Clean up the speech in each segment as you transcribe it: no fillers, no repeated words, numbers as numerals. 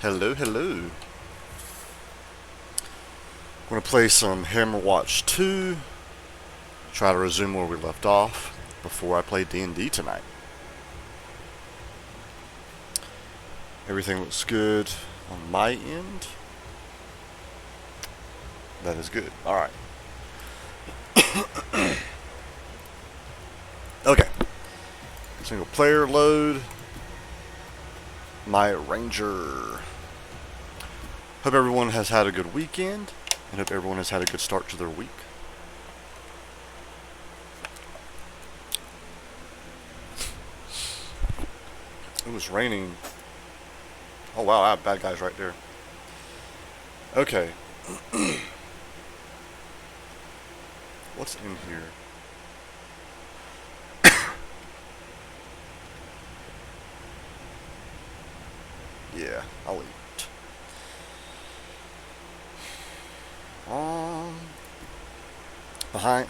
Hello, hello. I'm going to play some Hammerwatch 2, try to resume where we left off before I play DnD tonight. Everything looks good on my end. That is good. Alright. Okay. Single player load. My Ranger. Hope everyone has had a good weekend, and hope everyone has had a good start to their week. It was raining. Oh wow, I have bad guys right there. Okay. What's in here? Yeah, I'll eat.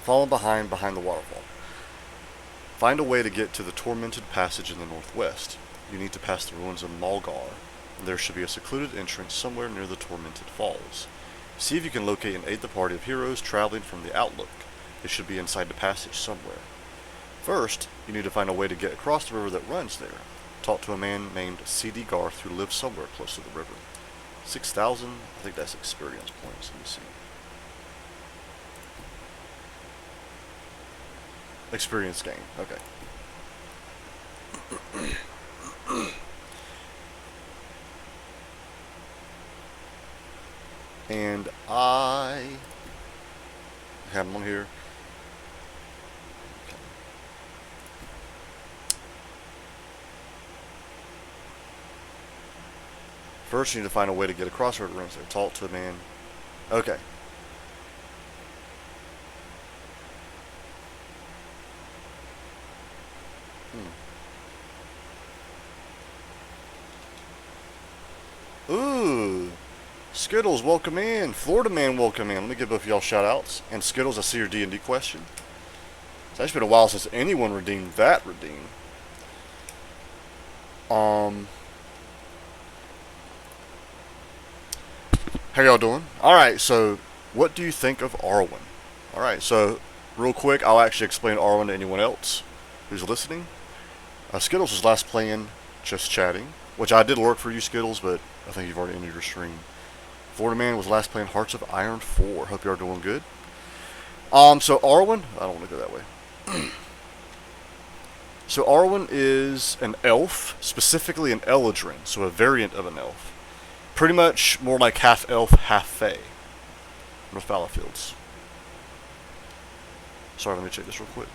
Falling behind the waterfall. Find a way to get to the tormented passage in the northwest. You need to pass the ruins of Malgar. There should be a secluded entrance somewhere near the tormented falls. See if you can locate and aid the party of heroes traveling from the Outlook. They should be inside the passage somewhere. First, you need to find a way to get across the river that runs there. Talk to a man named C.D. Garth who lives somewhere close to the river. 6,000, I think that's experience points. Let me see. Experience gain, okay. And I have them on here. Okay. First, you need to find a way to get across the river. So talk to a man. Okay. Ooh. Skittles, welcome in. Florida Man, welcome in. Let me give both of y'all shout outs. And Skittles, I see your D&D question. It's actually been a while since anyone redeemed that redeem. How y'all doing? Alright, so what do you think of Arwen? Alright, so real quick, I'll actually explain Arwen to anyone else who's listening. Skittles was last playing Just Chatting, which I did work for you, Skittles, but I think you've already ended your stream. Florida Man was last playing Hearts of Iron 4. Hope you are doing good. So Arwen, I don't want to go that way. So Arwen is an elf, specifically an Eladrin, so a variant of an elf. Pretty much more like half elf, half fae. North Fallowfields. Sorry, let me check this real quick.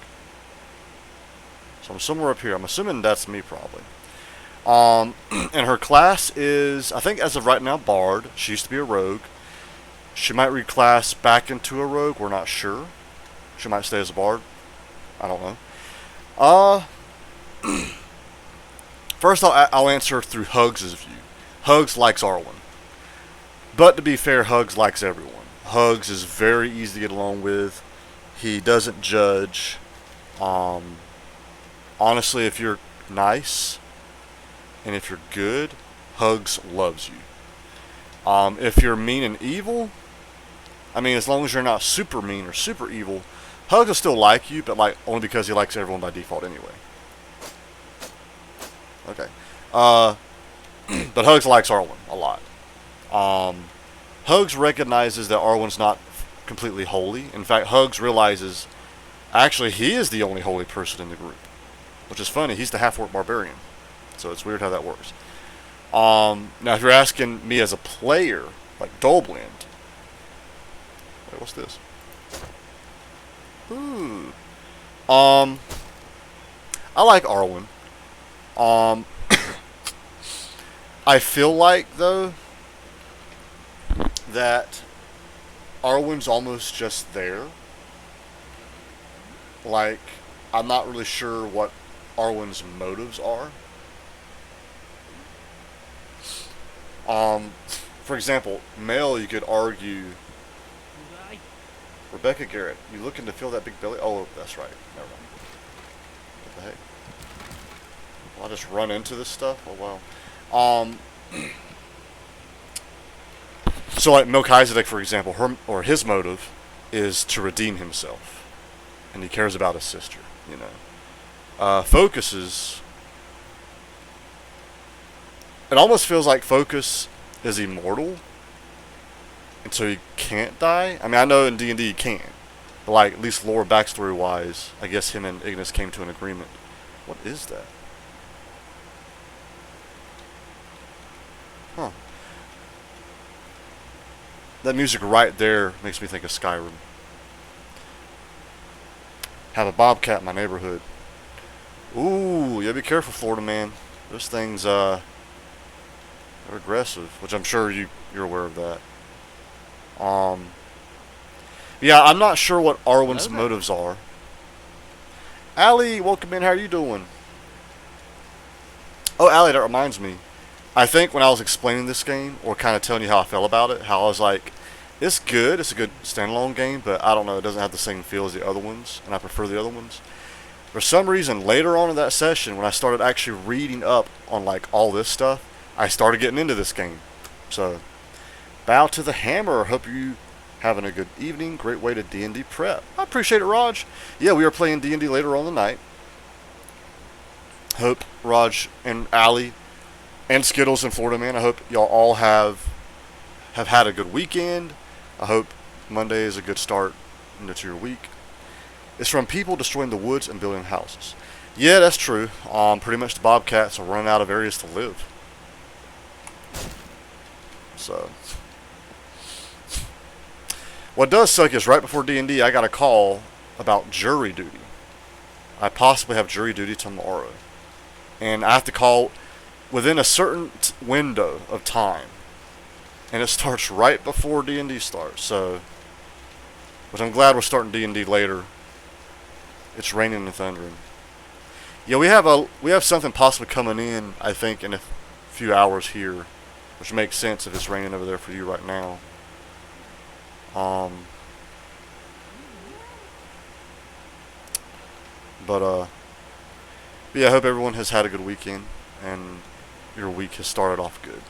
So I'm somewhere up here. I'm assuming that's me probably. And her class is, I think as of right now, Bard. She used to be a rogue. She might reclass back into a rogue. We're not sure. She might stay as a Bard. I don't know. First I'll answer through Hugs' view. Hugs likes Arwen. But to be fair, Hugs likes everyone. Hugs is very easy to get along with. He doesn't judge. Honestly, if you're nice and if you're good, Hugs loves you. If you're mean and evil, I mean, as long as you're not super mean or super evil, Hugs will still like you, but like only because he likes everyone by default anyway. Okay. But Hugs likes Arwen a lot. Hugs recognizes that Arwen's not completely holy. In fact, Hugs realizes actually he is the only holy person in the group. Which is funny, he's the half-orc barbarian. So it's weird how that works. Now if you're asking me as a player, like Dullblend. Wait, what's this? Ooh. I like Arwen. I feel like, though, that Arwen's almost just there. Like, I'm not really sure what Arwen's motives are. For example, male, you could argue Rebecca Garrett, you looking to fill that big belly? Oh, that's right. Never mind. What the heck? I'll just run into this stuff? Oh, wow. So like Melchizedek, for example, his motive is to redeem himself, and he cares about his sister. You know, Focus it almost feels like Focus is immortal, and so he can't die. I mean, I know in D&D he can, but like at least lore backstory wise, I guess him and Ignis came to an agreement. What is that? Huh. That music right there makes me think of Skyrim. Have a bobcat in my neighborhood. Ooh, yeah, be careful, Florida man. Those things, they're aggressive, which I'm sure you're aware of that. Yeah, I'm not sure what Arwen's motives are. Allie, welcome in. How are you doing? Oh, Allie, that reminds me. I think when I was explaining this game, or kind of telling you how I felt about it, how I was like, it's good, it's a good standalone game, but I don't know, it doesn't have the same feel as the other ones, and I prefer the other ones. For some reason, later on in that session, when I started actually reading up on like all this stuff, I started getting into this game. So, bow to the hammer. Hope you having a good evening. Great way to D&D prep. I appreciate it, Raj. Yeah, we are playing D&D later on the night. Hope Raj and Allie and Skittles and Florida Man, I hope y'all all have had a good weekend. I hope Monday is a good start into your week. It's from people destroying the woods and building houses. Yeah, that's true. Pretty much the bobcats are running out of areas to live. So, what does suck is right before D&D, I got a call about jury duty. I possibly have jury duty tomorrow, and I have to call within a certain window of time, and it starts right before D&D starts. So, but I'm glad we're starting D&D later. It's raining and thundering. Yeah, we have something possibly coming in, I think, in a few hours here, which makes sense if it's raining over there for you right now. Yeah, I hope everyone has had a good weekend and your week has started off good.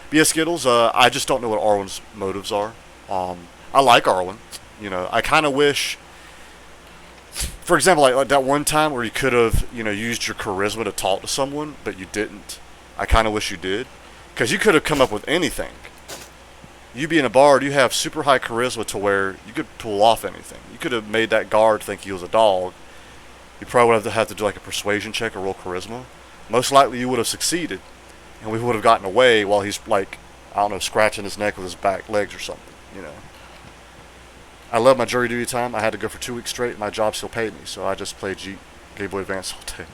But yeah, Skittles, I just don't know what Arwen's motives are. I like Arwen. You know, I kind of wish, for example, like that one time where you could have, used your charisma to talk to someone, but you didn't. I kind of wish you did, because you could have come up with anything. You being a bard, you have super high charisma to where you could pull off anything. You could have made that guard think he was a dog. You probably would have had to do like a persuasion check or roll charisma. Most likely you would have succeeded, and we would have gotten away while he's like, I don't know, scratching his neck with his back legs or something, I love my jury duty time. I had to go for 2 weeks straight. My job still paid me, so I just played Game Boy Advance all day.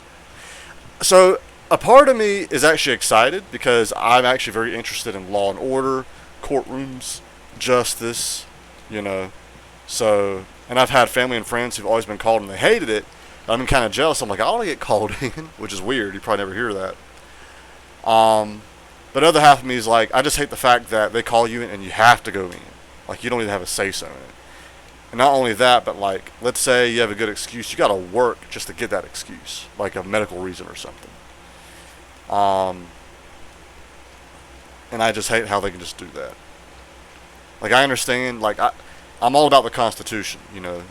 So a part of me is actually excited because I'm actually very interested in law and order, courtrooms, justice, So, and I've had family and friends who've always been called and they hated it. I've been kind of jealous. I'm like, I want to get called in, which is weird. You probably never hear that. But the other half of me is like, I just hate the fact that they call you in and you have to go in. Like, you don't even have a say-so in it. And not only that, but like, let's say you have a good excuse. You got to work just to get that excuse, like a medical reason or something. And I just hate how they can just do that. Like, I understand, like, I'm all about the Constitution,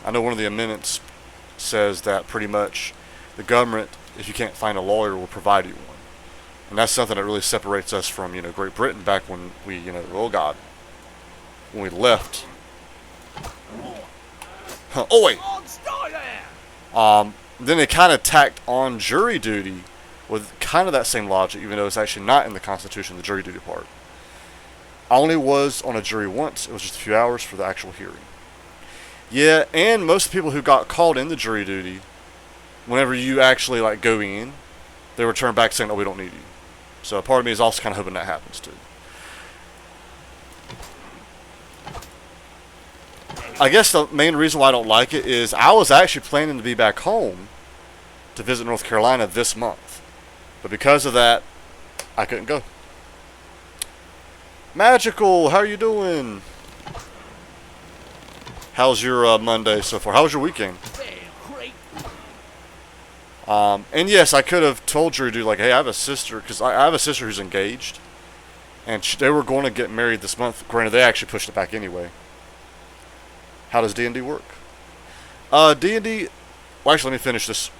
I know one of the amendments says that pretty much the government, if you can't find a lawyer, will provide you one. And that's something that really separates us from, Great Britain back when we, oh God, when we left. Oh, wait. Then they kind of tacked on jury duty with kind of that same logic, even though it's actually not in the Constitution, the jury duty part. I only was on a jury once. It was just a few hours for the actual hearing. Yeah, and most people who got called into jury duty, whenever you actually like go in, they return back saying, "Oh, we don't need you." So part of me is also kind of hoping that happens too. I guess the main reason why I don't like it is I was actually planning to be back home to visit North Carolina this month, but because of that, I couldn't go. Magical, how are you doing? How's your Monday so far? How was your weekend? And yes, I could have told you, dude, like, hey, I have a sister, because I have a sister who's engaged, and they were going to get married this month. Granted, they actually pushed it back anyway. How does D&D work? D&D. Well, actually, let me finish this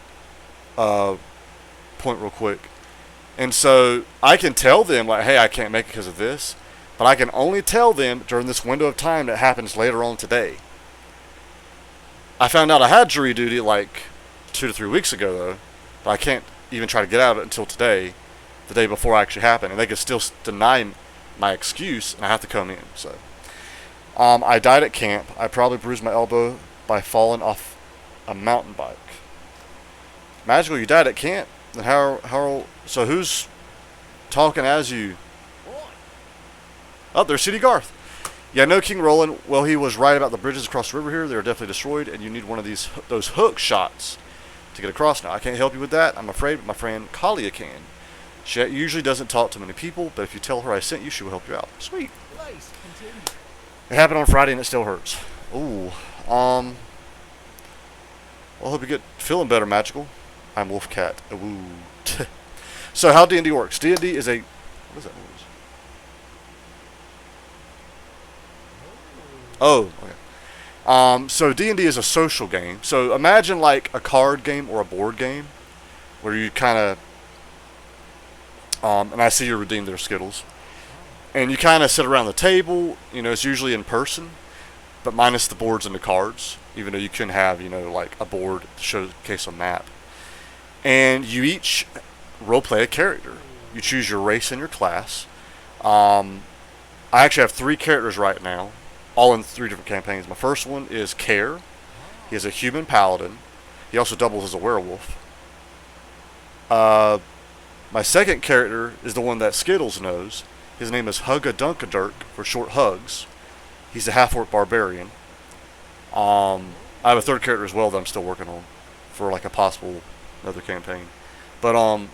point real quick. And so I can tell them, like, hey, I can't make it because of this, but I can only tell them during this window of time that happens later on today. I found out I had jury duty like 2 to 3 weeks ago, though, but I can't even try to get out of it until today, the day before it actually happened, and they can still deny my excuse, and I have to come in. So, I died at camp. I probably bruised my elbow by falling off a mountain bike. Magical, you died at camp? Then so who's talking as you? Oh, there's CD Garth. Yeah, no, King Roland. Well, he was right about the bridges across the river here. They are definitely destroyed, and you need one of those hook shots to get across. Now, I can't help you with that, I'm afraid, but my friend Kalia can. She usually doesn't talk to many people, but if you tell her I sent you, she will help you out. Sweet. It happened on Friday, and it still hurts. Ooh. Well, I hope you get feeling better, Magical. I'm Wolfcat. Ooh. So, how D&D works? D&D is a... What is that noise? Oh, okay. So D&D is a social game. So imagine like a card game or a board game, where you kind of, and I see you redeemed their Skittles, and you kind of sit around the table. You know, it's usually in person, but minus the boards and the cards. Even though you can have, you know, like a board to showcase a map, and you each role play a character. You choose your race and your class. I actually have 3 characters right now, all in 3 different campaigns. My first one is Care. He is a human paladin. He also doubles as a werewolf. My second character is the one that Skittles knows. His name is Hugga Dunkadurk, for short Hugs. He's a half-orc barbarian. I have a third character as well that I'm still working on for like a possible another campaign. But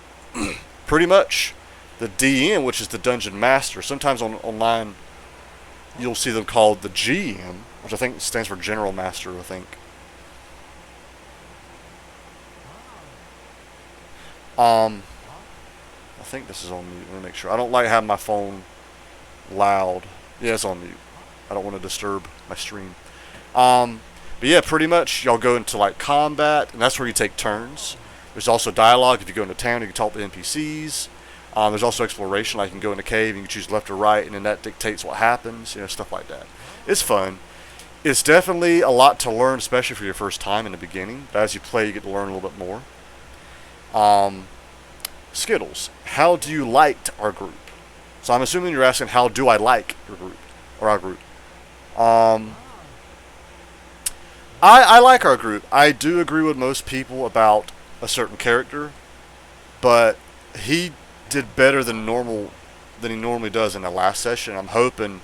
pretty much the DM, which is the dungeon master, sometimes online you'll see them called the GM, which I think stands for General Master, I think. I think this is on mute. Let me make sure. I don't like having my phone loud. Yeah, it's on mute. I don't want to disturb my stream. But yeah, pretty much y'all go into like combat, and that's where you take turns. There's also dialogue. If you go into town, you can talk to NPCs. There's also exploration, like you can go in a cave, and you can choose left or right, and then that dictates what happens, you know, stuff like that. It's fun. It's definitely a lot to learn, especially for your first time in the beginning. But as you play, you get to learn a little bit more. Skittles, how do you like our group? So I'm assuming you're asking, how do I like your group, or our group? I like our group. I do agree with most people about a certain character, but he did better than he normally does in the last session. I'm hoping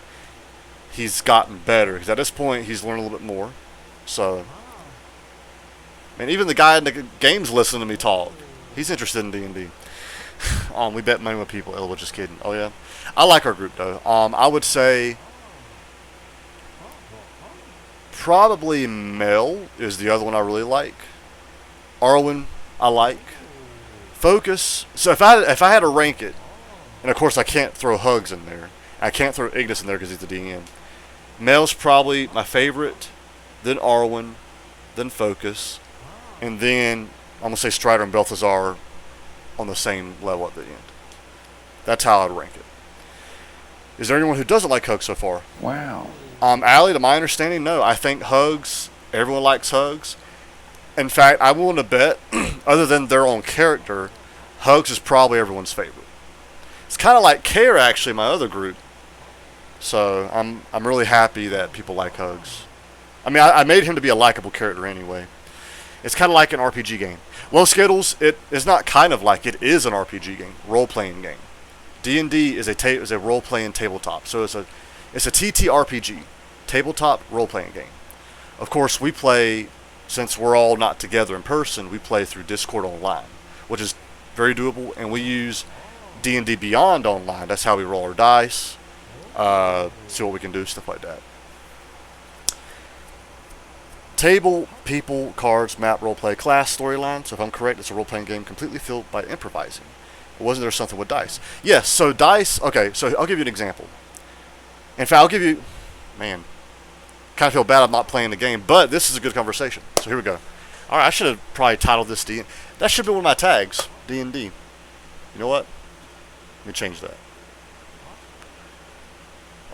he's gotten better, because at this point he's learned a little bit more. So, man, even the guy in the game's listening to me talk. He's interested in D&D. We bet money with people. Oh, we're just kidding. Oh yeah, I like our group though. I would say probably Mel is the other one I really like. Arwen I like. Focus. So if I had to rank it, and of course I can't throw Hugs in there. I can't throw Ignis in there because he's the DM. Mel's probably my favorite, then Arwen, then Focus, and then I'm gonna say Strider and Balthazar on the same level at the end. That's how I'd rank it. Is there anyone who doesn't like Hugs so far? Wow. Allie, to my understanding, no. I think Hugs, everyone likes Hugs. In fact, I'm willing to bet, other than their own character, Hugs is probably everyone's favorite. It's kind of like Care, actually, my other group. So I'm really happy that people like Hugs. I mean, I made him to be a likable character anyway. It's kind of like an RPG game. Well, Skittles, it is not kind of like, it is an RPG game, role-playing game. D&D is a role-playing tabletop. So it's a TTRPG, tabletop role-playing game. Of course, we play, since we're all not together in person, we play through Discord online, which is very doable, and we use D&D Beyond online. That's how we roll our dice, see what we can do, stuff like that. Table, people, cards, map, roleplay, class, storyline. So if I'm correct, it's a role-playing game completely filled by improvising. Or wasn't there something with dice? Yes, so dice, okay, so I'll give you an example. In fact, I'll give you, man, kind of feel bad I'm not playing the game, but this is a good conversation. So here we go. All right, I should have probably titled this D. That should be one of my tags, DnD. You know what? Let me change that.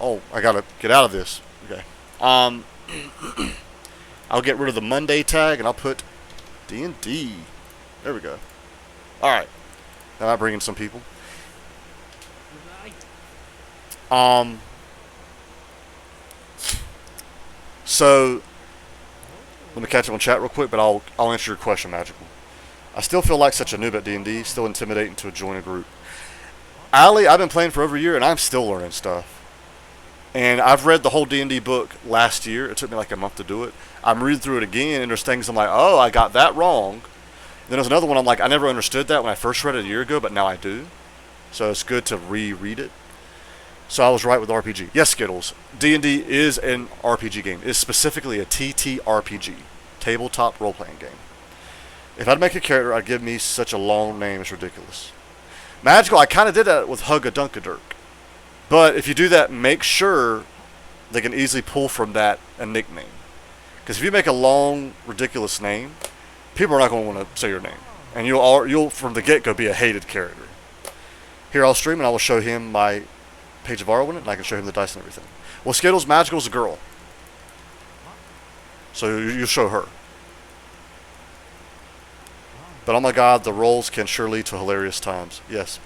Oh, I gotta get out of this. Okay. I'll get rid of the Monday tag and I'll put DnD. There we go. All right. Now I bring in some people. So let me catch up on chat real quick, but I'll answer your question, Magical. I still feel like such a noob at D&D, still intimidating to join a group. Allie, I've been playing for over a year and I'm still learning stuff. And I've read the whole D&D book last year. It took me like a month to do it. I'm reading through it again, and there's things I'm like, oh, I got that wrong. Then there's another one I'm like, I never understood that when I first read it a year ago, but now I do. So it's good to reread it. So I was right with RPG. Yes, Skittles. D&D is an RPG game. It's specifically a TTRPG, tabletop role-playing game. If I'd make a character, I'd give me such a long name. It's ridiculous. Magical, I kind of did that with Hug-a-Dunk-a-Dirk. But if you do that, make sure they can easily pull from that a nickname. Because if you make a long, ridiculous name, people are not going to want to say your name. And you'll from the get-go, be a hated character. Here, I'll stream and I will show him my page of Arwen, and I can show him the dice and everything. Well, Skittles, Magical's a girl. So you show her. But oh my god, the rolls can sure lead to hilarious times. Yes.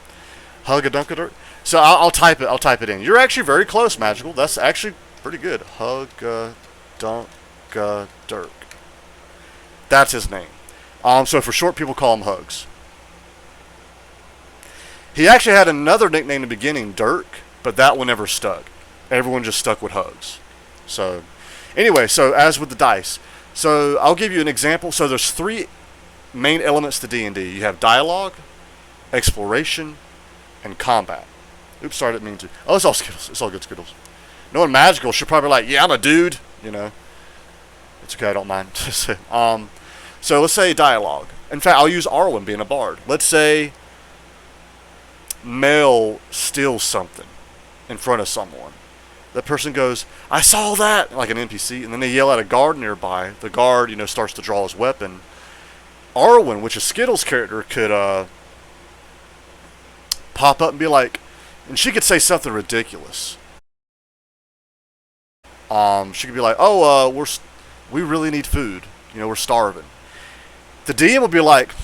Hug-a-Dunk-a-Dirk. So I'll type it in. You're actually very close, Magical. That's actually pretty good. Hug-a-Dunk-a-Dirk. That's his name. So for short, people call him Hugs. He actually had another nickname in the beginning, Dirk, but that one never stuck. Everyone just stuck with Hugs. So anyway, so as with the dice. So I'll give you an example. So there's 3 main elements to D&D. You have dialogue, exploration, and combat. Oops, sorry, I didn't mean to. Oh, it's all Skittles. It's all good, Skittles. No one Magical should probably like, yeah, I'm a dude. You know. It's okay, I don't mind. So let's say dialogue. In fact, I'll use Arwen being a bard. Let's say Mel steals something in front of someone. That person goes, I saw that, like an NPC, and then they yell at a guard nearby. The guard, starts to draw his weapon. Arwen, which is Skittles' character, could pop up and be like, and she could say something ridiculous. She could be like, oh, we really need food. We're starving. The DM will be like,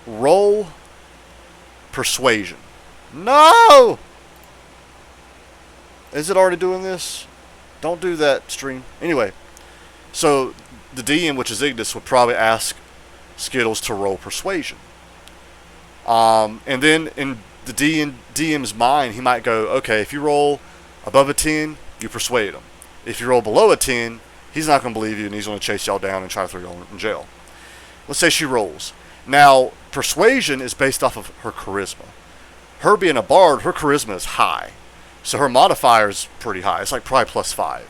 roll persuasion. No! Is it already doing this? Don't do that, stream. Anyway, so the DM, which is Ignis, would probably ask Skittles to roll persuasion. And then in the DM's mind, he might go, okay, if you roll above a 10, you persuade him. If you roll below a 10, he's not going to believe you, and he's going to chase y'all down and try to throw y'all in jail. Let's say she rolls. Now, persuasion is based off of her charisma. Her being a bard, her charisma is high. So her modifier is pretty high. It's like probably +5.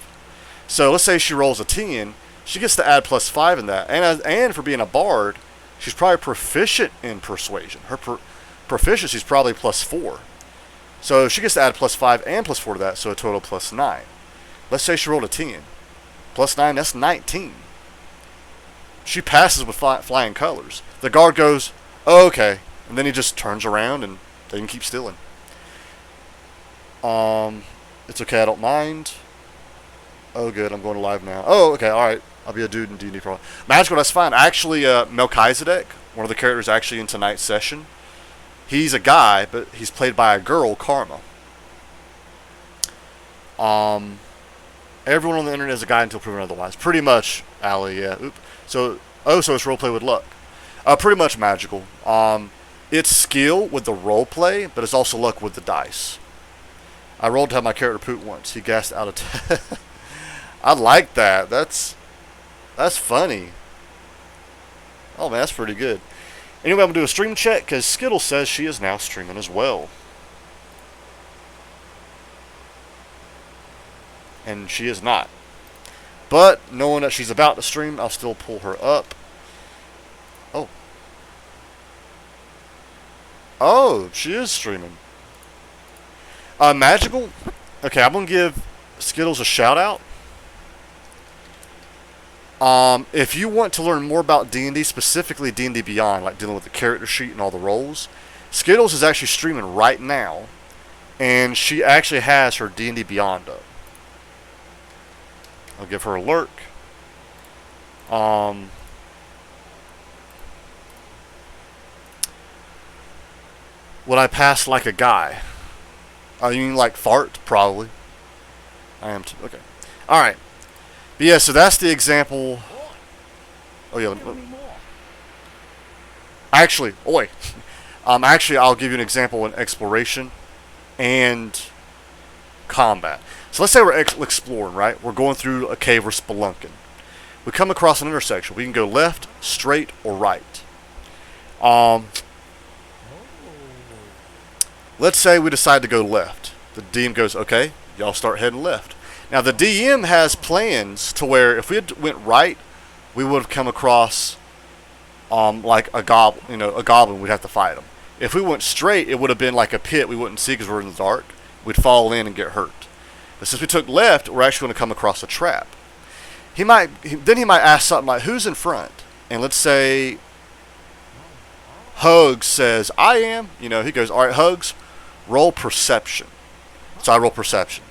So let's say she rolls a 10, she gets to add +5 in that. And for being a bard, she's probably proficient in persuasion. Her proficiency is probably +4. So she gets to add +5 and +4 to that, so a total +9. Let's say she rolled a 10. +9, that's 19. She passes with flying colors. The guard goes, oh, okay. And then he just turns around and they can keep stealing. It's okay, I don't mind. Oh, good, I'm going live now. Oh, okay, alright. I'll be a dude in D&D probably. Magical, that's fine. Actually, Melchizedek, one of the characters actually in tonight's session, he's a guy, but he's played by a girl, Karma. Everyone on the internet is a guy until proven otherwise. Pretty much, Allie, yeah. Oop. So it's roleplay with luck. Pretty much Magical. It's skill with the roleplay, but it's also luck with the dice. I rolled to have my character poop once. He gassed out of 10. I like that. That's funny. Oh man, that's pretty good. Anyway, I'm going to do a stream check because Skittle says she is now streaming as well. And she is not. But knowing that she's about to stream, I'll still pull her up. Oh. Oh, she is streaming. Magical. Okay, I'm gonna give Skittles a shout out. If you want to learn more about D&D, specifically D&D Beyond, like dealing with the character sheet and all the roles, Skittles is actually streaming right now, and she actually has her D&D Beyond up. I'll give her a lurk. Would I pass like a guy? You mean like fart? Probably. I am too. Okay. Alright. But yeah, so that's the example. Oh yeah. Actually, oi. Actually, I'll give you an example in exploration and combat. So let's say we're exploring, right? We're going through a cave, we're spelunking. We come across an intersection. We can go left, straight, or right. Let's say we decide to go left. The DM goes, okay, y'all start heading left. Now the DM has plans to where if we had went right, we would have come across like a goblin, a goblin. We'd have to fight him. If we went straight, it would have been like a pit we wouldn't see because we're in the dark. We'd fall in and get hurt. But since we took left, we're actually going to come across a trap. He might ask something like, "Who's in front?" And let's say Hugs says, "I am." He goes, "All right, Hugs, roll perception." So I roll perception.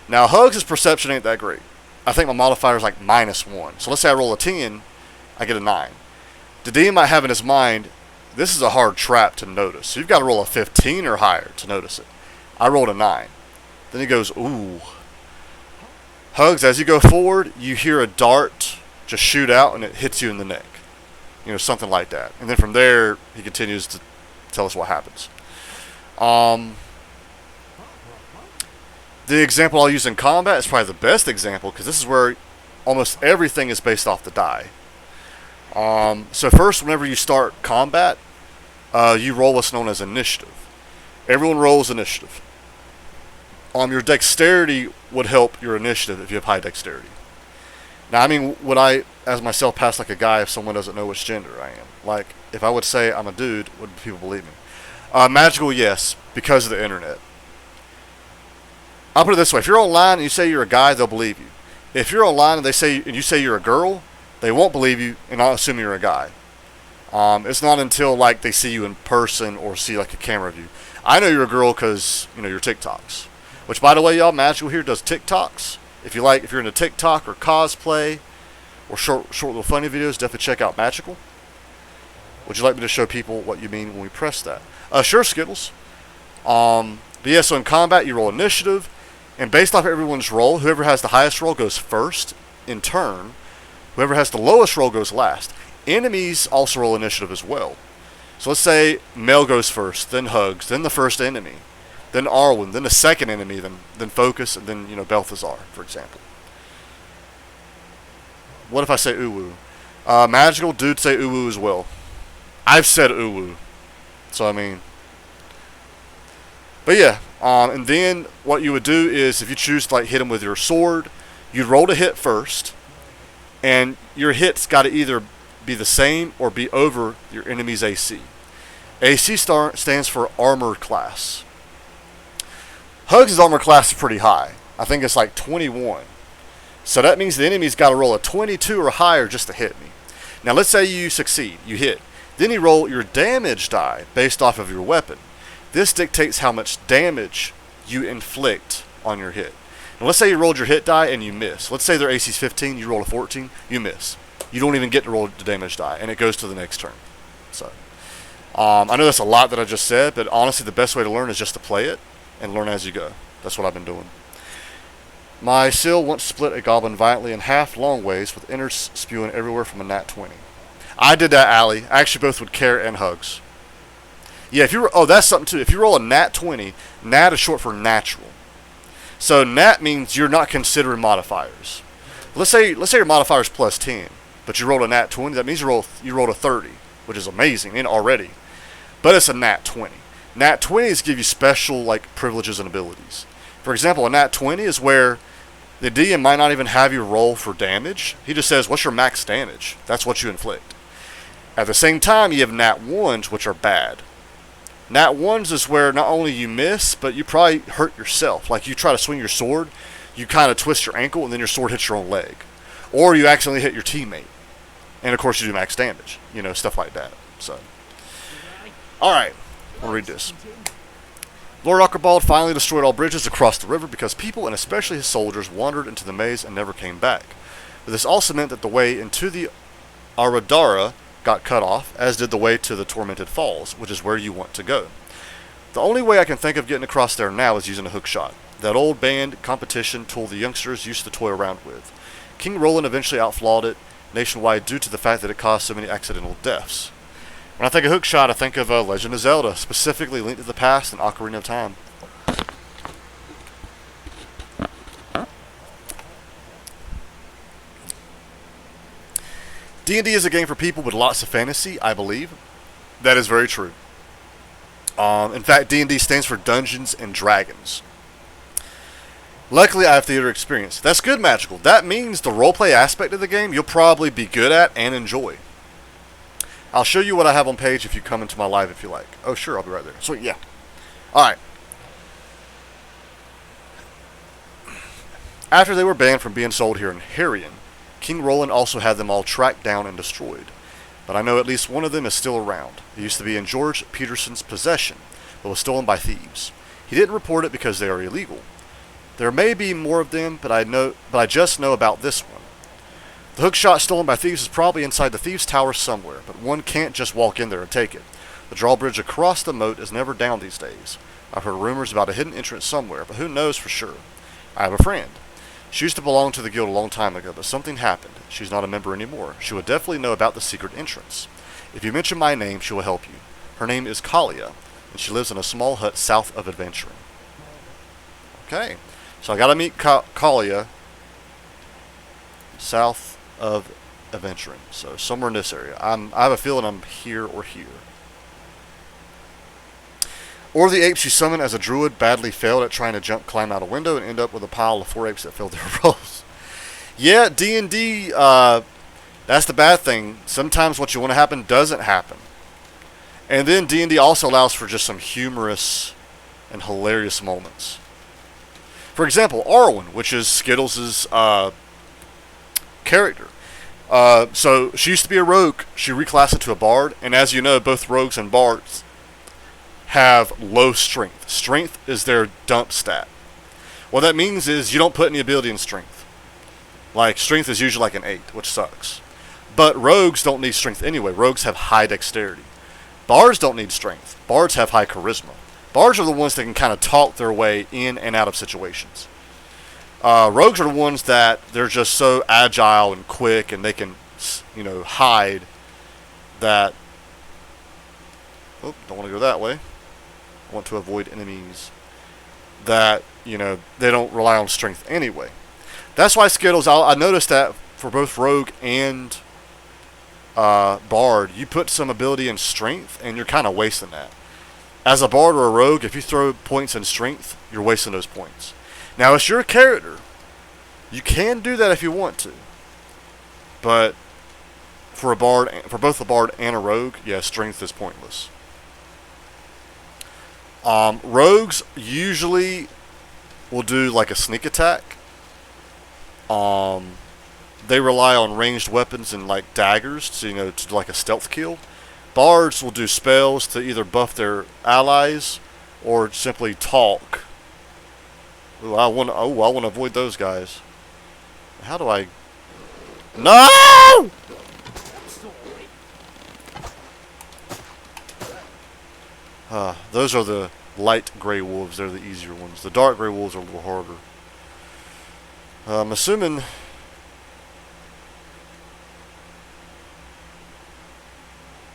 Now Hugs' perception ain't that great. I think my modifier is like -1. So let's say I roll a 10, I get a 9. The DM might have in his mind, this is a hard trap to notice. So you've got to roll a 15 or higher to notice it. I rolled a 9. Then he goes, ooh. Hugs, as you go forward, you hear a dart just shoot out and it hits you in the neck. Something like that. And then from there, he continues to tell us what happens. The example I'll use in combat is probably the best example because this is where almost everything is based off the die. So first, whenever you start combat, you roll what's known as initiative. Everyone rolls initiative. Your dexterity would help your initiative if you have high dexterity. Now, I mean, would I, as myself, pass like a guy if someone doesn't know which gender I am? Like, if I would say I'm a dude, would people believe me? Magical, yes, because of the internet. I'll put it this way: if you're online and you say you're a guy, they'll believe you. If you're online and you say you're a girl, they won't believe you and I'll assume you're a guy. It's not until like they see you in person or see like a camera view. I know you're a girl because your TikToks. Which, by the way, y'all, Magical here does TikToks. If you're into TikTok or cosplay or short little funny videos, definitely check out Magical. Would you like me to show people what you mean when we press that? Sure, Skittles. But yeah, so in combat you roll initiative, and based off everyone's roll, whoever has the highest roll goes first in turn. Whoever has the lowest roll goes last. Enemies also roll initiative as well. So let's say Mel goes first, then Hugs, then the first enemy, then Arwen, then the second enemy, then Focus, and then Balthazar, for example. What if I say Uwu? Magical dudes say Uwu as well. I've said Uwu, so I mean. But yeah, and then what you would do is if you choose to hit him with your sword, you'd roll to hit first, and your hits got to either be the same or be over your enemy's AC. AC stands for armor class. Hugs' armor class is pretty high. I think it's like 21. So that means the enemy's got to roll a 22 or higher just to hit me. Now let's say you succeed, you hit. Then you roll your damage die based off of your weapon. This dictates how much damage you inflict on your hit. Now let's say you rolled your hit die and you miss. Let's say their AC is 15, you roll a 14, you miss. You don't even get to roll the damage die, and it goes to the next turn. So, I know that's a lot that I just said, but honestly the best way to learn is just to play it and learn as you go. That's what I've been doing. My seal once split a goblin violently in half long ways with innards spewing everywhere from a nat 20. I did that, Allie. I actually both with care and Hugs. Yeah, that's something too. If you roll a nat 20, nat is short for natural. So nat means you're not considering modifiers. Let's say your modifier is plus 10, but you rolled a nat 20. That means you rolled a 30, which is amazing already. But it's a nat 20. Nat 20s give you special privileges and abilities. For example, a nat 20 is where the DM might not even have you roll for damage. He just says, what's your max damage? That's what you inflict. At the same time, you have nat 1s, which are bad. Nat 1s is where not only you miss, but you probably hurt yourself. Like you try to swing your sword, you kind of twist your ankle, and then your sword hits your own leg. Or you accidentally hit your teammate. And of course you do max damage. You know, stuff like that. So, alright, I'll read this. Lord Archibald finally destroyed all bridges across the river because people, and especially his soldiers, wandered into the maze and never came back. But this also meant that the way into the Aradara got cut off, as did the way to the Tormented Falls, which is where you want to go. The only way I can think of getting across there now is using a hook shot, that old band competition tool the youngsters used to toy around with. King Roland eventually outlawed it nationwide due to the fact that it caused so many accidental deaths. When I think of hook shot, I think of Legend of Zelda, specifically Link to the Past and Ocarina of Time. D&D is a game for people with lots of fantasy, I believe. That is very true. In fact, D&D stands for Dungeons and Dragons. Luckily, I have theater experience. That's good, Magical. That means the roleplay aspect of the game you'll probably be good at and enjoy. I'll show you what I have on page if you come into my live if you like. Oh, sure, I'll be right there. Sweet, yeah. Alright. After they were banned from being sold here in Herion, King Roland also had them all tracked down and destroyed. But I know at least one of them is still around. It used to be in George Peterson's possession, but was stolen by thieves. He didn't report it because they are illegal. There may be more of them, but I just know about this one. The hookshot stolen by thieves is probably inside the thieves' tower somewhere, but one can't just walk in there and take it. The drawbridge across the moat is never down these days. I've heard rumors about a hidden entrance somewhere, but who knows for sure. I have a friend. She used to belong to the guild a long time ago, but something happened. She's not a member anymore. She would definitely know about the secret entrance. If you mention my name, she will help you. Her name is Kalia, and she lives in a small hut south of Adventuring. Okay, so I gotta meet Kalia south of Adventuring, so somewhere in this area. I have a feeling I'm here or here. Or the apes you summon as a druid badly failed at trying to climb out a window and end up with a pile of 4 apes that failed their roles. Yeah, D&D, that's the bad thing. Sometimes what you want to happen doesn't happen. And then D&D also allows for just some humorous and hilarious moments. For example, Arwen, which is Skittles' character. So she used to be a rogue. She reclassed into a bard, and as you know, both rogues and bards have low strength. Strength is their dump stat. What that means is you don't put any ability in strength. Like, strength is usually like an 8, which sucks. But rogues don't need strength anyway. Rogues have high dexterity. Bards don't need strength. Bards have high charisma. Bards are the ones that can kind of talk their way in and out of situations. Rogues are the ones that they're just so agile and quick, and they can, hide that. Oh, don't want to go that way. I want to avoid enemies. That, they don't rely on strength anyway. That's why Skittles, I noticed that for both Rogue and Bard, you put some ability in strength, and you're kind of wasting that. As a Bard or a Rogue, if you throw points in strength, you're wasting those points. Now, it's your character. You can do that if you want to. But for both a Bard and a Rogue, yeah, strength is pointless. Rogues usually will do like a sneak attack. They rely on ranged weapons and like daggers to to do like a stealth kill. Bards will do spells to either buff their allies or simply talk. Ooh, I want to avoid those guys. How do I? No! Those are the light gray wolves. They're the easier ones. The dark gray wolves are a little harder. I'm assuming.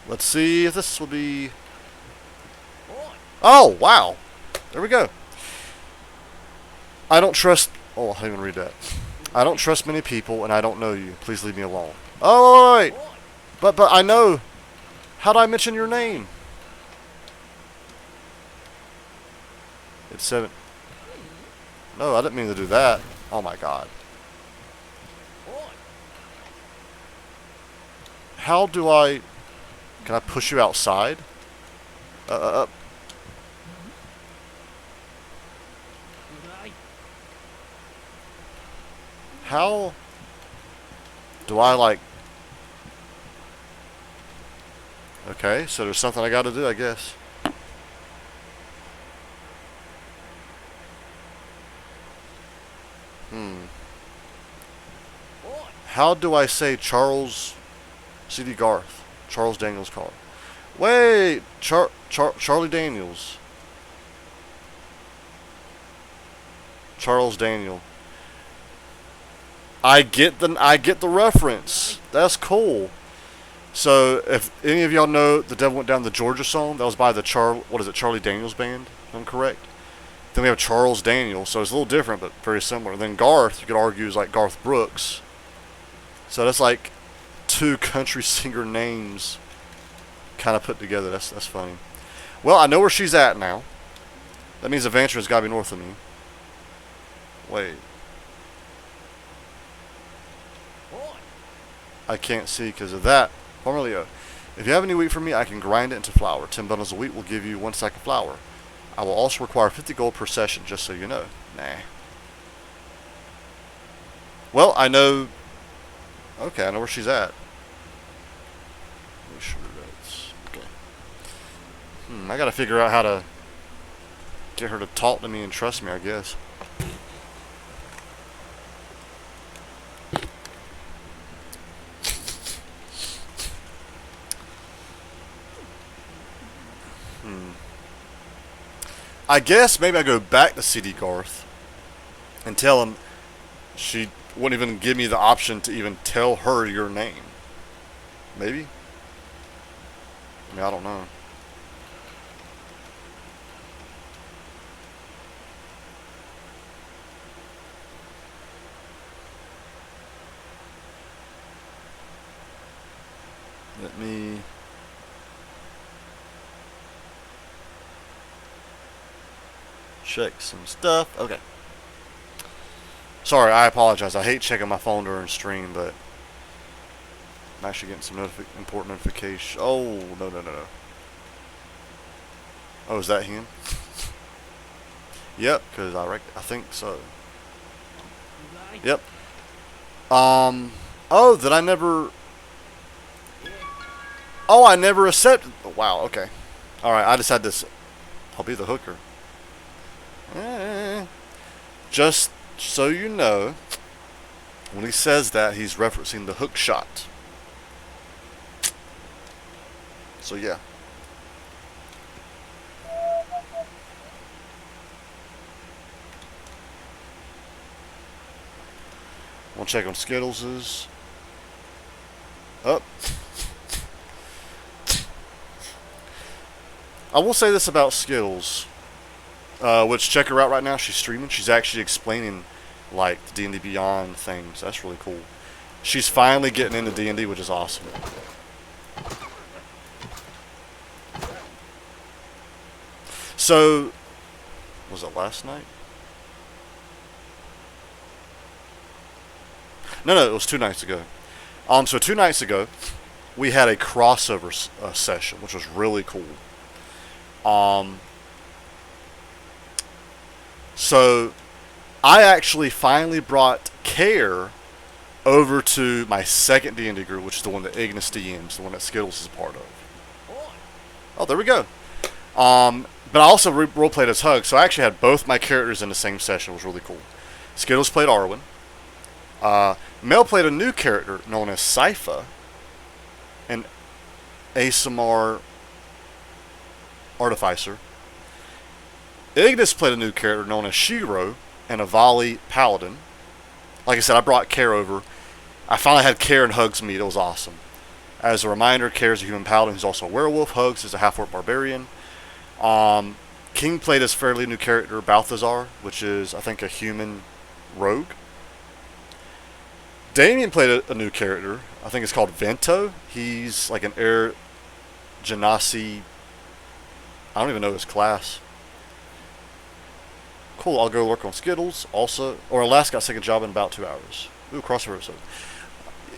Let's see if this will be. Oh, wow. There we go. I don't trust. Oh, I didn't even read that. I don't trust many people, and I don't know you. Please leave me alone. Oh, wait. But I know. How do I mention your name? It's 7. No, I didn't mean to do that. Oh my god. How do I... Can I push you outside? How do I, like... Okay, so there's something I gotta do, I guess. How do I say Charles C.D. Garth? Charles Daniels Carr. Wait! Charlie Daniels. Charles Daniel. I get the reference. That's cool. So if any of y'all know The Devil Went Down the Georgia song, that was by the Charlie Daniels Band, if I'm correct. Then we have Charles Daniels, so it's a little different but very similar. Then Garth, you could argue, is like Garth Brooks. So that's like two country singer names kind of put together. That's funny. Well, I know where she's at now. That means Evantra's got to be north of me. Wait. I can't see because of that. Formerly, if you have any wheat for me, I can grind it into flour. 10 bundles of wheat will give you 1 sack of flour. I will also require 50 gold per session, just so you know. Nah. Well, I know... Okay, I know where she's at. Make sure that's... Okay. I gotta figure out how to get her to talk to me and trust me, I guess. I guess maybe I go back to CD Garth and tell him she wouldn't even give me the option to even tell her your name. Maybe? I mean, I don't know. Let me... check some stuff. Okay. Sorry, I apologize. I hate checking my phone during stream, but I'm actually getting some important notification. Oh, no. Oh, is that him? Yep, because I think so. Yep. Oh, that I never... Oh, I never accepted... Wow, okay. Alright, I just had this... I'll be the hooker. Just so you know, when he says that, he's referencing the hook shot. So yeah. We'll check on Skittles's. Up. I will say this about Skittles. Which, check her out right now. She's streaming. She's actually explaining, like, the D&D Beyond things. That's really cool. She's finally getting into D&D, which is awesome. So, was it last night? No, it was 2 nights ago. So 2 nights ago, we had a crossover session, which was really cool. So, I actually finally brought Care over to my second D&D group, which is the one that Ignis DMs, the one that Skittles is a part of. Oh, there we go. But I also roleplayed as Hug, so I actually had both my characters in the same session. It was really cool. Skittles played Arwen. Mel played a new character known as Sypha, an ASMR Artificer. Ignis played a new character known as Shiro, and a Vali Paladin. Like I said, I brought Care over. I finally had Care and Hugs meet. It was awesome. As a reminder, Care is a human paladin who's also a werewolf. Hugs is a half-orc barbarian. King played his fairly new character, Balthazar, which is, I think, a human rogue. Damien played a new character. I think it's called Vento. He's like an Air Genasi. I don't even know his class. Cool, I'll go work on Skittles. Also, or Alaska got second job in about 2 hours. Ooh, crossover episode.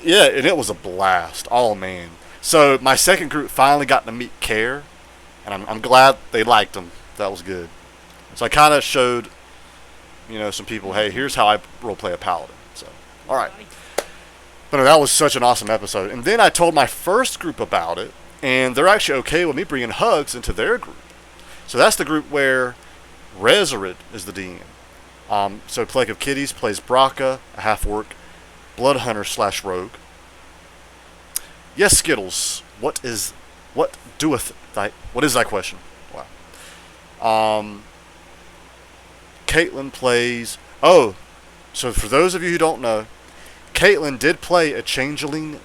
Yeah, and it was a blast. Oh, man. So, my second group finally got to meet Care, and I'm glad they liked him. That was good. So, I kind of showed, you know, some people, hey, here's how I roleplay a paladin. So, All right. But no, that was such an awesome episode. And then I told my first group about it, and they're actually okay with me bringing Hugs into their group. So that's the group where Rezarid is the DM. So Plague of Kitties plays Braca, a half-orc, blood hunter / rogue. Yes, Skittles. What is thy question? Wow. Caitlin plays. Oh, so for those of you who don't know, Caitlin did play a changeling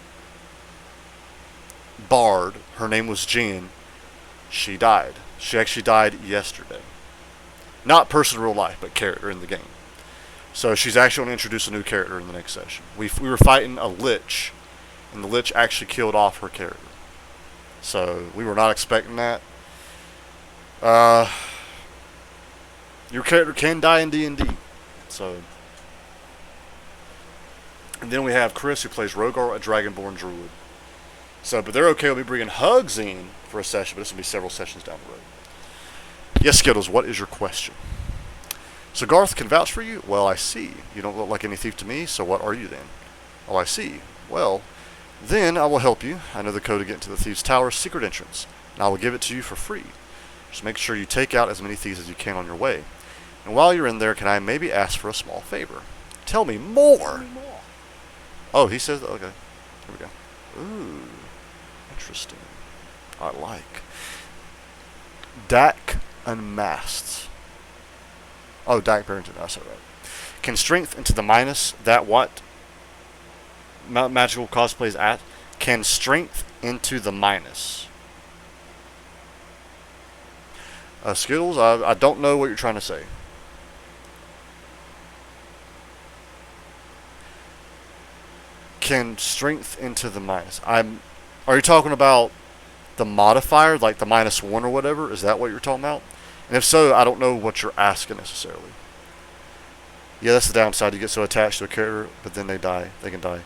bard. Her name was Jen. She died. She actually died yesterday. Not person in real life, but character in the game. So she's actually going to introduce a new character in the next session. We were fighting a lich, and the lich actually killed off her character. So we were not expecting that. Your character can die in D&D. So, and then we have Chris, who plays Rogar, a Dragonborn Druid. So, but they're okay with me bringing Hugs in for a session, but this will be several sessions down the road. Yes, Skittles, what is your question? So Garth can vouch for you? Well, I see. You don't look like any thief to me, so what are you then? Oh, I see. Well, then I will help you. I know the code to get into the Thieves' Tower secret entrance, and I will give it to you for free. Just make sure you take out as many thieves as you can on your way. And while you're in there, can I maybe ask for a small favor? Tell me more! Oh, he says, okay. Here we go. Ooh, interesting. I like. Dak Unmasked. Oh, Dak Barrington, I said right. Can strength into the minus that what? Magical cosplays at? Can strength into the minus. Skittles, I don't know what you're trying to say. Can strength into the minus. Are you talking about the modifier, like the -1 or whatever? Is that what you're talking about? And if so, I don't know what you're asking necessarily. Yeah, that's the downside. You get so attached to a character, but then they die. They can die.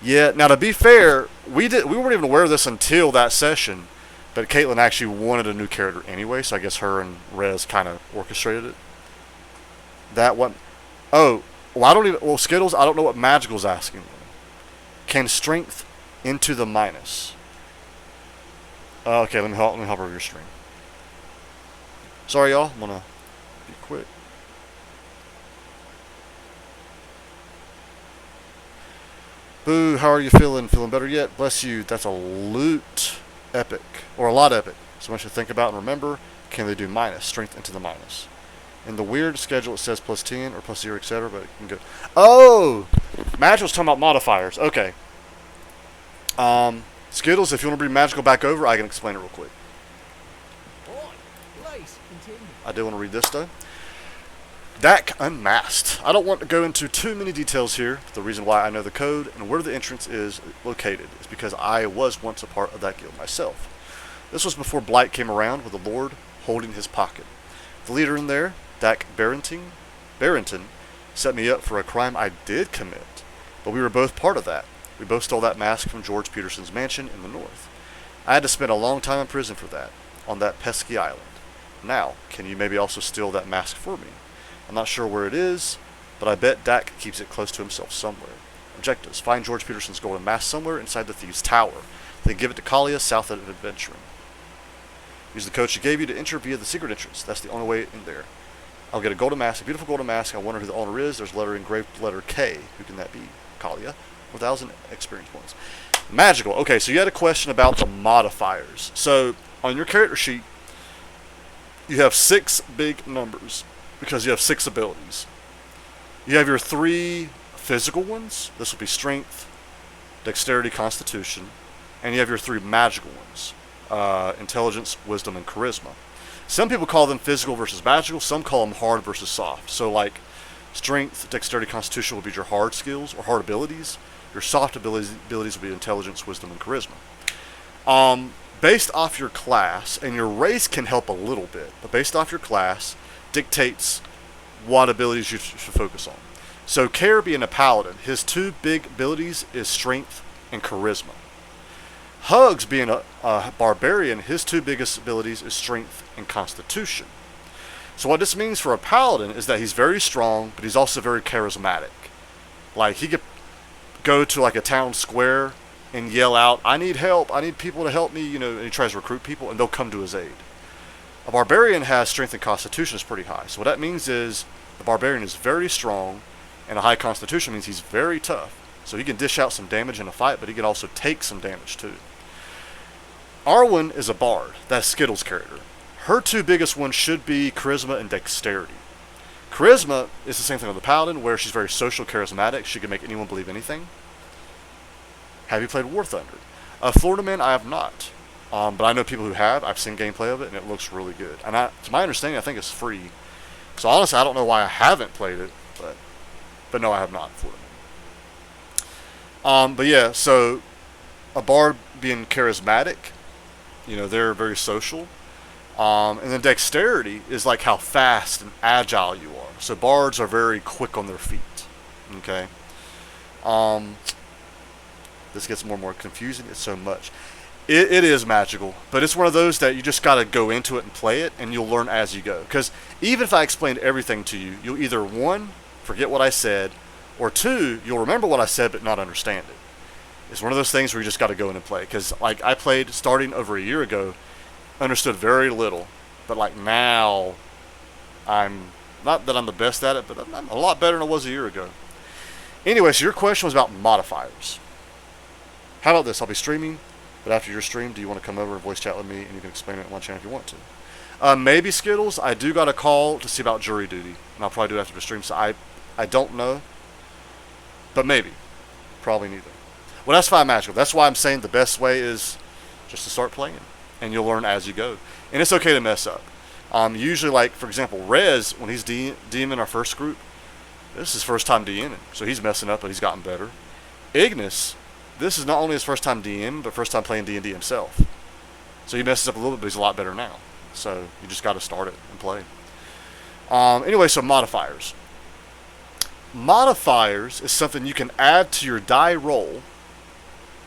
Yeah. Now, to be fair, we weren't even aware of this until that session. But Caitlin actually wanted a new character anyway, so I guess her and Rez kind of orchestrated it. That one. Oh, well, I don't even. Well, Skittles, I don't know what Magical's asking. Can strength into the minus? Okay, let me help over your stream. Sorry, y'all. I'm gonna be quick. Boo, how are you feeling? Feeling better yet? Bless you. That's a loot epic, or a lot epic. So much to think about and remember. Can they do minus? Strength into the minus. In the weird schedule, it says +10 or +0, etc. But it can go. Oh, Magical's talking about modifiers. Okay. Skittles, if you want to bring Magical back over, I can explain it real quick. I do want to read this though. Dak Unmasked. I don't want to go into too many details here. The reason why I know the code and where the entrance is located is because I was once a part of that guild myself. This was before Blight came around with the Lord holding his pocket. The leader in there, Dak Barrington, set me up for a crime I did commit, but we were both part of that. We both stole that mask from George Peterson's mansion in the north. I had to spend a long time in prison for that, on that pesky island. Now, can you maybe also steal that mask for me? I'm not sure where it is, but I bet Dak keeps it close to himself somewhere. Objectives: find George Peterson's golden mask somewhere inside the Thieves' Tower, then give it to Kalia south of Adventuring. Use the code she gave you to enter via the secret entrance. That's the only way in there. I'll get a golden mask, a beautiful golden mask. I wonder who the owner is. There's a letter engraved, letter K. Who can that be? Kalia. 1,000 experience points. Magical. Okay, so you had a question about the modifiers. So on your character sheet, you have 6 big numbers because you have 6 abilities. You have your 3 physical ones. This will be strength, dexterity, constitution, and you have your 3 magical ones: intelligence, wisdom, and charisma. Some people call them physical versus magical. Some call them hard versus soft. So like strength, dexterity, constitution will be your hard skills or hard abilities. Your soft abilities will be intelligence, wisdom, and charisma. Based off your class, and your race can help a little bit, but based off your class dictates what abilities you should focus on. So Care being a paladin, his 2 big abilities is strength and charisma. Hugs being a barbarian, his 2 biggest abilities is strength and constitution. So what this means for a paladin is that he's very strong, but he's also very charismatic. Like go to like a town square and yell out, "I need help! I need people to help me!" And he tries to recruit people, and they'll come to his aid. A barbarian has strength and constitution is pretty high. So what that means is the barbarian is very strong, and a high constitution means he's very tough. So he can dish out some damage in a fight, but he can also take some damage too. Arwen is a bard. That's Skittles' character. Her two biggest ones should be charisma and dexterity. Charisma is the same thing with the paladin, where she's very social, charismatic. She can make anyone believe anything. Have you played War Thunder? Florida Man, I have not. But I know people who have. I've seen gameplay of it, and it looks really good. And to my understanding, I think it's free. So honestly, I don't know why I haven't played it, but no, I have not. Florida Man. But yeah, so a bard being charismatic, they're very social. And then dexterity is like how fast and agile you are. So bards are very quick on their feet. Okay. This gets more and more confusing. It's so much. It is magical, but it's one of those that you just got to go into it and play it, and you'll learn as you go. Because even if I explained everything to you, you'll either, one, forget what I said, or two, you'll remember what I said but not understand it. It's one of those things where you just got to go in and play. Because like I played starting over a year ago, understood very little, but like now, I'm not that I'm the best at it, but I'm a lot better than I was a year ago. Anyway, so your question was about modifiers. How about this? I'll be streaming. But after your stream, do you want to come over and voice chat with me, and you can explain it on my channel if you want to? Maybe Skittles. I do got a call to see about jury duty, and I'll probably do it after the stream. So I don't know, but maybe, probably neither. Well, that's fine, magical. That's why I'm saying the best way is just to start playing, and you'll learn as you go. And it's okay to mess up. Usually, like for example, Rez, when he's DMing our first group, this is his first time DMing, so he's messing up, but he's gotten better. Ignis. This is not only his first time DM, but first time playing D&D himself. So he messes up a little bit, but he's a lot better now. So you just got to start it and play. Anyway, so modifiers. Modifiers is something you can add to your die roll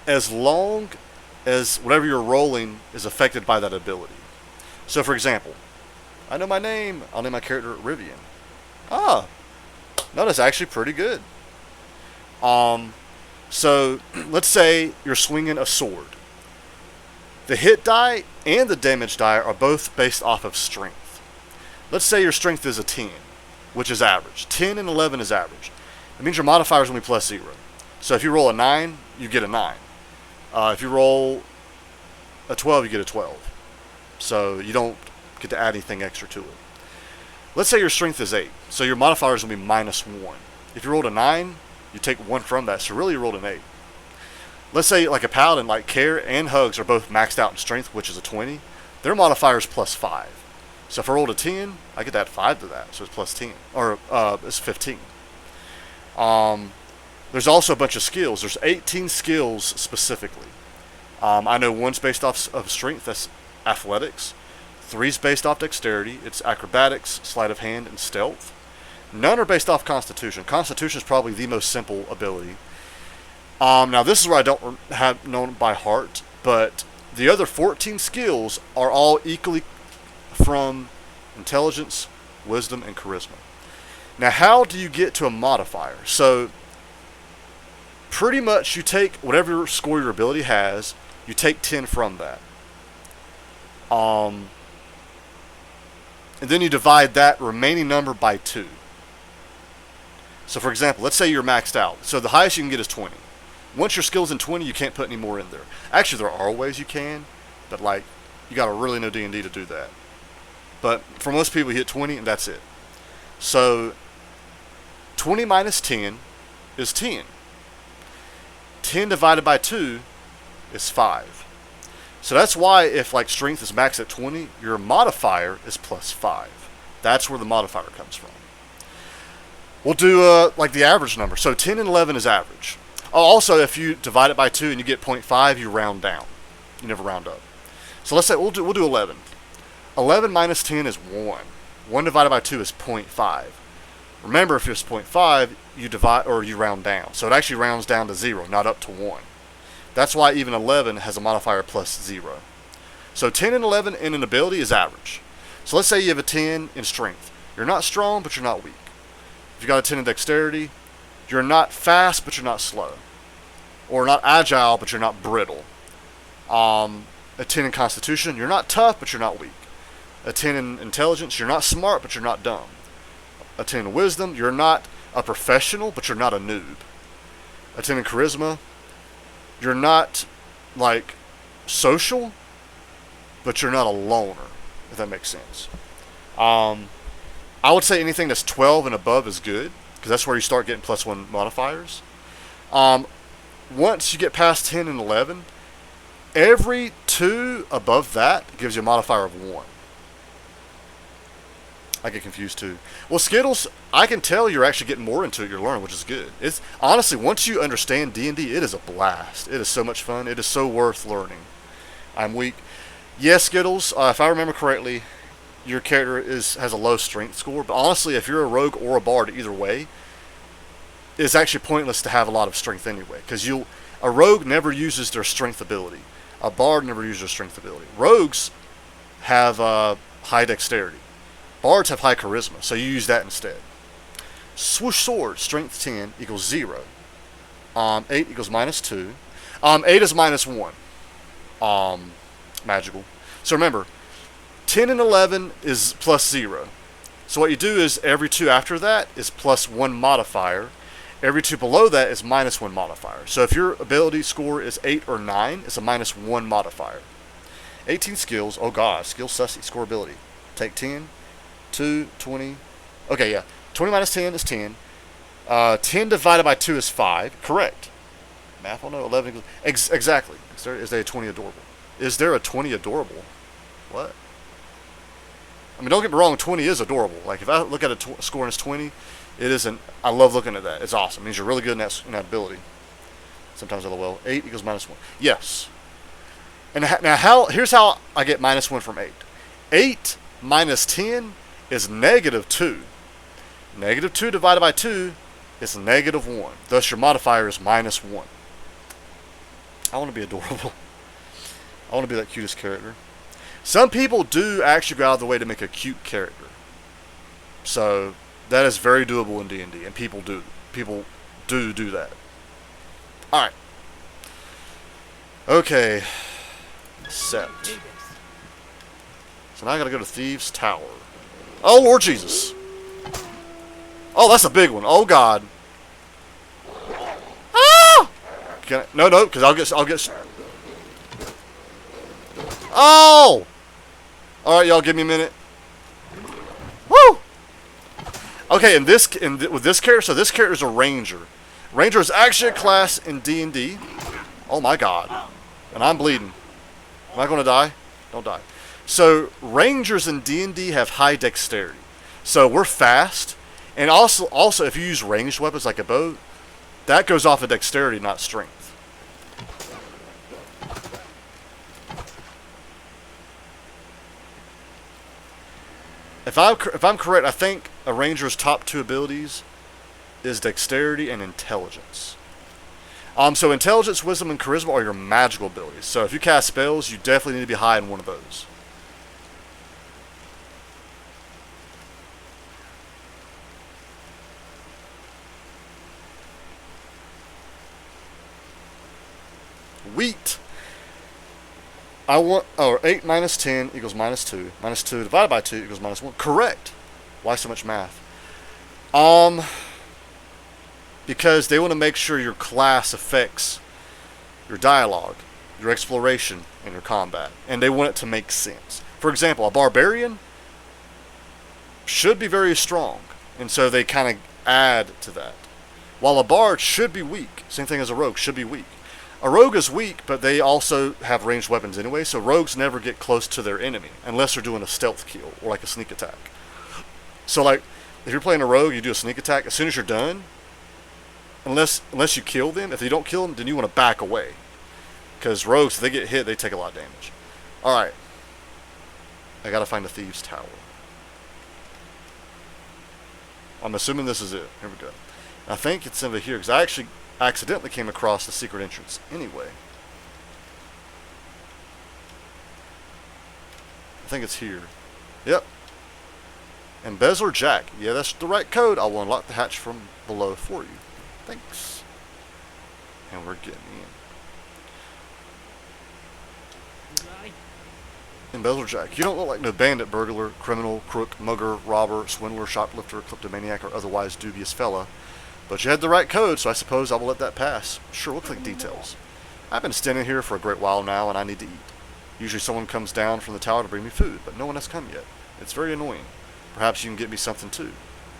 as long as whatever you're rolling is affected by that ability. So for example, I know my name. I'll name my character Rivian. No, that's actually pretty good. So, let's say you're swinging a sword. The hit die and the damage die are both based off of strength. Let's say your strength is a 10, which is average. 10 and 11 is average. It means your modifier is going to be +0. So if you roll a 9, you get a 9. If you roll a 12, you get a 12. So you don't get to add anything extra to it. Let's say your strength is 8. So your modifier is going to be -1. If you rolled a 9, you take 1 from that, so really you rolled an 8. Let's say like a paladin, like Care and Hugs are both maxed out in strength, which is a 20. Their modifier is +5. So if I rolled a 10, I get to add 5 to that, so it's +10. Or it's 15. There's also a bunch of skills. There's 18 skills specifically. I know one's based off of strength, that's athletics. 3's based off dexterity, it's acrobatics, sleight of hand, and stealth. None are based off Constitution. Constitution is probably the most simple ability. Now, this is where I don't have known by heart, but the other 14 skills are all equally from intelligence, wisdom, and charisma. Now, how do you get to a modifier? So, pretty much you take whatever score your ability has, you take 10 from that. And then you divide that remaining number by 2. So for example, let's say you're maxed out. So the highest you can get is 20. Once your skill's in 20, you can't put any more in there. Actually, there are ways you can, but like, you gotta really know D&D to do that. But for most people, you hit 20 and that's it. So 20 minus 10 is 10. 10 divided by 2 is 5. So that's why if like strength is maxed at 20, your modifier is +5. That's where the modifier comes from. We'll do like the average number. So 10 and 11 is average. Also, if you divide it by 2 and you get 0.5, you round down. You never round up. So let's say we'll do 11. 11 minus 10 is 1. 1 divided by 2 is 0.5. Remember, if it's 0.5, you divide or you round down. So it actually rounds down to 0, not up to 1. That's why even 11 has a modifier +0. So 10 and 11 in an ability is average. So let's say you have a 10 in strength. You're not strong, but you're not weak. If you got a 10 in dexterity, you're not fast, but you're not slow. or not agile, but you're not brittle. A 10 in Constitution, you're not tough, but you're not weak. A 10 in Intelligence, you're not smart, but you're not dumb. A 10 in Wisdom, you're not a professional, but you're not a noob. A 10 in Charisma, you're not, like, social, but you're not a loner, if that makes sense. I would say anything that's 12 and above is good, because that's where you start getting +1 modifiers. Once you get past 10 and 11, every 2 above that gives you a modifier of 1. I get confused too. Well, Skittles, I can tell you're actually getting more into it. You're learning, which is good. It's honestly, once you understand D&D, it is a blast. It is so much fun. It is so worth learning. I'm weak. Yes, Skittles, if I remember correctly, your character has a low strength score. But honestly, if you're a rogue or a bard, either way, it's actually pointless to have a lot of strength anyway. Because a rogue never uses their strength ability. A bard never uses their strength ability. Rogues have high dexterity. Bards have high charisma, so you use that instead. Swoosh sword, strength 10 equals 0. 8 equals -2. 8 is -1. Magical. So remember, 10 and 11 is +0. So what you do is every 2 after that is +1 modifier. Every 2 below that is -1 modifier. So if your ability score is 8 or 9, it's a -1 modifier. 18 skills. Oh god, skill sussy. Score ability. Take 10. 2, 20. Okay, yeah. 20 minus 10 is 10. 10 divided by 2 is 5. Correct. Math, I don't know. 11 equals... Exactly. Is there a 20 adorable? Is there a 20 adorable? What? I mean, don't get me wrong. 20 is adorable. Like, if I look at a score and it's 20, it isn't... I love looking at that. It's awesome. It means you're really good in that ability. Sometimes LOL. 8 equals -1. Yes. And now, here's how I get -1 from 8. 8 minus 10 is -2. -2 divided by 2 is -1. Thus, your modifier is -1. I want to be adorable. I want to be that cutest character. Some people do actually go out of the way to make a cute character. So, that is very doable in D&D, and people do. People do that. Alright. Okay. Set. So now I gotta go to Thieves' Tower. Oh, Lord Jesus. Oh, that's a big one. Oh, God. Ah! No, because I'll get... Oh! Alright, y'all, give me a minute. Woo! Okay, with this character, so this character is a ranger. Ranger is actually a class in D&D. Oh, my God. And I'm bleeding. Am I going to die? Don't die. So, rangers in D&D have high dexterity. So, we're fast. And also, if you use ranged weapons like a bow, that goes off of dexterity, not strength. If I'm correct, I think a ranger's top 2 abilities is dexterity and intelligence. So intelligence, wisdom, and charisma are your magical abilities. So if you cast spells, you definitely need to be high in one of those. Wheat. 8 minus 10 equals -2. -2 divided by 2 equals -1. Correct. Why so much math? Because they want to make sure your class affects your dialogue, your exploration, and your combat. And they want it to make sense. For example, a barbarian should be very strong. And so they kind of add to that. While a bard should be weak. Same thing as a rogue, should be weak. A rogue is weak, but they also have ranged weapons anyway, so rogues never get close to their enemy, unless they're doing a stealth kill, or like a sneak attack. So like, if you're playing a rogue, you do a sneak attack, as soon as you're done, unless you kill them, if you don't kill them, then you want to back away. Because rogues, if they get hit, they take a lot of damage. Alright. I gotta find the Thieves' Tower. I'm assuming this is it. Here we go. I think it's over here, because I actually accidentally came across the secret entrance anyway. I think it's here. Yep. Embezzler Jack. Yeah, that's the right code. I will unlock the hatch from below for you. Thanks. And we're getting in. Embezzler-jack. You don't look like no bandit, burglar, criminal, crook, mugger, robber, swindler, shoplifter, kleptomaniac, or otherwise dubious fella. But you had the right code, so I suppose I will let that pass. Sure, we'll click details. I've been standing here for a great while now, and I need to eat. Usually someone comes down from the tower to bring me food, but no one has come yet. It's very annoying. Perhaps you can get me something too.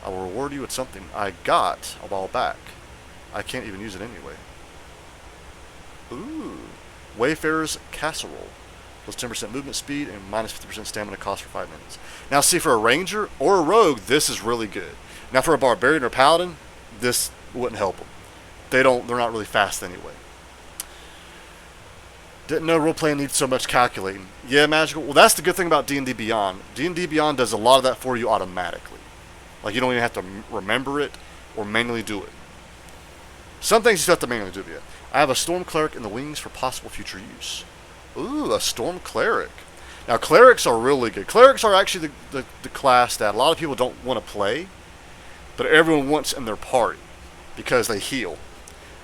I will reward you with something I got a while back. I can't even use it anyway. Ooh. Wayfarer's Casserole. Plus 10% movement speed and minus 50% stamina cost for 5 minutes. Now see, for a ranger or a rogue, this is really good. Now for a barbarian or paladin, this wouldn't help them. They're not really fast anyway. Didn't know role-playing needs so much calculating. Yeah, magical. Well, that's the good thing about D&D Beyond. D&D Beyond does a lot of that for you automatically. Like, you don't even have to remember it or manually do it. Some things you still have to manually do yet. I have a Storm Cleric in the wings for possible future use. Ooh, a Storm Cleric. Now, clerics are really good. Clerics are actually the class that a lot of people don't want to play, but everyone wants in their party because they heal.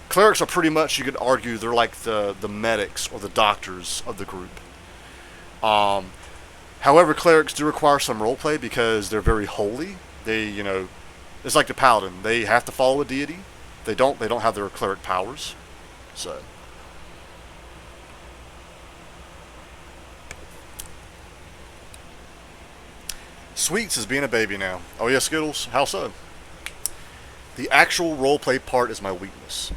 Clerics are pretty much, you could argue, they're like the medics or the doctors of the group. However, clerics do require some roleplay because they're very holy. They, it's like the paladin. They have to follow a deity. They don't have their cleric powers. So. Sweets is being a baby now. Oh yeah, Skittles. How so? The actual roleplay part is my weakness.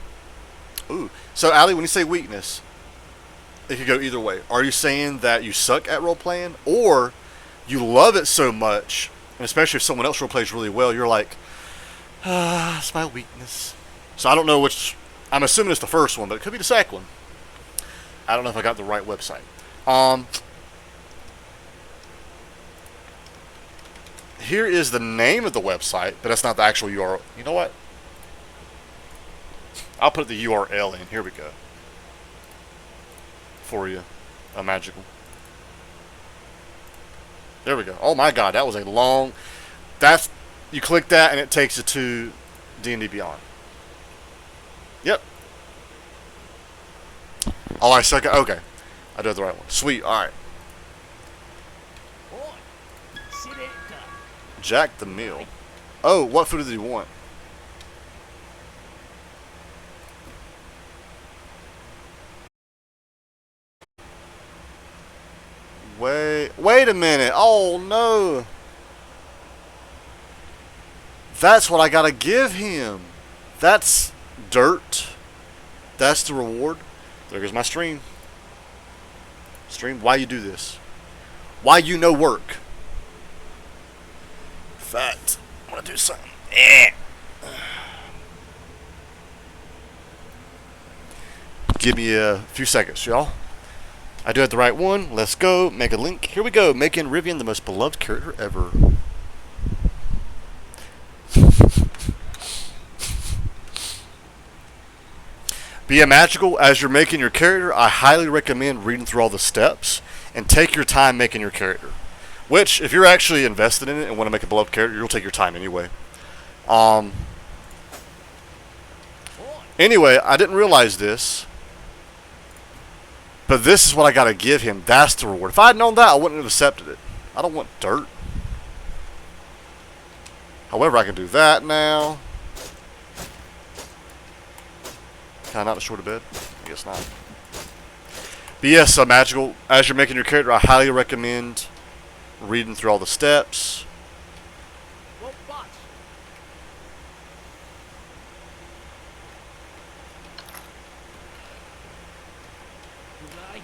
Ooh. So, Allie, when you say weakness, it could go either way. Are you saying that you suck at role-playing, or you love it so much, and especially if someone else role-plays really well, you're like, it's my weakness. So I don't know which. I'm assuming it's the first one, but it could be the second one. I don't know if I got the right website. Here is the name of the website, but that's not the actual URL. You know what? I'll put the URL in. Here we go. For you. A magical. There we go. Oh my god, that was a long... You click that and it takes you to D&D Beyond. Yep. Oh, I second. Okay. I did the right one. Sweet. Alright. Jack the meal. Oh, what food did he want? Wait a minute. Oh no. That's what I gotta give him. That's dirt. That's the reward. There goes my stream. Stream, why you do this? Why you no work? Fact. I'm gonna do something. Give me a few seconds, y'all. I do have the right one. Let's go. Make a link. Here we go. Making Rivian the most beloved character ever. Be a magical. As you're making your character, I highly recommend reading through all the steps and take your time making your character. Which, if you're actually invested in it and want to make a beloved character, you'll take your time anyway. Anyway, I didn't realize this. But this is what I gotta give him. That's the reward. If I had known that, I wouldn't have accepted it. I don't want dirt. However, I can do that now. Can I not destroy the bed? I guess not. But yes, magical. As you're making your character, I highly recommend reading through all the steps.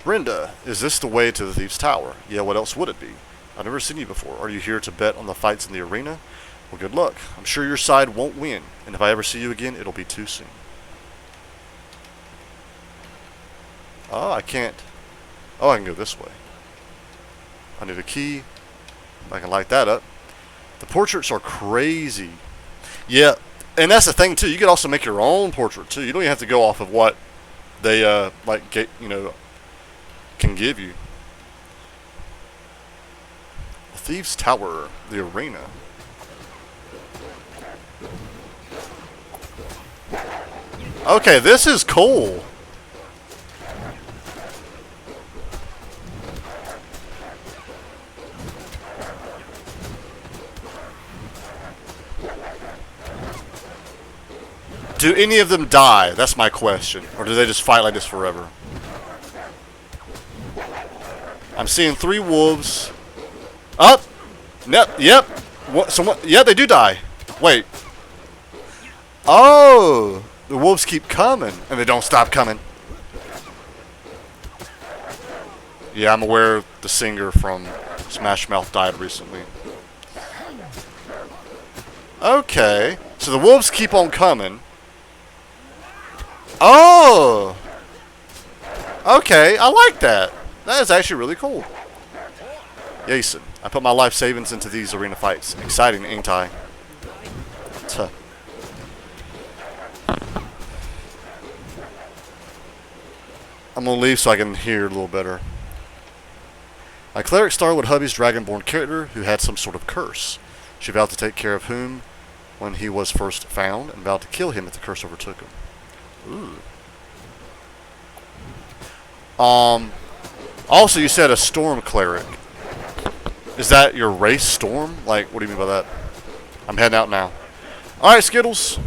Brenda, is this the way to the Thieves' Tower? Yeah, what else would it be? I've never seen you before. Are you here to bet on the fights in the arena? Well, good luck. I'm sure your side won't win, and if I ever see you again, it'll be too soon. Oh, I can't. Oh, I can go this way. I need a key. I can light that up. The portraits are crazy. Yeah, and that's the thing, too. You can also make your own portrait, too. You don't even have to go off of what they, can give you. The Thieves' Tower, the arena. Okay, this is cool. Do any of them die? That's my question. Or do they just fight like this forever? I'm seeing 3 wolves. Up! Yep. What? Yeah, they do die. Wait. Oh! The wolves keep coming, and they don't stop coming. Yeah, I'm aware the singer from Smash Mouth died recently. Okay. So the wolves keep on coming. Oh! Okay, I like that. That is actually really cool. Jason, I put my life savings into these arena fights. Exciting, ain't I? Tuh. I'm gonna leave so I can hear a little better. My cleric started with hubby's dragonborn character who had some sort of curse. She vowed to take care of whom when he was first found, and vowed to kill him if the curse overtook him. Ooh. Also, you said a storm cleric. Is that your race, Storm? Like, what do you mean by that? I'm heading out now. Alright, Skittles.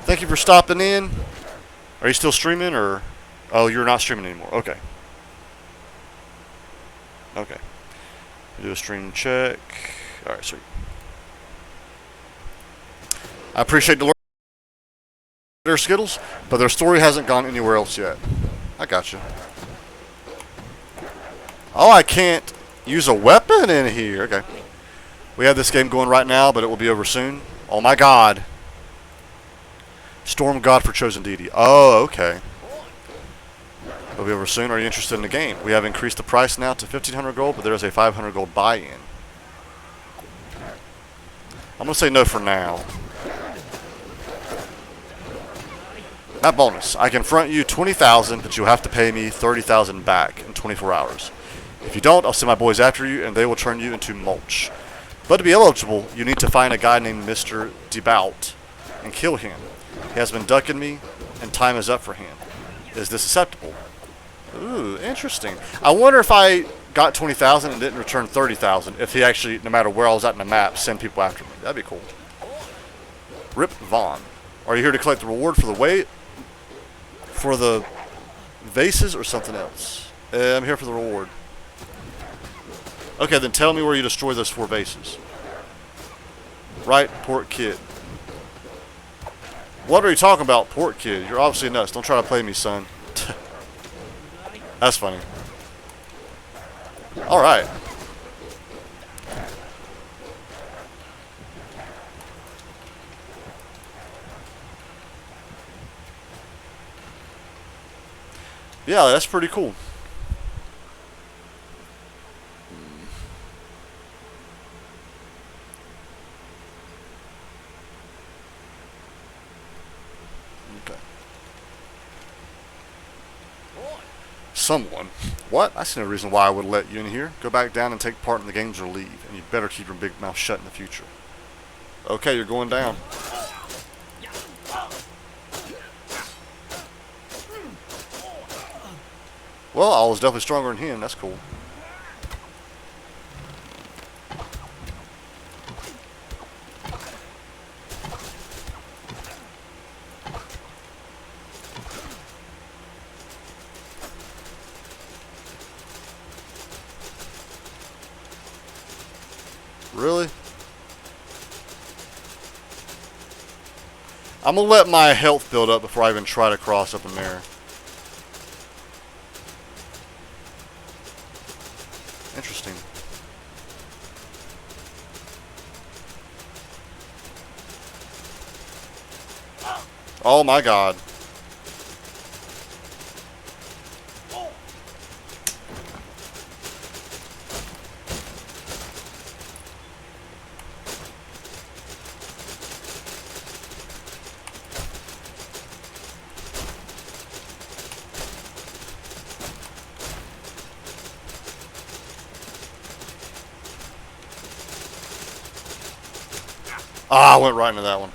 Thank you for stopping in. Are you still streaming, or... Oh, you're not streaming anymore. Okay. Okay. Do a stream check. Alright, sweet. I appreciate the learning, Skittles, but their story hasn't gone anywhere else yet. I got you. Oh, I can't use a weapon in here. Okay. We have this game going right now, but it will be over soon. Oh my god. Storm God for Chosen Deity. Oh, okay. It'll be over soon. Are you interested in the game? We have increased the price now to 1,500 gold, but there is a 500 gold buy-in. I'm going to say no for now. Not bonus. I can front you 20,000, but you'll have to pay me 30,000 back in 24 hours. If you don't, I'll send my boys after you, and they will turn you into mulch. But to be eligible, you need to find a guy named Mr. DeBout and kill him. He has been ducking me, and time is up for him. Is this acceptable? Ooh, interesting. I wonder if I got 20,000 and didn't return 30,000, if he actually, no matter where I was at in the map, send people after me. That'd be cool. Rip Vaughn. Are you here to collect the reward for the vases or something else? I'm here for the reward. Okay, then tell me where you destroy those 4 vases. Right, Port Kid. What are you talking about, Port Kid? You're obviously nuts. Don't try to play me, son. That's funny. Alright. Yeah, that's pretty cool. Okay. Someone. What? I see no reason why I would let you in here. Go back down and take part in the games or leave. And you better keep your big mouth shut in the future. Okay, you're going down. Well, I was definitely stronger than him. That's cool. Really? I'm gonna let my health build up before I even try to cross up in there. Interesting. Oh my god. Ah, I went right into that one.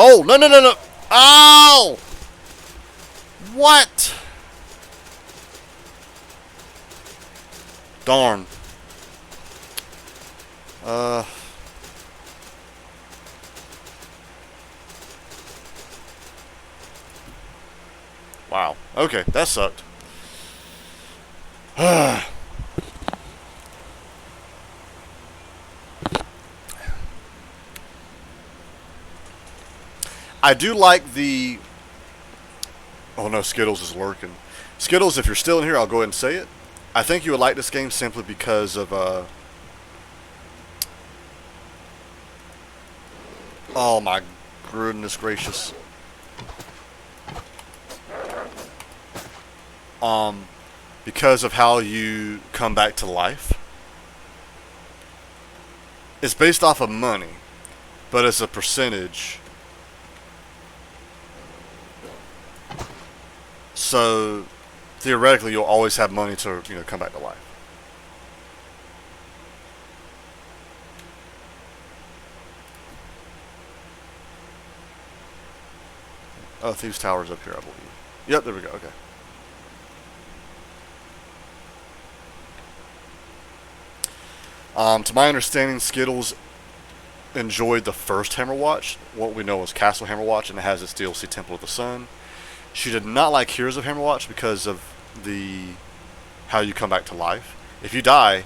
Oh, no, no, no, no. Oh! What? Darn. Wow. Okay, that sucked. I do like the... Oh no, Skittles is lurking. Skittles, if you're still in here, I'll go ahead and say it. I think you would like this game simply because of, oh my goodness gracious. Because of how you come back to life. It's based off of money, but it's a percentage. So theoretically, you'll always have money to, you know, come back to life. Oh, Thieves Tower's up here, I believe. Yep, there we go. Okay. To my understanding, Skittles enjoyed the first Hammerwatch, what we know as Castle Hammerwatch, and it has its DLC Temple of the Sun. She did not like Heroes of Hammerwatch because of the how you come back to life. If you die,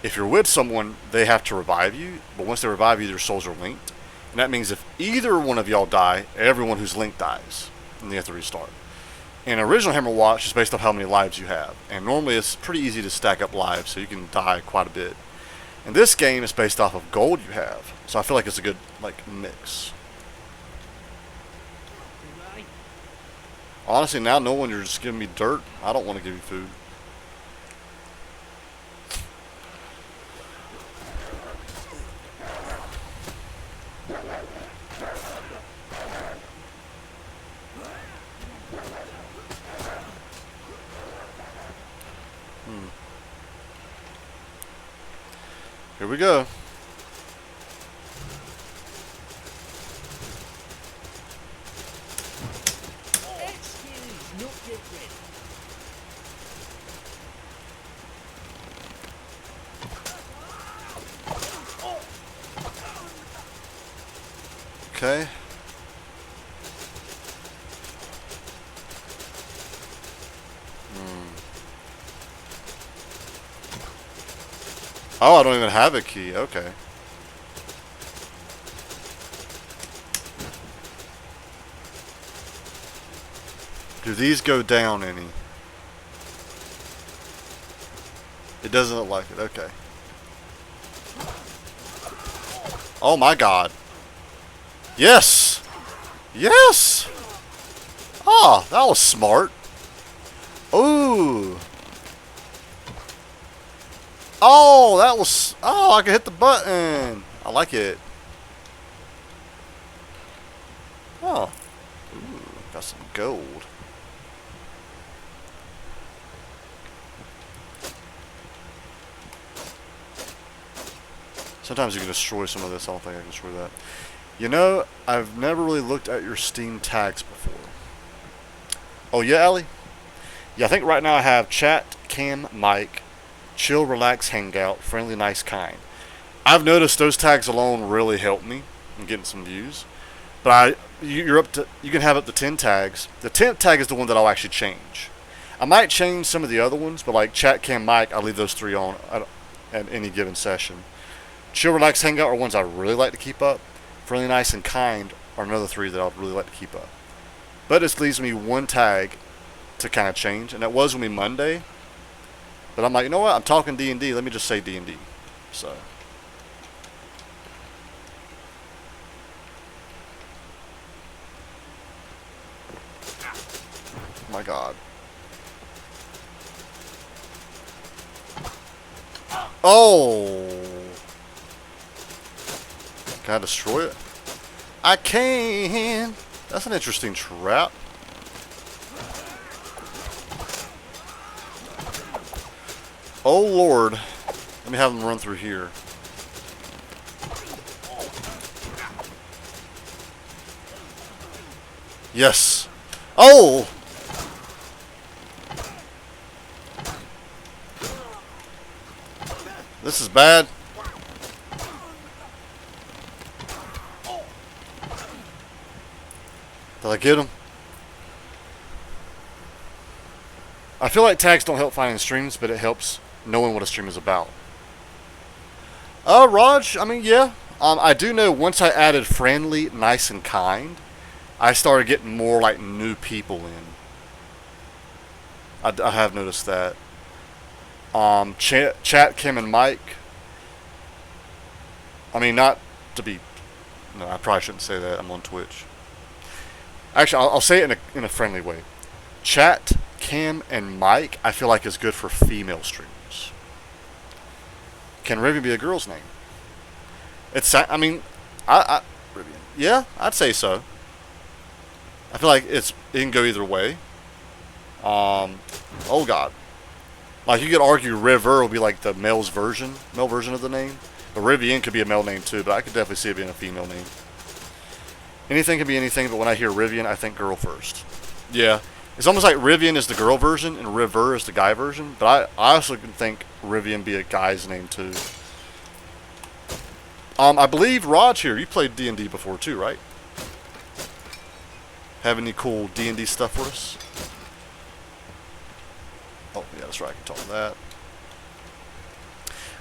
if you're with someone, they have to revive you, but once they revive you, their souls are linked. And that means if either one of y'all die, everyone who's linked dies, and you have to restart. And original Hammerwatch is based on how many lives you have, and normally it's pretty easy to stack up lives, so you can die quite a bit. And this game is based off of gold you have, so I feel like it's a good mix. Honestly, now knowing you're just giving me dirt, I don't want to give you food. Here we go. Okay. Oh, I don't even have a key. Okay. Do these go down any? It doesn't look like it. Okay. Oh my god. Yes! Yes! Ah, that was smart. Ooh. Oh, that was... Oh, I can hit the button. I like it. Oh. Ooh, got some gold. Sometimes you can destroy some of this. I don't think I can destroy that. You know, I've never really looked at your Steam tags before. Oh, yeah, Ellie? Yeah, I think right now I have chat, cam, mic, chill, relax, hangout, friendly, nice, kind. I've noticed those tags alone really help me in getting some views. But you're up to, you can have up to 10 tags. The 10th tag is the one that I'll actually change. I might change some of the other ones, but like chat, cam, mic, I'll leave those 3 on at any given session. Chill, relax, hangout are ones I really like to keep up. Friendly, nice, and kind are another 3 that I'd really like to keep up. But this leaves me 1 tag to kind of change, and that was going to be Monday. But I'm like, you know what? I'm talking DnD. Let me just say DnD. So. Oh my god. Oh! Can I destroy it? I can! That's an interesting trap. Oh lord. Let me have them run through here. Yes. Oh! This is bad. Did I get him? I feel like tags don't help finding streams, but it helps knowing what a stream is about. Raj, I mean, yeah. I do know once I added friendly, nice, and kind, I started getting more like new people in. I have noticed that. Chat, Kim, and Mike. I mean, not to be. No, I probably shouldn't say that. I'm on Twitch. Actually, I'll say it in a friendly way. Chat, Kim, and Mike, I feel like is good for female streamers. Can Rivian be a girl's name? I mean, Rivian. Yeah, I'd say so. I feel like it can go either way. Oh God. Like you could argue River will be like the male version of the name. But Rivian could be a male name too, but I could definitely see it being a female name. Anything can be anything, but when I hear Rivian, I think girl first. Yeah. It's almost like Rivian is the girl version and River is the guy version, but I also can think Rivian be a guy's name too. I believe Raj here, you played D&D before too, right? Have any cool D&D stuff for us? Oh, yeah, that's right, I can talk to that.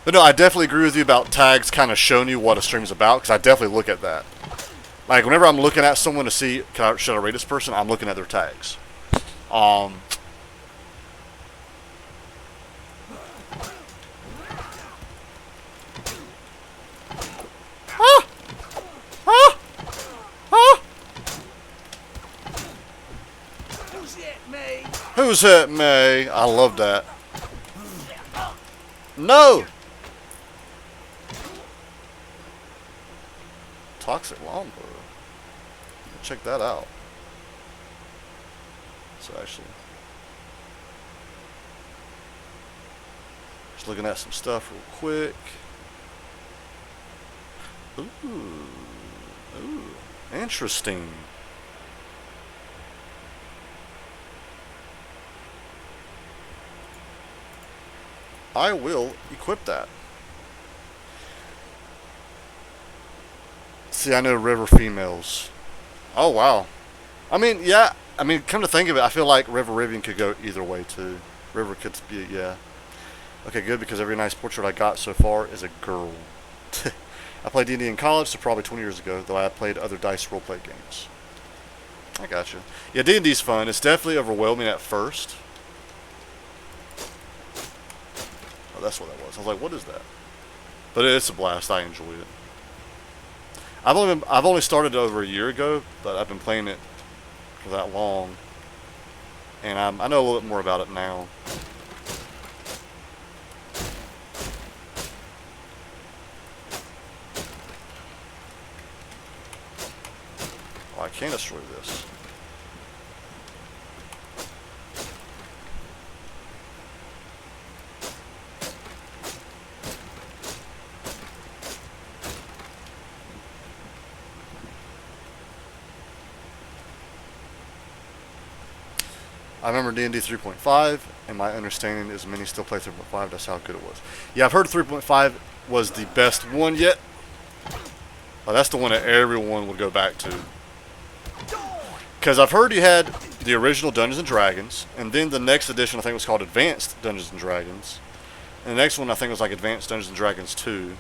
But no, I definitely agree with you about tags kind of showing you what a stream's about, because I definitely look at that. Like, whenever I'm looking at someone to see, should I rate this person, I'm looking at their tags. Who's hit me? I love that. No! Toxic Longbow. Check that out. So actually, just looking at some stuff real quick. Ooh, interesting. I will equip that. See, I know River females. Oh, wow. I mean, yeah. I mean, come to think of it, I feel like River Rivian could go either way, too. River could be, yeah. Okay, good, because every nice portrait I got so far is a girl. I played D&D in college, so probably 20 years ago, though I played other dice roleplay games. I gotcha. Yeah, D&D's fun. It's definitely overwhelming at first. Oh, that's what that was. I was like, what is that? But it's a blast. I enjoy it. I've only started over a year ago, but I've been playing it for that long, and I know a little bit more about it now. Oh, I can't destroy this. I remember D&D 3.5, and my understanding is many still play 3.5. That's how good it was. Yeah, I've heard 3.5 was the best one yet. Oh, that's the one that everyone would go back to. Because I've heard you had the original Dungeons & Dragons, and then the next edition I think was called Advanced Dungeons & Dragons. And the next one I think was like Advanced Dungeons & Dragons 2. And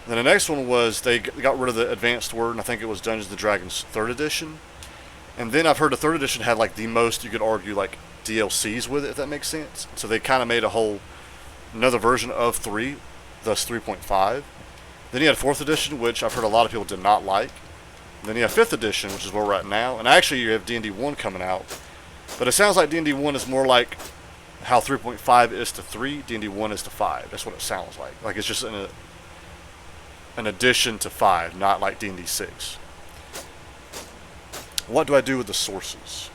then the next one was, they got rid of the advanced word, and I think it was Dungeons & Dragons 3rd edition. And then I've heard the 3rd edition had like the most, you could argue, like DLCs with it, if that makes sense. So they kind of made another version of 3, thus 3.5. Then you had 4th edition, which I've heard a lot of people did not like. And then you have 5th edition, which is where we're at now. And actually you have D&D 1 coming out. But it sounds like D&D 1 is more like how 3.5 is to 3, D&D 1 is to 5. That's what it sounds like. Like it's just an addition to 5, not like D&D 6. What do I do with the sources?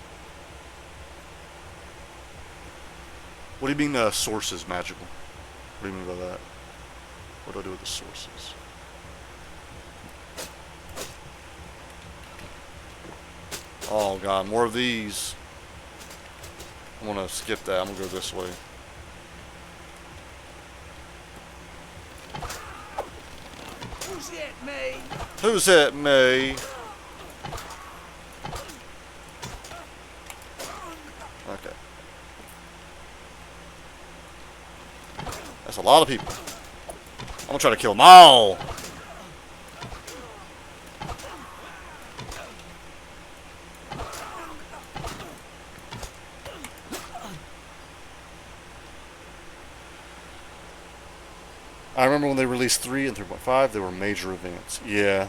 What do you mean sources magical? What do you mean by that? What do I do with the sources? Oh god, more of these. I'm gonna skip that. I'm gonna go this way. Who's hit me? Who's hit me? Okay. That's a lot of people. I'm gonna try to kill them all. I remember when they released 3 and 3.5, they were major events. Yeah.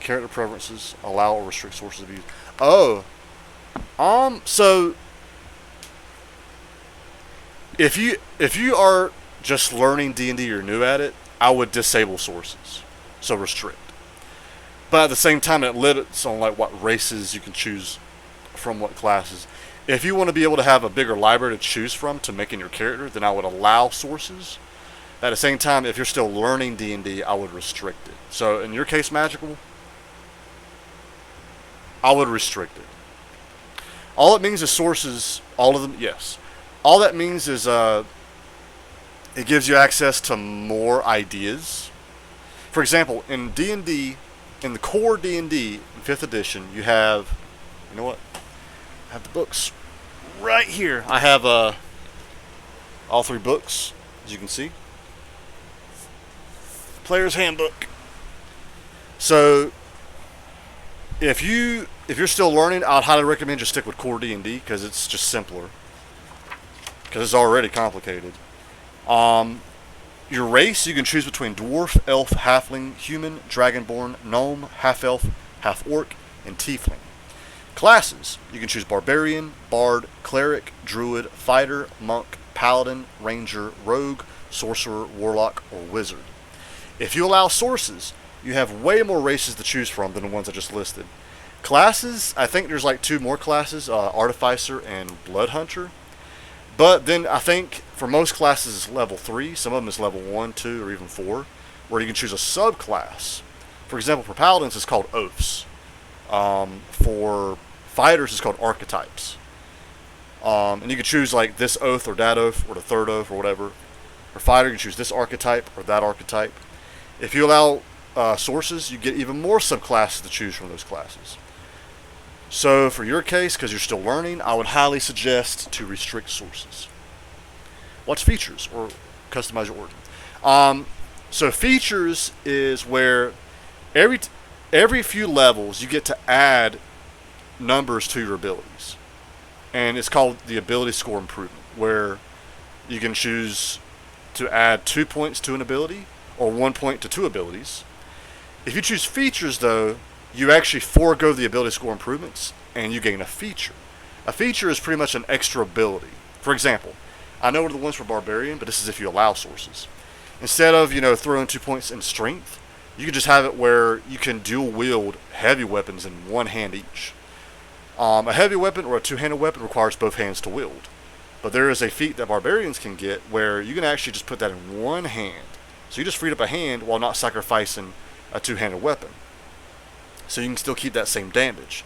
Character preferences, allow or restrict sources of use. Oh. So if you are just learning D&D or new at it, I would disable sources. So restrict. But at the same time, it limits on like what races you can choose from what classes. If you want to be able to have a bigger library to choose from to make in your character, then I would allow sources. At the same time, if you're still learning D&D, I would restrict it. So in your case, Magical, I would restrict it. All it means is sources, all of them, yes. All that means is it gives you access to more ideas. For example, in D&D, in the core D&D, in 5th edition, you have, you know what? I have the books right here. I have all 3 books, as you can see. Player's Handbook. So if you're still learning, I'd highly recommend just stick with core D&D because it's just simpler. Because it's already complicated. Your race, you can choose between dwarf, elf, halfling, human, dragonborn, gnome, half-elf, half-orc, and tiefling. Classes, you can choose barbarian, bard, cleric, druid, fighter, monk, paladin, ranger, rogue, sorcerer, warlock, or wizard. If you allow sources, you have way more races to choose from than the ones I just listed. Classes, I think there's like 2 more classes, Artificer and Blood Hunter. But then I think for most classes it's level 3, some of them is level 1, 2, or even 4, where you can choose a subclass. For example, for Paladins it's called Oaths. For Fighters it's called Archetypes. And you can choose like this oath or that oath or the third oath or whatever. For Fighter you can choose this archetype or that archetype. If you allow sources, you get even more subclasses to choose from those classes. So for your case, because you're still learning, I would highly suggest to restrict sources. What's features or customize your origin? So features is where every few levels you get to add numbers to your abilities. And it's called the ability score improvement, where you can choose to add 2 points to an ability or 1 point to 2 abilities. If you choose features, though, you actually forego the ability score improvements and you gain a feature. A feature is pretty much an extra ability. For example, I know the ones for Barbarian, but this is if you allow sources. Instead of, throwing 2 points in strength, you can just have it where you can dual wield heavy weapons in one hand each. A heavy weapon or a two-handed weapon requires both hands to wield. But there is a feat that Barbarians can get where you can actually just put that in one hand. So you just freed up a hand while not sacrificing a two-handed weapon. So you can still keep that same damage.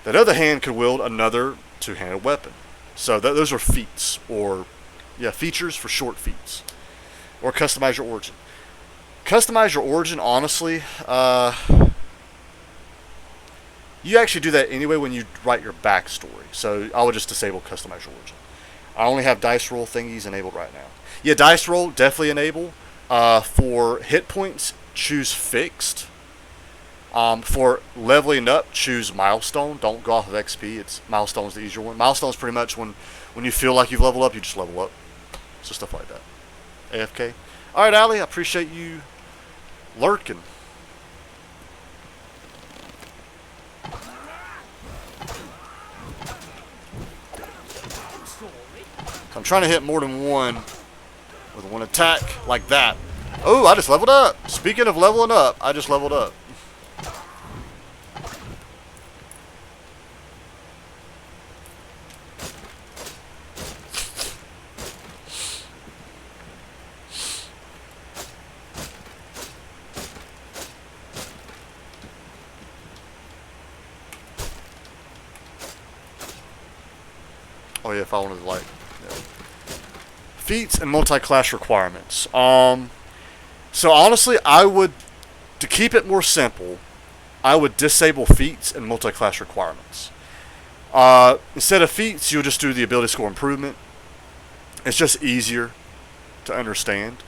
That other hand could wield another two-handed weapon. So those are feats, or features for short feats. Or customize your origin. Customize your origin, honestly, you actually do that anyway when you write your backstory. So I would just disable customize your origin. I only have dice roll thingies enabled right now. Yeah, dice roll, definitely enable. For hit points, choose fixed. For leveling up, choose milestone. Don't go off of XP. It's milestone's the easier one. Milestone's pretty much when you feel like you've leveled up, you just level up. So stuff like that. AFK. Alright, Allie, I appreciate you lurking. I'm trying to hit more than one with one attack like that. Oh, I just leveled up. Speaking of leveling up, I just leveled up. Oh yeah, if I wanted to like, yeah. Feats and multi-class requirements. So honestly, I would, to keep it more simple, I would disable feats and multi-class requirements. Instead of feats, you'll just do the ability score improvement. It's just easier to understand.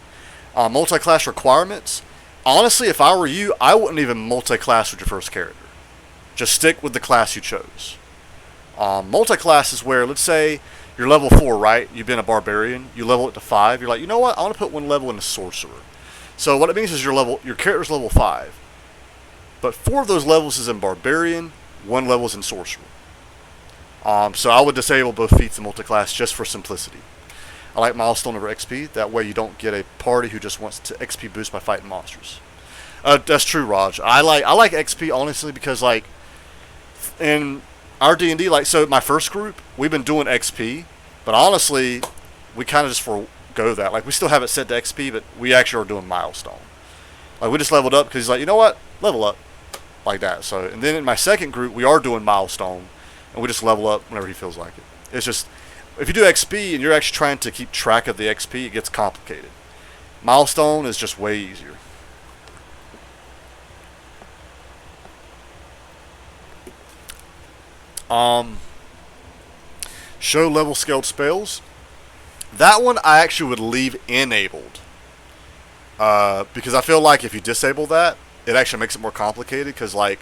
Multi-class requirements. Honestly, if I were you, I wouldn't even multi-class with your first character. Just stick with the class you chose. Multi-class is where, let's say, you're level 4, right? You've been a barbarian. You level it to 5. You're like, you know what? I want to put one level into sorcerer. So what it means is your character's level 5. But 4 of those levels is in barbarian, 1 level is in sorcerer. So I would disable both feats and multi-class just for simplicity. I like milestone over XP. That way you don't get a party who just wants to XP boost by fighting monsters. That's true, Raj. I like XP honestly because like in our D&D, like so my first group, we've been doing XP, but honestly, we kind of just forgo that. Like we still have it set to XP, but we actually are doing milestone. Like we just leveled up because he's like, you know what, level up, like that. So and then in my second group, we are doing milestone, and we just level up whenever he feels like it. It's just if you do XP and you're actually trying to keep track of the XP, it gets complicated. Milestone is just way easier. Show level scaled spells. That one I actually would leave enabled. Because I feel like if you disable that, it actually makes it more complicated. Because like,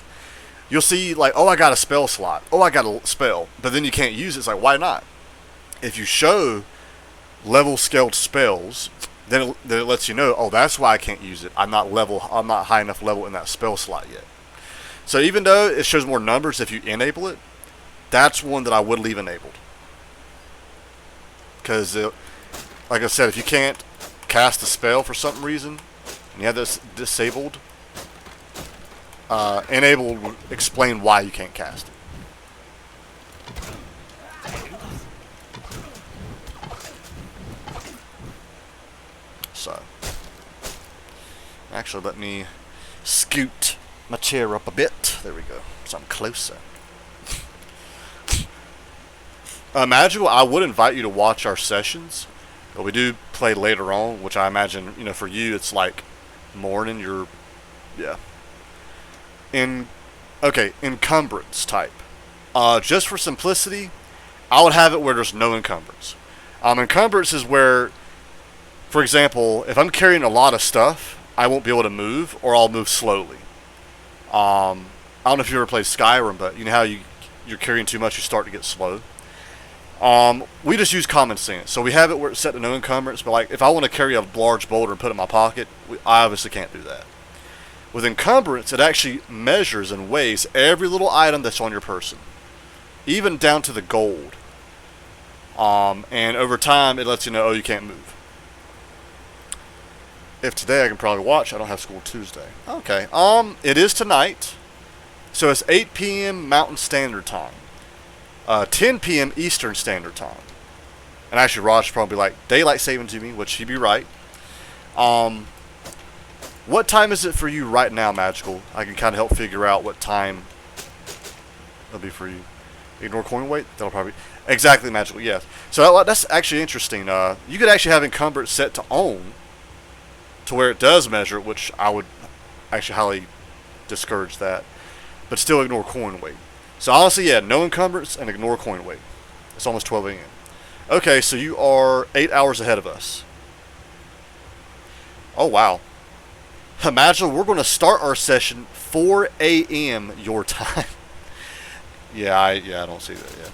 you'll see like, oh, I got a spell slot. Oh, I got a spell. But then you can't use it. It's like, why not? If you show level scaled spells, then it lets you know, oh, that's why I can't use it. I'm not high enough level in that spell slot yet. So even though it shows more numbers if you enable it, that's one that I would leave enabled. Because, like I said, if you can't cast a spell for some reason, and you have this disabled, enabled would explain why you can't cast it. So, actually, let me scoot my chair up a bit. There we go. So I'm closer. Magical, I would invite you to watch our sessions. But we do play later on, which I imagine, you know, for you, it's like morning. Yeah. Encumbrance type. Just for simplicity, I would have it where there's no encumbrance. Encumbrance is where, for example, if I'm carrying a lot of stuff, I won't be able to move, or I'll move slowly. I don't know if you ever played Skyrim, but you know how you're carrying too much, you start to get slow. We just use common sense. So we have it where it's set to no encumbrance, but like if I want to carry a large boulder and put it in my pocket, I obviously can't do that. With encumbrance, it actually measures and weighs every little item that's on your person, even down to the gold. And over time, it lets you know, oh, you can't move. If today I can probably watch, I don't have school Tuesday. Okay. It is tonight, so it's 8 p.m. Mountain Standard Time. 10 p.m. Eastern Standard Time. And actually, Raj probably like daylight saving to me, which he'd be right. What time is it for you right now, Magical? I can kind of help figure out what time it'll be for you. Ignore coin weight? That'll probably be exactly Magical. Yes. So that's actually interesting. You could actually have encumbrance set to own, to where it does measure, which I would actually highly discourage that. But still ignore coin weight. So honestly, yeah, no encumbrance and ignore coin weight. It's almost 12 a.m. Okay, so you are 8 hours ahead of us. Oh, wow. Imagine we're going to start our session 4 a.m. your time. I don't see that yet.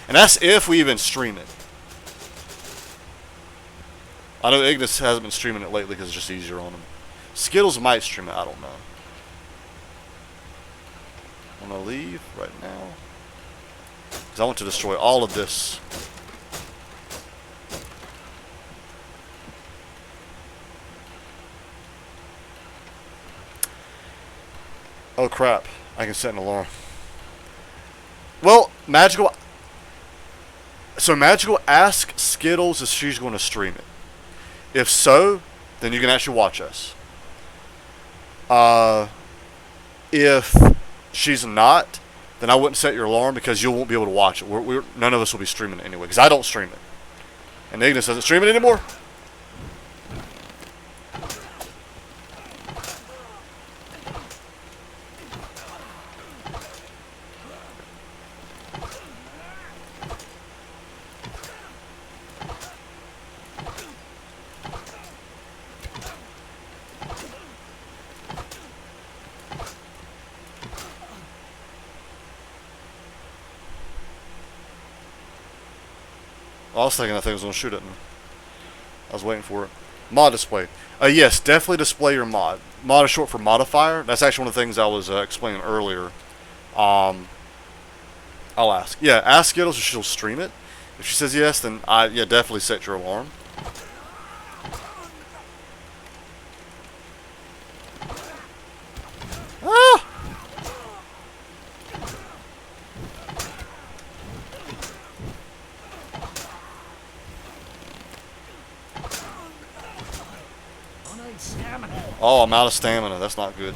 And that's if we even stream it. I know Ignis hasn't been streaming it lately because it's just easier on him. Skittles might stream it, I don't know. I'm going to leave right now, because I want to destroy all of this. Oh crap, I can set an alarm. Well, Magical ask Skittles if she's going to stream it. If so, then you can actually watch us. If she's not, then I wouldn't set your alarm because you won't be able to watch it. None of us will be streaming it anyway because I don't stream it. And Ignis doesn't stream it anymore. I was thinking that thing was going to shoot at me. I was waiting for it. Mod display. Yes, definitely display your mod. Mod is short for modifier. That's actually one of the things I was explaining earlier. I'll ask. Yeah, ask Skittles if she'll stream it. If she says yes, then yeah, definitely set your alarm. Ah! Stamina. Oh, I'm out of stamina. That's not good.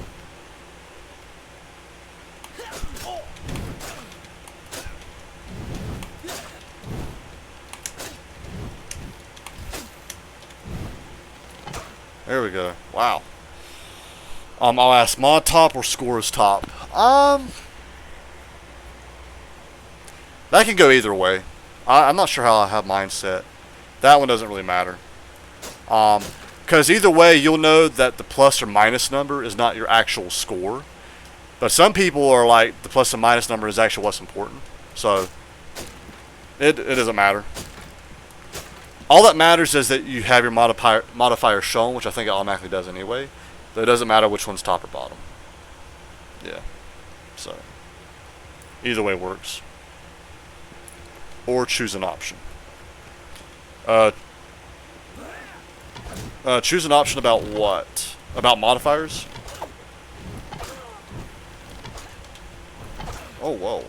There we go. Wow. I'll ask mod top or scores top. That can go either way. I'm not sure how I have mine set. That one doesn't really matter. Because either way, you'll know that the plus or minus number is not your actual score. But some people are like, the plus and minus number is actually what's important. So, it doesn't matter. All that matters is that you have your modifier shown, which I think it automatically does anyway. So it doesn't matter which one's top or bottom. Yeah. So, either way works. Or choose an option. Choose an option about what? About modifiers? Oh, whoa.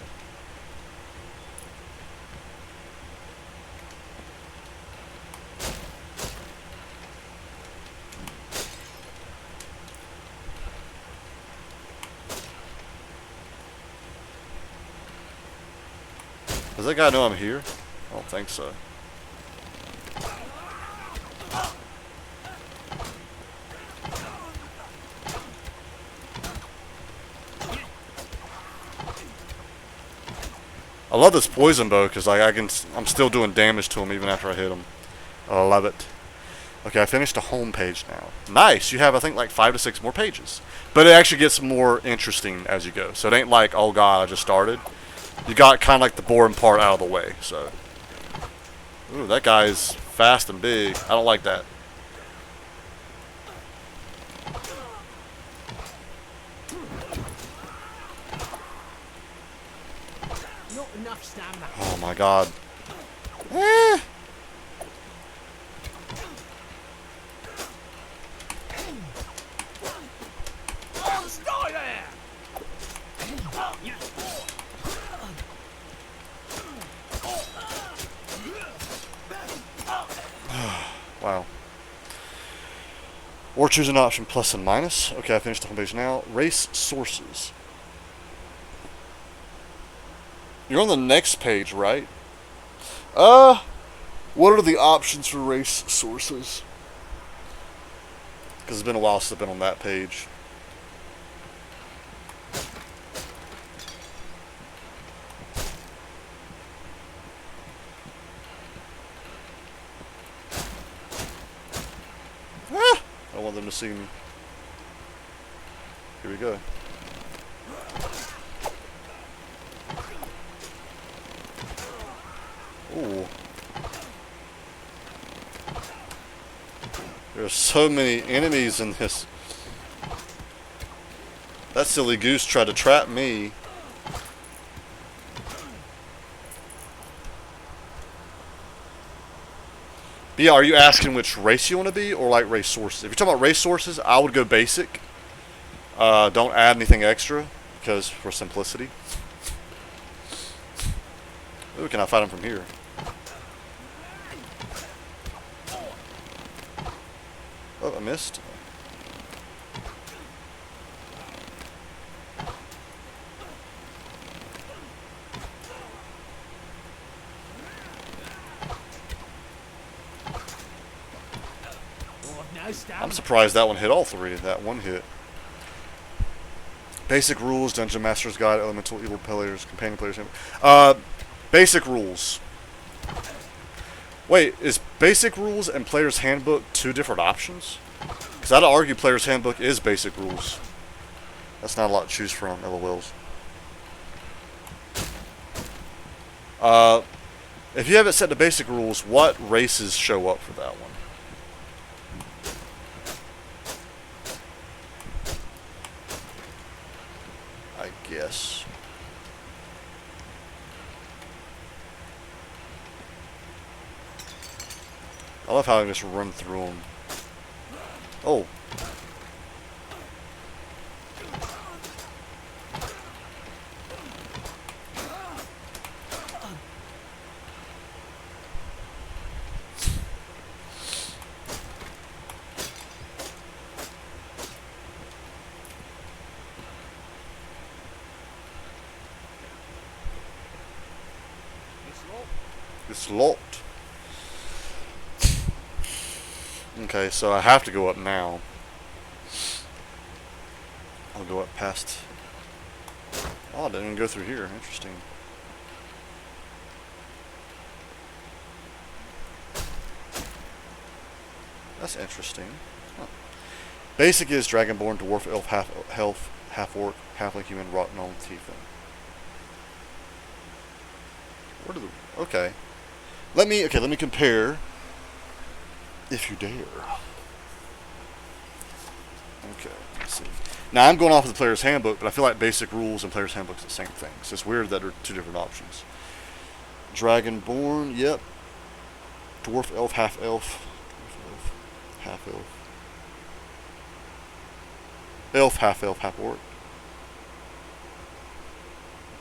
Does that guy know I'm here? I don't think so. I love this poison bow because like I'm still doing damage to him even after I hit him. I love it. Okay, I finished the home page now. Nice. You have I think like 5 to 6 more pages, but it actually gets more interesting as you go. So it ain't like, oh god, I just started. You got kind of like the boring part out of the way. So, ooh, that guy's fast and big. I don't like that. Not enough stamina. Oh my god. Eh. Oh, stay there! Wow. Or choose an option plus and minus. Okay, I finished the homepage now. Race sources. You're on the next page, right? What are the options for race sources? Because it's been a while since I've been on that page. I don't want them to see me. Here we go. Ooh. There's so many enemies in this. That silly goose tried to trap me. But yeah, are you asking which race you want to be, or like race sources? If you're talking about race sources, I would go basic. Don't add anything extra, because for simplicity. Ooh, can I fight him from here? Oh, I missed. no stamina. I'm surprised that one hit all three. That one hit. Basic rules, Dungeon Master's Guide, Elemental Evil Players, Companion Players. Basic rules. Wait, is Basic Rules and Player's Handbook two different options? Because I'd argue Player's Handbook is Basic Rules. That's not a lot to choose from, LOLs. If you have it set to Basic Rules, what races show up for that one? I guess. I love how I just run through them. Oh. It's locked. Okay, so I have to go up now. I'll go up past. Oh, I didn't even go through here. Interesting. That's interesting. Huh. Basic is Dragonborn, Dwarf, Elf, half Orc, Halfling, Human, Rock Gnome, Tiefling. Where do the... Okay. Let me compare. If you dare. Okay, let's see. Now I'm going off of the Player's Handbook, but I feel like Basic Rules and Player's Handbook is the same thing. So it's weird that there are two different options. Dragonborn, yep. Dwarf, Elf, Half Elf. Half Elf. Elf, Half Elf, Half Orc.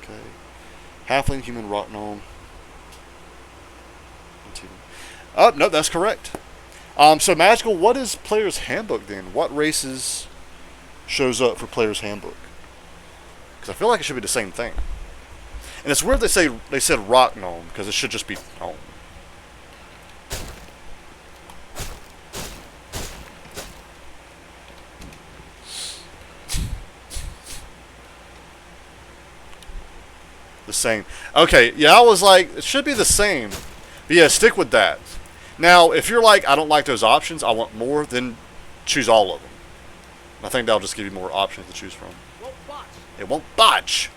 Okay. Halfling, Human, Rock Gnome. Oh, no, that's correct. So Magical, what is Player's Handbook then? What races shows up for Player's Handbook? Because I feel like it should be the same thing. And it's weird they said Rock Gnome, because it should just be Gnome. The same. Okay, yeah, I was like, it should be the same. But yeah, stick with that. Now, if you're like, I don't like those options, I want more, then choose all of them. I think that'll just give you more options to choose from. Won't botch. It won't botch.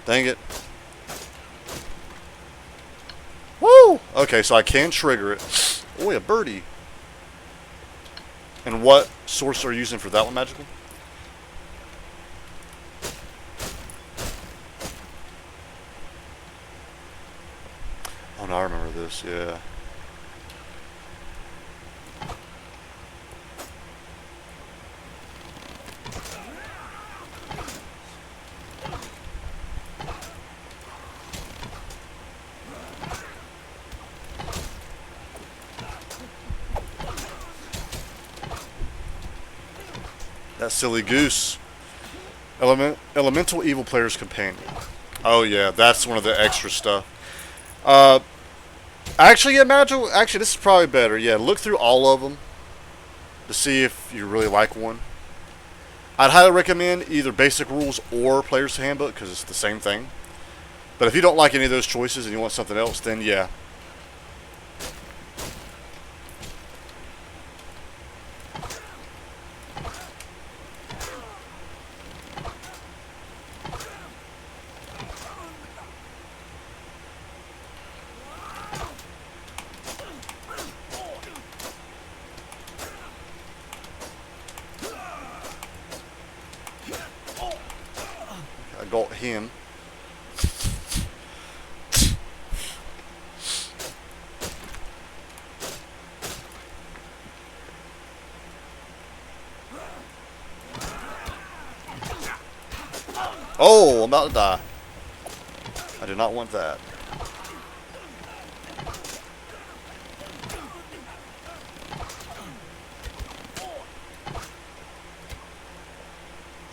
Dang it. Woo! Okay, so I can trigger it. Oh, a birdie. And what source are you using for that one, Magical? Oh, no, I remember this, yeah. That silly goose. Elemental Evil Player's Companion. Oh yeah, that's one of the extra stuff. Actually, yeah, Magical. Actually, this is probably better. Yeah, look through all of them to see if you really like one. I'd highly recommend either Basic Rules or Player's Handbook because it's the same thing. But if you don't like any of those choices and you want something else, then yeah. I got him. Oh, I'm about to die. I do not want that.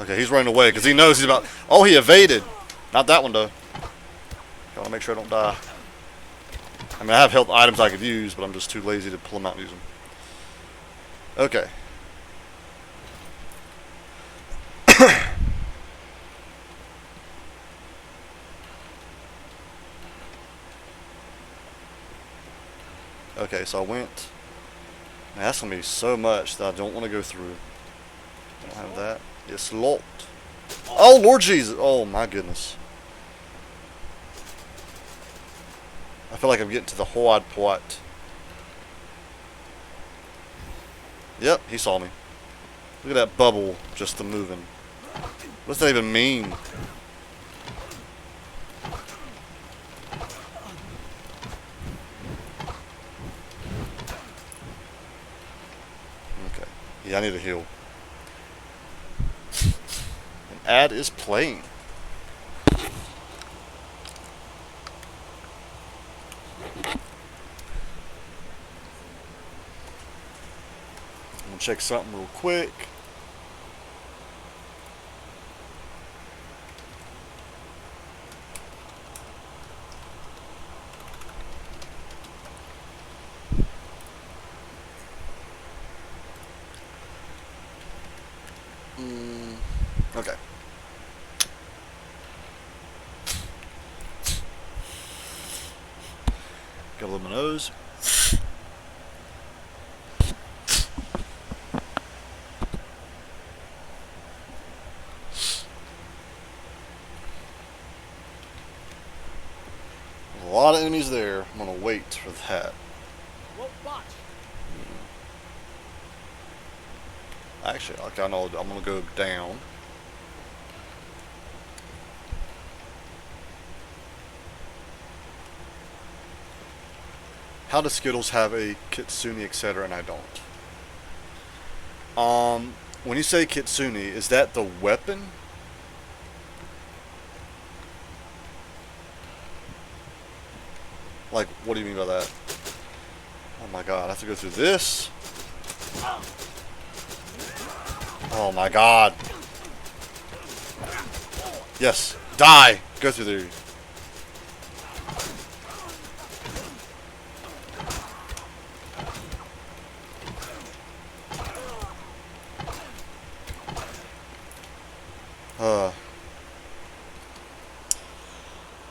Okay, he's running away because he knows he's about... Oh, he evaded. Not that one, though. I want to make sure I don't die. I mean, I have health items I could use, but I'm just too lazy to pull them out and use them. Okay. Okay, so I went... Man, that's going to be so much that I don't want to go through. Don't have that. It's locked. Oh, Lord Jesus! Oh, my goodness. I feel like I'm getting to the hard part. Yep, he saw me. Look at that bubble just moving. What's that even mean? Okay. Yeah, I need to heal. An ad is playing. I'm gonna check something real quick. Okay. Got a little my nose. A lot of enemies there. I'm gonna wait for that. What batch? Actually, okay, I know. I'm gonna go down. How do Skittles have a Kitsune, etc., and I don't? When you say Kitsune, is that the weapon? Like, what do you mean by that? Oh my god, I have to go through this? Oh my god. Yes, die! Go through there.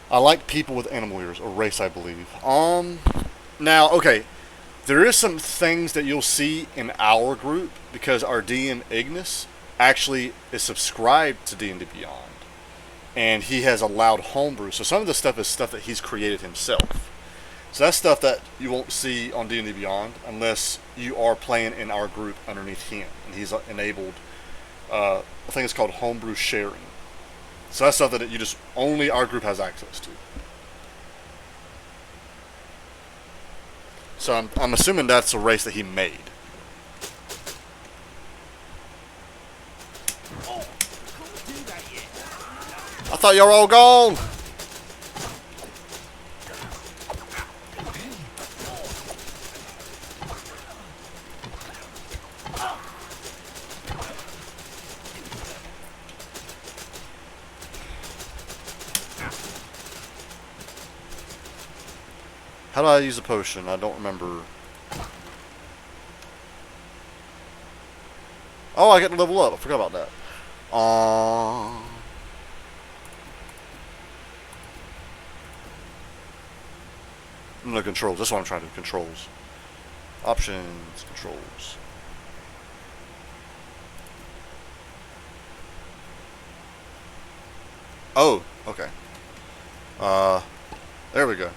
I like people with animal ears, or race, I believe. Now, okay, there is some things that you'll see in our group because our DM Ignis actually is subscribed to D&D Beyond, and he has allowed homebrew. So some of the stuff is stuff that he's created himself. So that's stuff that you won't see on D&D Beyond unless you are playing in our group underneath him, and he's enabled. I think it's called homebrew sharing. So that's stuff that you just only our group has access to. So I'm assuming that's a race that he made. Oh, can't do that yet. I thought y'all were all gone. How do I use a potion? I don't remember. Oh, I get to level up. I forgot about that. No, controls. That's what I'm trying to do. Controls. Options. Controls. Oh, okay. There we go.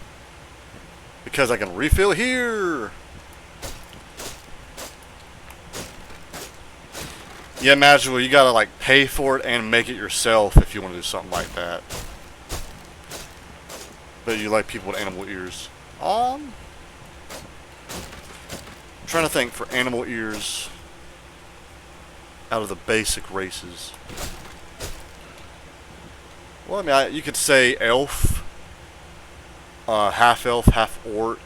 Because I can refill here. Yeah, imagine you gotta like pay for it and make it yourself if you want to do something like that. But you like people with animal ears. I'm trying to think for animal ears out of the basic races. Well, I mean, you could say elf. Half elf, half orc,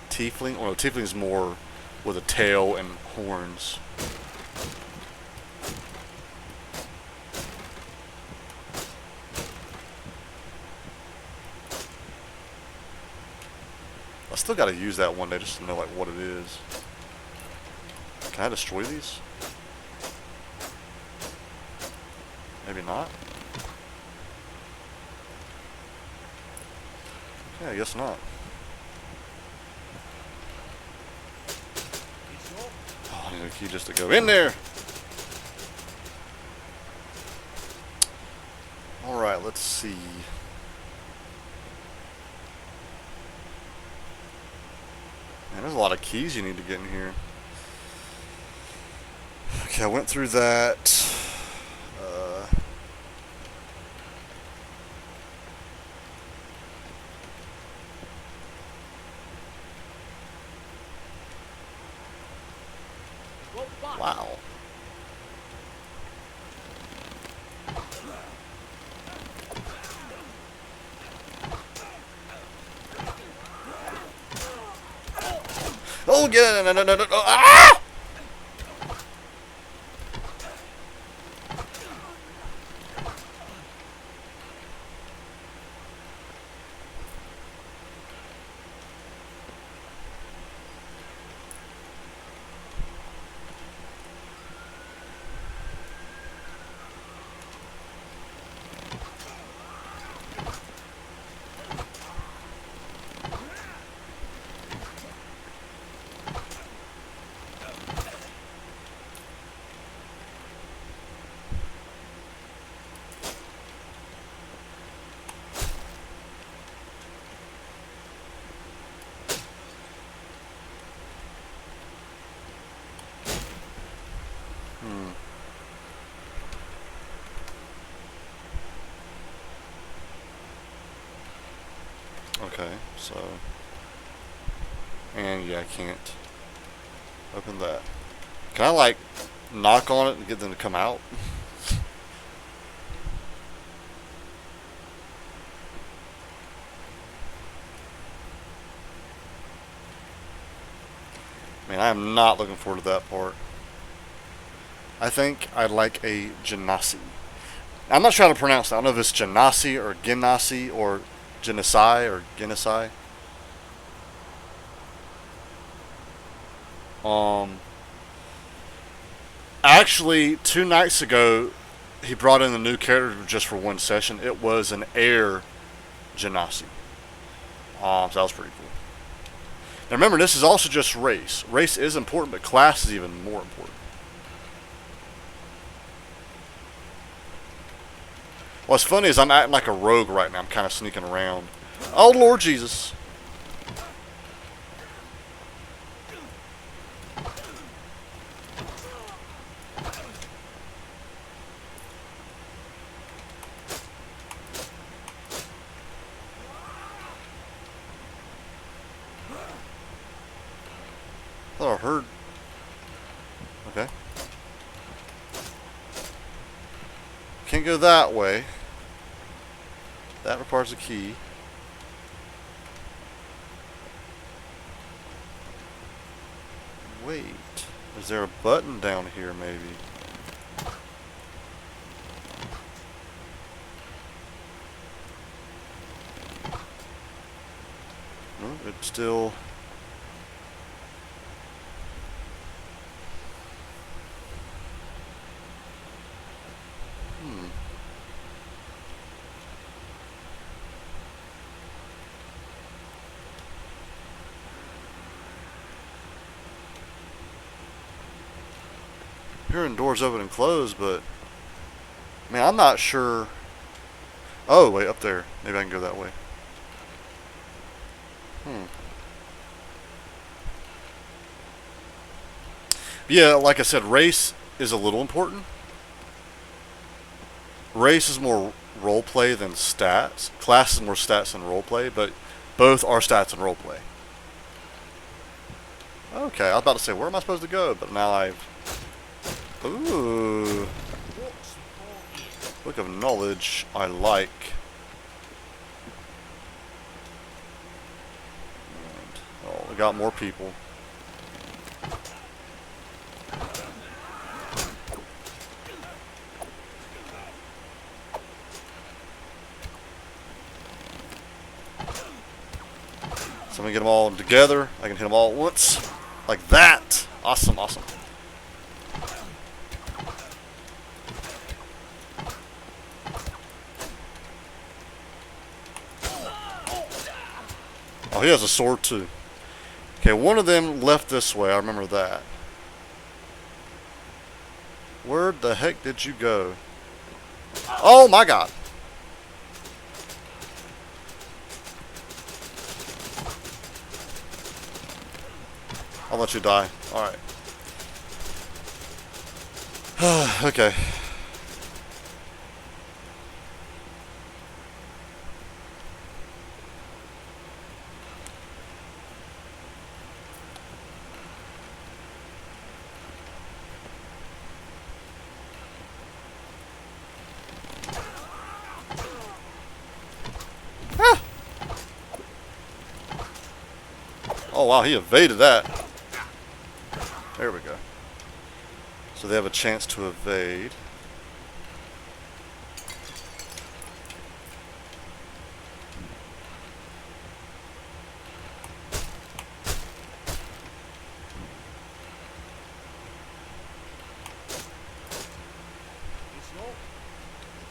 tiefling. Oh no, tiefling is more with a tail and horns. still got to use that one day just to know like what it is. Can I destroy these? Maybe not. Yeah, I guess not. Oh, I need a key just to go in there. Alright, let's see. Man, there's a lot of keys you need to get in here. Okay, I went through that. Well, bot. Wow. Oh, yeah, no. Ah! Okay, so... And yeah, I can't open that. Can I, like, knock on it and get them to come out? Man, I am not looking forward to that part. I think I'd like a Genasi. I'm not sure how to pronounce that. I don't know if it's Genasi or Genasi or Genasi or Genasi. Actually, 2 nights ago, he brought in a new character just for one session. It was an air Genasi. So that was pretty cool. Now remember, this is also just race. Race is important, but class is even more important. What's funny is I'm acting like a rogue right now. I'm kind of sneaking around. Oh, Lord Jesus. I thought I heard. Okay. Can't go that way. That requires a key. Wait. Is there a button down here, maybe? No, it's still... Hearing doors open and close, but man, I'm not sure. Oh, wait, up there. Maybe I can go that way. Yeah, like I said, race is a little important. Race is more roleplay than stats. Class is more stats than roleplay, but both are stats and roleplay. Okay, I was about to say, where am I supposed to go? But now I've... Ooh. Book of Knowledge, I like. And, oh, we got more people. So I'm gonna get them all together. I can hit them all at once. Like that. Awesome, awesome. Oh, he has a sword too. Okay, one of them left this way. I remember that. Where the heck did you go? Oh my god. I'll let you die. Alright. Okay. Ah. Oh wow, he evaded that. There we go. So they have a chance to evade.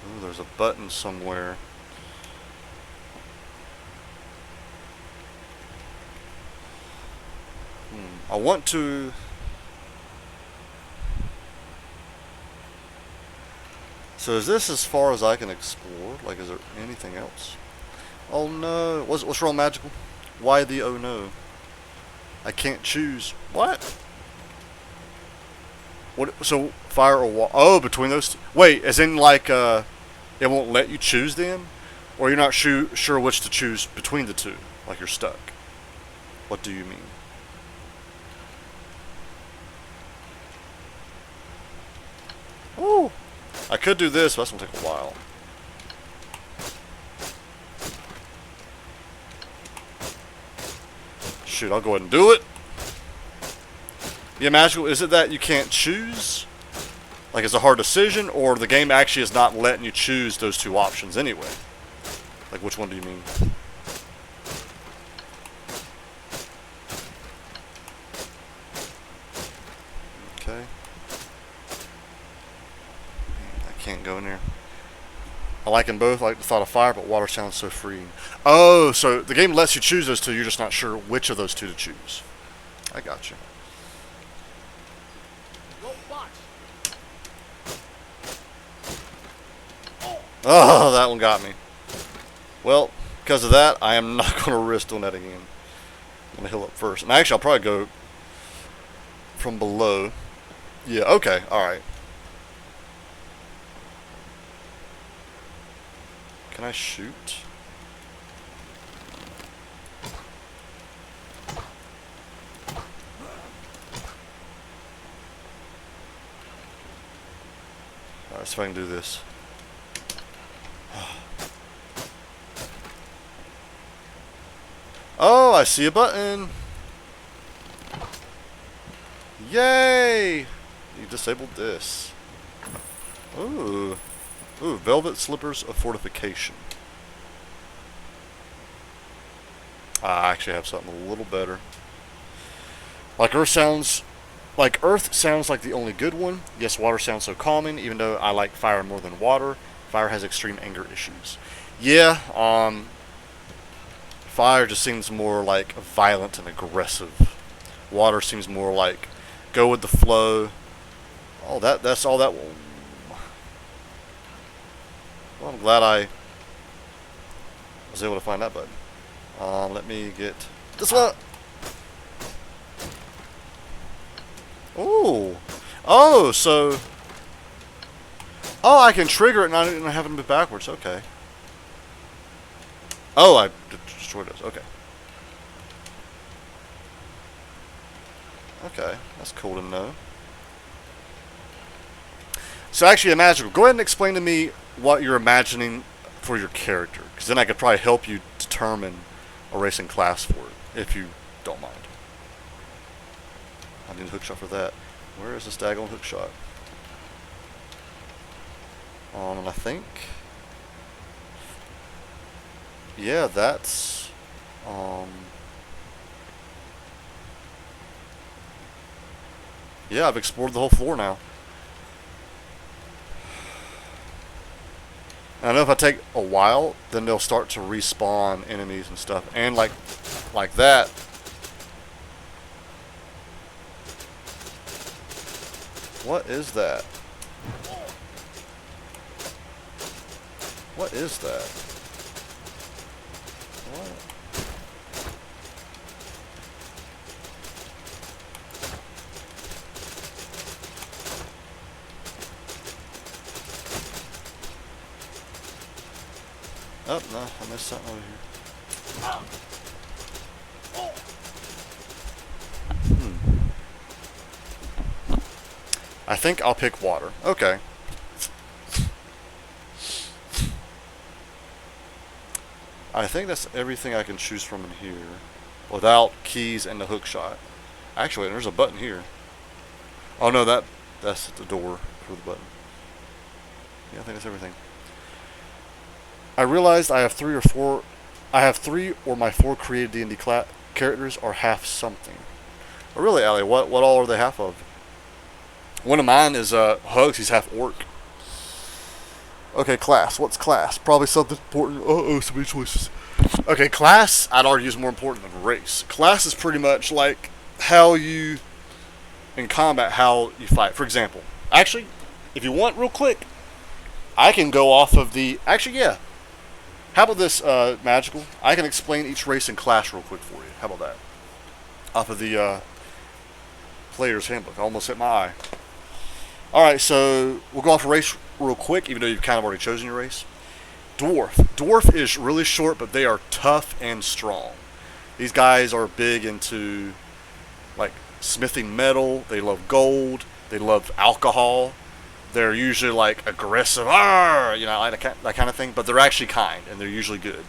Ooh, there's a button somewhere. I want to... So is this as far as I can explore? Like, is there anything else? Oh no. What's wrong, Magical? Why the oh no? I can't choose. What? What? So, fire or water? Oh, between those two? Wait, as in like, it won't let you choose them? Or you're not sure which to choose between the two? Like you're stuck? What do you mean? Ooh. I could do this, but that's gonna take a while. Shoot, I'll go ahead and do it. Yeah, Magical, is it that you can't choose? Like it's a hard decision, or the game actually is not letting you choose those two options anyway? Like which one do you mean? Okay. I can't go in there. I like them both. I like the thought of fire, but water sounds so freeing. Oh, so the game lets you choose those two. You're just not sure which of those two to choose. I got you. Oh, that one got me. Well, because of that, I am not going to risk doing that again. I'm going to heal up first. And actually, I'll probably go from below. Yeah, okay, alright. Can I shoot? Alright, so if I can do this. Oh, I see a button. Yay! You disabled this. Ooh. Ooh, Velvet Slippers of Fortification. I actually have something a little better. Like Earth sounds like the only good one. Yes, water sounds so calming, even though I like fire more than water. Fire has extreme anger issues. Yeah, fire just seems more like violent and aggressive. Water seems more like go with the flow. Oh, that's all that. Well, I'm glad I was able to find that button. Let me get this one. Oh, oh, so I can trigger it and I didn't have to move backwards. Okay. Oh, I destroyed those. Okay. Okay, that's cool to know. So actually, Magical, go ahead and explain to me what you're imagining for your character, because then I could probably help you determine a racing class for it, if you don't mind. I need a hookshot for that. Where is this daggone hookshot? And I think... yeah, that's... Yeah, I've explored the whole floor now. And I know if I take a while, then they'll start to respawn enemies and stuff. And like that. What is that? What is that? What? Oh, no, I missed something over here. I think I'll pick water. Okay. I think that's everything I can choose from in here without keys and the hook shot. Actually, there's a button here. Oh no, that's the door for the button. Yeah, I think that's everything. I realized I have three or my four created D&D characters are half something. But really, Allie, what all are they half of? One of mine is Hugs. He's half orc. Okay, class. What's class? Probably something important. So many choices. Okay, class, I'd argue, is more important than race. Class is pretty much like how you, in combat, how you fight. For example, actually, if you want real quick, I can go off of the, actually, yeah. How about this, Magical? I can explain each race and class real quick for you. How about that? Off of the player's handbook. I almost hit my eye. Alright, so we'll go off a race real quick, even though you've kind of already chosen your race. Dwarf. Dwarf is really short, but they are tough and strong. These guys are big into, like, smithing metal. They love gold. They love alcohol. They're usually, like, aggressive, like that kind of thing, but they're actually kind, and they're usually good.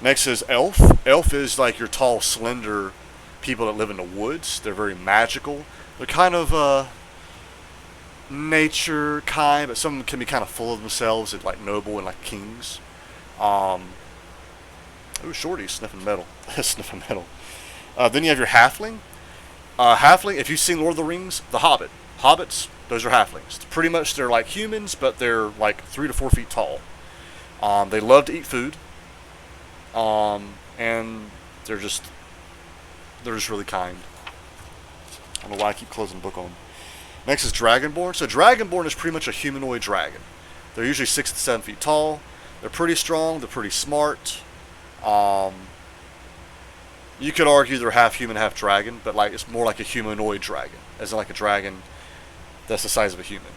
Next is Elf. Elf is, like, your tall, slender people that live in the woods. They're very magical. They're kind of, nature kind, but some of them can be kind of full of themselves and like noble and like kings. Ooh, Shorty sniffing metal. Sniffing metal. Then you have your halfling. Halfling, if you've seen Lord of the Rings, the Hobbit. Hobbits, those are halflings. Pretty much they're like humans, but they're like 3 to 4 feet tall. They love to eat food. And they're just really kind. I don't know why I keep closing the book on them. Next is Dragonborn. So Dragonborn is pretty much a humanoid dragon. They're usually 6 to 7 feet tall. They're pretty strong. They're pretty smart. You could argue they're half human, half dragon, but like it's more like a humanoid dragon, as in like a dragon that's the size of a human.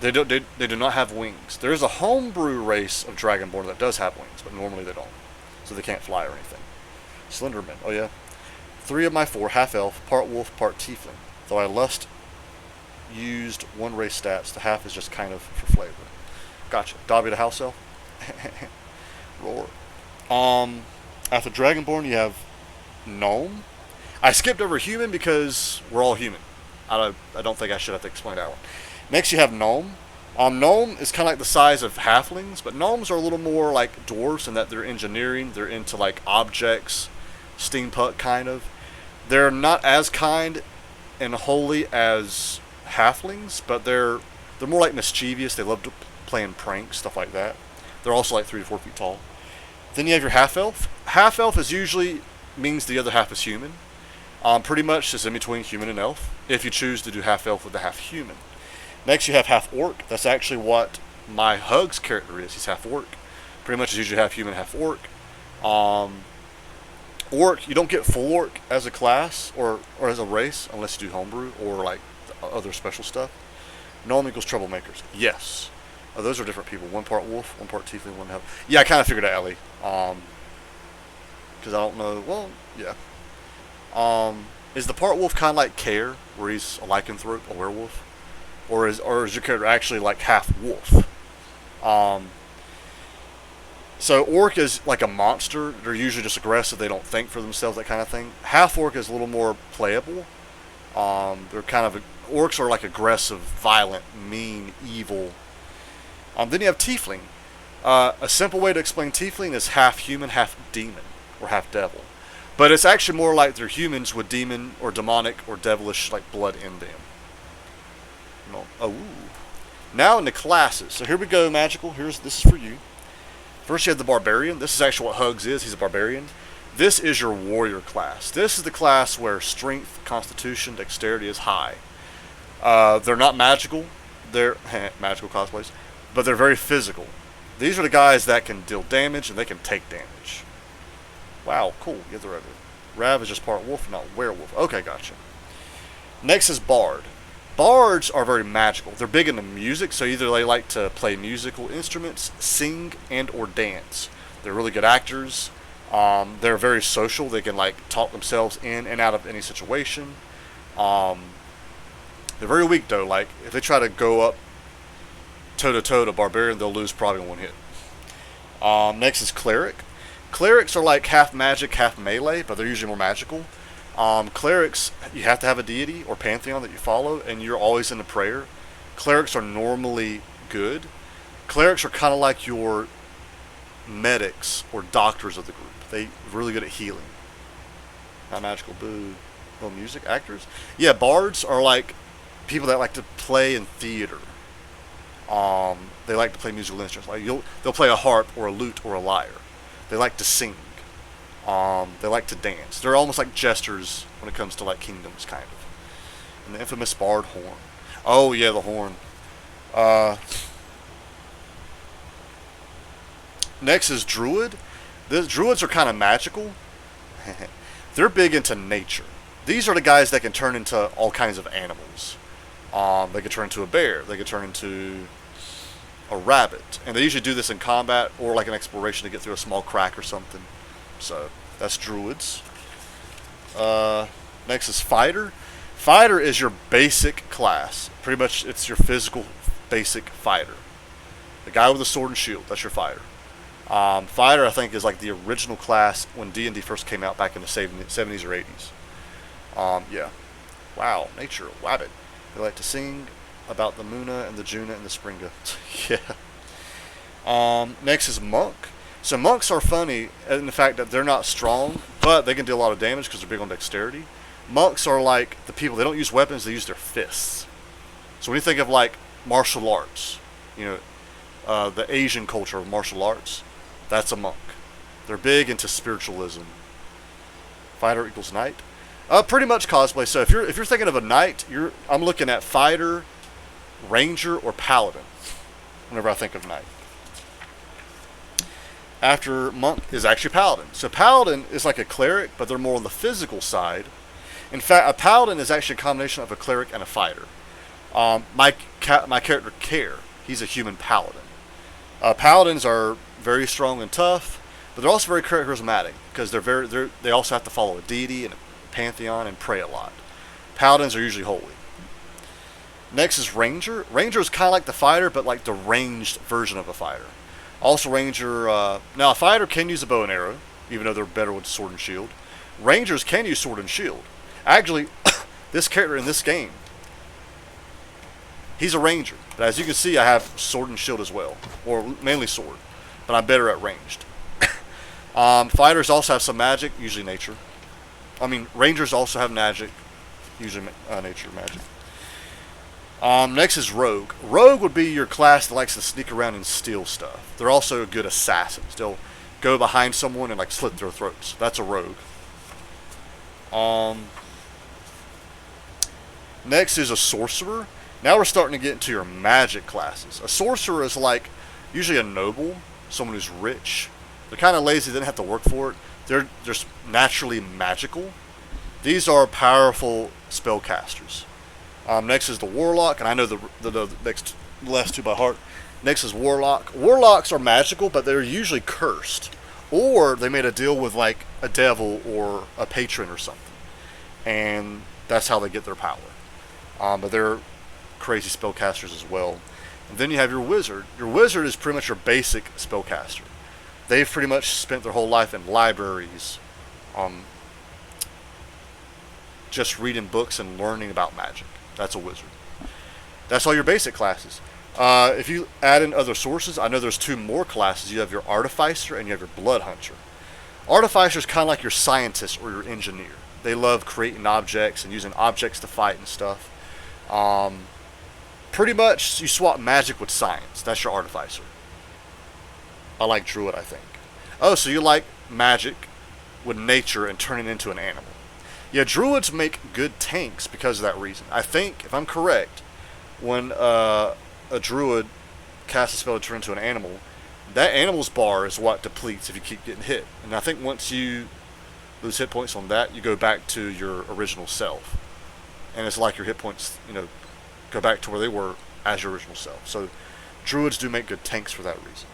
They do not have wings. There is a homebrew race of Dragonborn that does have wings, but normally they don't, so they can't fly or anything. Slenderman. Oh yeah. 3 of my 4 half elf, part wolf, part tiefling. Though I used one race stats. The half is just kind of for flavor. Gotcha. Dobby the house elf. Roar. After Dragonborn, you have gnome. I skipped over human because we're all human. I don't think I should have to explain that one. Next, you have gnome. Gnome is kind of like the size of halflings, but gnomes are a little more like dwarves in that they're engineering. They're into like objects, steampunk kind of. They're not as kind and holy as halflings, but they're more like mischievous. They love to playing pranks, stuff like that. They're also like 3 to 4 feet tall. Then you have your half elf. Half elf is usually means the other half is human. Pretty much it's in between human and elf. If you choose to do half elf with the half human. Next you have half orc. That's actually what my Hugs character is. He's half orc. Pretty much is usually half human, half orc. Orc, you don't get full orc as a class or as a race unless you do homebrew or like other special stuff. Gnome equals troublemakers. Yes. Those are different people. One part wolf, one part tiefling, one half. Yeah, I kind of figured out, Ellie. Because I don't know. Well, yeah. Is the part wolf kind of like Care, where he's a lycanthrope, a werewolf? Or is your character actually like half wolf? So orc is like a monster. They're usually just aggressive. They don't think for themselves, that kind of thing. Half orc is a little more playable. They're kind of orcs are like aggressive, violent, mean, evil. Then you have tiefling. A simple way to explain tiefling is half human, half demon, or half devil. But it's actually more like they're humans with demon or demonic or devilish like blood in them. No. Oh. Now in the classes. So here we go, magical. This is for you. First you have the barbarian. This is actually what Hugs is. He's a barbarian. This is your warrior class. This is the class where strength, constitution, dexterity is high. They're not magical. They're magical cosplays, but they're very physical. These are the guys that can deal damage and they can take damage. Wow, cool. You have the Rav. Rav is just part wolf, not werewolf. Okay, gotcha. Next is Bard. Bards are very magical. They're big into music, so either they like to play musical instruments, sing, and or dance. They're really good actors. They're very social. They can like talk themselves in and out of any situation. They're very weak though. Like if they try to go up toe to toe to barbarian, they'll lose probably in one hit. Next is cleric. Clerics are like half magic, half melee, but they're usually more magical. Clerics, you have to have a deity or pantheon that you follow, and you're always in a prayer. Clerics are normally good. Clerics are kind of like your medics or doctors of the group. They're really good at healing. Not magical, boo. Oh, music, actors? Yeah, bards are like people that like to play in theater. They like to play musical instruments. Like they'll play a harp or a lute or a lyre. They like to sing. They like to dance. They're almost like jesters when it comes to like kingdoms, kind of. And the infamous bard horn. Oh yeah, the horn. Next is druid. The druids are kind of magical. They're big into nature. These are the guys that can turn into all kinds of animals. They can turn into a bear. They can turn into a rabbit. And they usually do this in combat or like an exploration to get through a small crack or something. So that's druids. Next is fighter. Fighter is your basic class. Pretty much it's your physical basic fighter. The guy with the sword and shield. That's your fighter. Fighter I think is like the original class when D&D first came out back in the 70s or 80s. Yeah. Wow. Nature. Wabbit. They like to sing about the Muna and the Juna and the Springa. Yeah. Next is monk. So monks are funny in the fact that they're not strong, but they can do a lot of damage because they're big on dexterity. Monks are like the people, they don't use weapons, they use their fists. So when you think of like martial arts, you know, the Asian culture of martial arts, that's a monk. They're big into spiritualism. Fighter equals knight. Pretty much cosplay. So if you're thinking of a knight, I'm looking at fighter, ranger, or paladin. Whenever I think of knight. After monk is actually paladin. So paladin is like a cleric, but they're more on the physical side. In fact, a paladin is actually a combination of a cleric and a fighter. My character Care, he's a human paladin. Paladins are very strong and tough, but they're also very charismatic because they also have to follow a deity and a pantheon and pray a lot. Paladins are usually holy. Next is ranger. Ranger is kind of like the fighter, but like the ranged version of a fighter. Also ranger, now a fighter can use a bow and arrow, even though they're better with sword and shield. Rangers can use sword and shield. Actually, this character in this game, he's a ranger. But as you can see, I have sword and shield as well, or mainly sword. But I'm better at ranged. Fighters also have some magic, usually nature. Rangers also have magic, usually nature magic. Next is rogue. Rogue would be your class that likes to sneak around and steal stuff. They're also good assassins. They'll go behind someone and like slit their throats. That's a rogue. Next is a sorcerer. Now we're starting to get into your magic classes. A sorcerer is like usually a noble, someone who's rich. They're kind of lazy, they don't have to work for it. They're just naturally magical. These are powerful spellcasters. Next is the warlock, and I know the last two by heart. Next is warlock. Warlocks are magical, but they're usually cursed, or they made a deal with like a devil or a patron or something, and that's how they get their power. But they're crazy spellcasters as well. And then you have your wizard. Your wizard is pretty much your basic spellcaster. They've pretty much spent their whole life in libraries, just reading books and learning about magic. That's a wizard. That's all your basic classes. If you add in other sources, I know there's two more classes. You have your artificer and you have your blood hunter. Artificer's kind of like your scientist or your engineer. They love creating objects and using objects to fight and stuff. Pretty much, you swap magic with science. That's your artificer. I like druid, I think. Oh, so you like magic with nature and turning into an animal. Yeah, druids make good tanks because of that reason. I think, if I'm correct, when a druid casts a spell to turn into an animal, that animal's bar is what depletes if you keep getting hit. And I think once you lose hit points on that, you go back to your original self. And it's like your hit points, go back to where they were as your original self. So druids do make good tanks for that reason.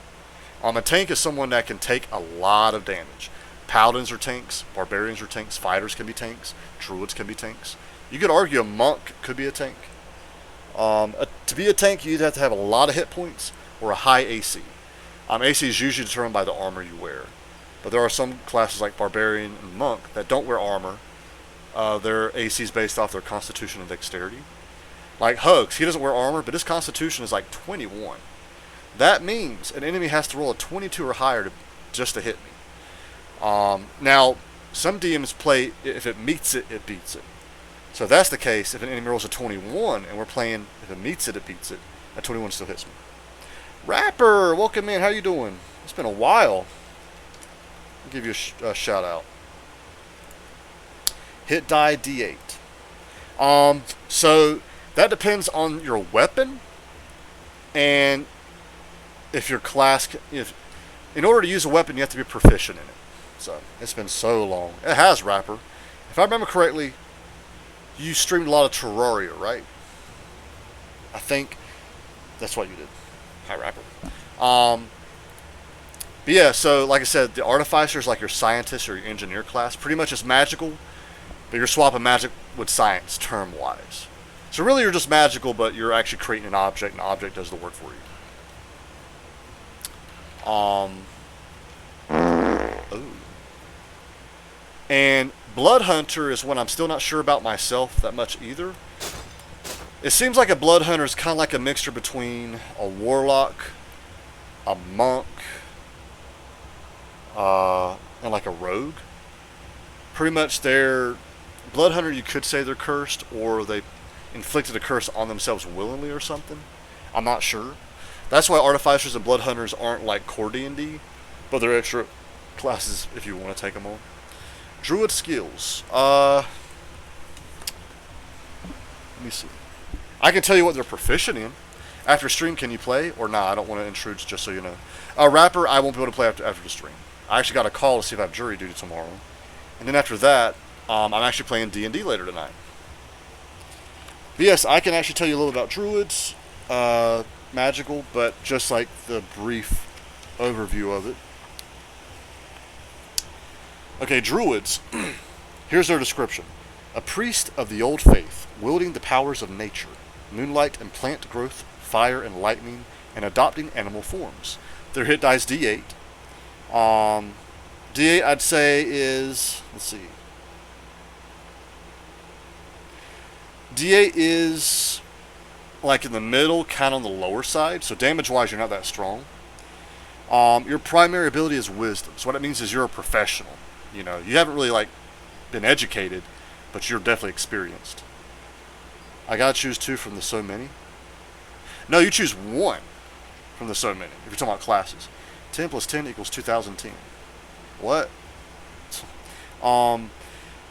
A tank is someone that can take a lot of damage. Paladins are tanks, barbarians are tanks, fighters can be tanks, druids can be tanks. You could argue a monk could be a tank. To be a tank, you either have to have a lot of hit points or a high AC. AC is usually determined by the armor you wear. But there are some classes like barbarian and monk that don't wear armor. Their AC is based off their constitution and dexterity. Like Hugs, he doesn't wear armor, but his constitution is like 21. That means an enemy has to roll a 22 or higher just to hit me. Now, some DMs play, if it meets it, it beats it. So if that's the case, if an enemy rolls a 21 and we're playing, if it meets it, it beats it, that 21 still hits me. Rapper, welcome in. How you doing? It's been a while. I'll give you a shout out. Hit die D8. So that depends on your weapon and if your class. In order to use a weapon, you have to be proficient in it. So it's been so long. It has, Rapper. If I remember correctly, you streamed a lot of Terraria, right? I think that's what you did. Hi, Rapper. But yeah, so like I said, the Artificer is like your scientist or your engineer class. Pretty much it's magical, but you're swapping magic with science, term-wise. So really you're just magical, but you're actually creating an object, and the object does the work for you. And Blood Hunter is one I'm still not sure about myself that much either. It seems like a Blood Hunter is kind of like a mixture between a Warlock, a Monk, and like a Rogue. Pretty much they're... Blood Hunter, you could say they're cursed, or they inflicted a curse on themselves willingly or something. I'm not sure. That's why Artificers and Blood Hunters aren't like core D&D, but they're extra classes if you want to take them on. Druid skills. Let me see. I can tell you what they're proficient in. After stream, can you play? Or nah, I don't want to intrude, just so you know. Rapper, I won't be able to play after the stream. I actually got a call to see if I have jury duty tomorrow. And then after that, I'm actually playing D&D later tonight. But yes, I can actually tell you a little about druids. Magical, but just like the brief overview of it. Okay, druids. Here's their description. A priest of the old faith, wielding the powers of nature, moonlight and plant growth, fire and lightning, and adopting animal forms. Their hit dice D8. D8 I'd say is, let's see. D8 is like in the middle, kind of on the lower side. So damage-wise, you're not that strong. Your primary ability is wisdom. So what it means is you're a professional. You know, you haven't really like been educated, but you're definitely experienced. I gotta choose 2 from the so many. No, you choose 1 from the so many. If you're talking about classes, 10 plus 10 equals 2010. What?